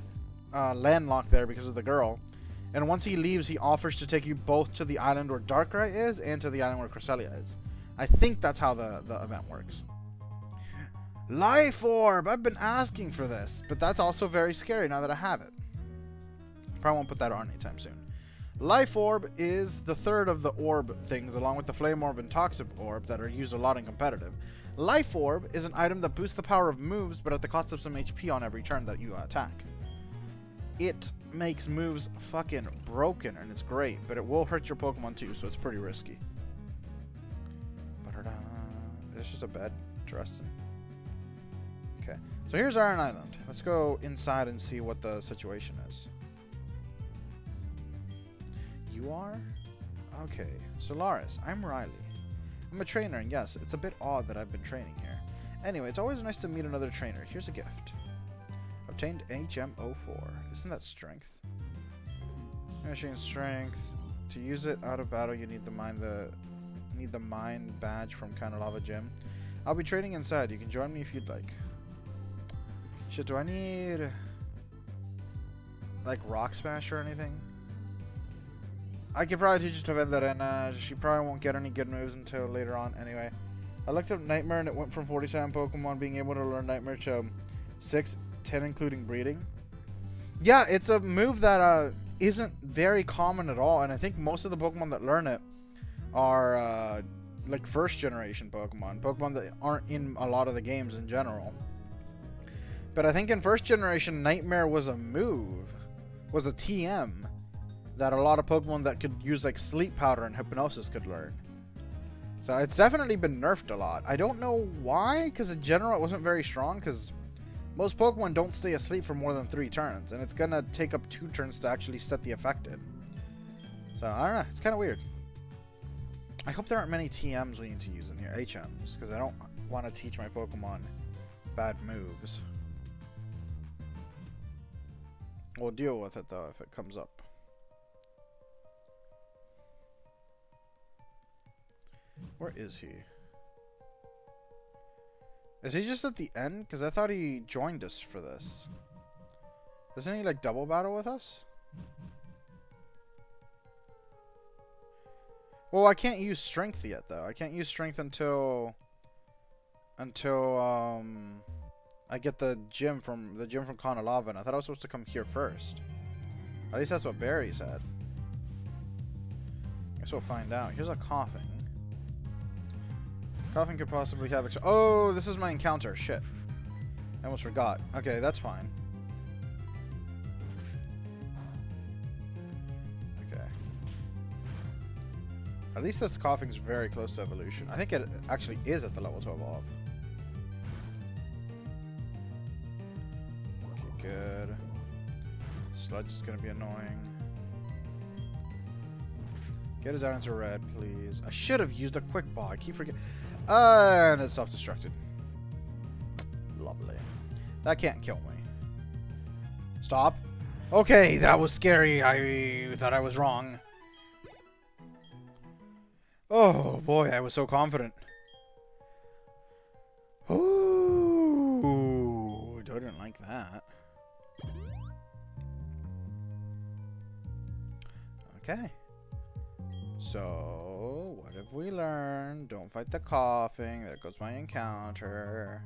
landlocked there because of the girl, And once he leaves, he offers to take you both to the island where Darkrai is and to the island where Cresselia is. I think that's how the event works. Life Orb! I've been asking for this, but that's also very scary now that I have it. Probably won't put that on anytime soon. Life Orb is the third of the orb things, along with the Flame Orb and Toxic Orb that are used a lot in competitive. Life Orb is an item that boosts the power of moves, but at the cost of some HP on every turn that you attack. It makes moves fucking broken, and it's great, but it will hurt your Pokemon too, so it's pretty risky. Is this just a bed? Interesting. Okay, so here's Iron Island. Let's go inside and see what the situation is. You are? Okay, Solaris, I'm Riley. I'm a trainer, and yes, it's a bit odd that I've been training here. Anyway, it's always nice to meet another trainer. Here's a gift. Obtained HM04. Isn't that strength? Machine strength. To use it out of battle, you need the mine badge from Kanalava Gym. I'll be training inside. You can join me if you'd like. Shit, do I need like Rock Smash or anything? I could probably teach you to Vendetta, and she probably won't get any good moves until later on anyway. I looked up Nightmare, and it went from 47 Pokemon being able to learn Nightmare to 6, 10 including breeding. Yeah, it's a move that isn't very common at all, and I think most of the Pokemon that learn it are like first generation Pokemon that aren't in a lot of the games in general. But I think in first generation, Nightmare was a move, was a TM, that a lot of Pokemon that could use like Sleep Powder and Hypnosis could learn. So it's definitely been nerfed a lot. I don't know why, because in general it wasn't very strong, because most Pokemon don't stay asleep for more than 3 turns, and it's gonna take up 2 turns to actually set the effect in. So I don't know, it's kind of weird. I hope there aren't many TMs we need to use in here, HMs, because I don't want to teach my Pokemon bad moves. We'll deal with it though if it comes up. Where is he? Is he just at the end? Because I thought he joined us for this. Doesn't he like double battle with us? Well, I can't use strength yet though. I can't use strength until I get the gym from Kanalava, and I thought I was supposed to come here first. At least that's what Barry said. Guess we'll find out. Here's a coughing. Coughing could possibly have... Oh, this is my encounter. Shit. I almost forgot. Okay, that's fine. Okay. At least this coughing's very close to evolution. I think it actually is at the level to evolve. Okay, good. Sludge is going to be annoying. Get his answer red, please. I should have used a quick ball. I keep forgetting. And it's self-destructed. Lovely. That can't kill me. Stop. Okay, that was scary. I thought I was wrong. Oh boy, I was so confident. Ooh, I didn't like that. Okay. So, what have we learned? Don't fight the coughing. There goes my encounter.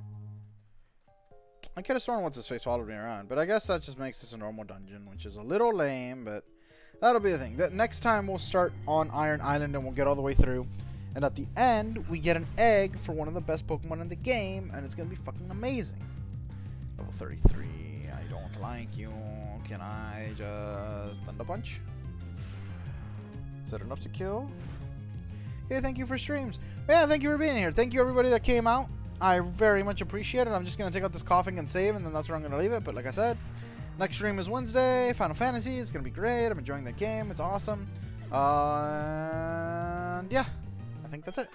I could have sworn what's his face followed me around, but I guess that just makes this a normal dungeon, which is a little lame, but that'll be the thing. Next time we'll start on Iron Island and we'll get all the way through. And at the end, we get an egg for one of the best Pokemon in the game, and it's going to be fucking amazing. Level 33. I don't like you. Can I just Thunder Punch? Is that enough to kill? Okay, thank you for streams. Yeah, thank you for being here. Thank you everybody that came out. I very much appreciate it. I'm just going to take out this coughing and save, and then that's where I'm going to leave it. But like I said, next stream is Wednesday. Final Fantasy. It's going to be great. I'm enjoying the game. It's awesome. And yeah, I think that's it.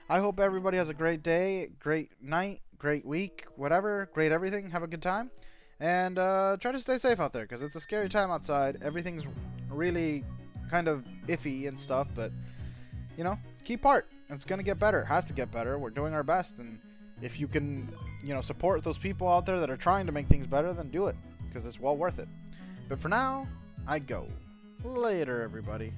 I hope everybody has a great day, great night, great week, whatever. Great everything. Have a good time. And try to stay safe out there, because it's a scary time outside. Everything's really kind of iffy and stuff, but you know, keep heart. It's gonna get better. It has to get better. We're doing our best, and if you can, you know, support those people out there that are trying to make things better, then do it, because it's well worth it. But for now, I go. Later, everybody.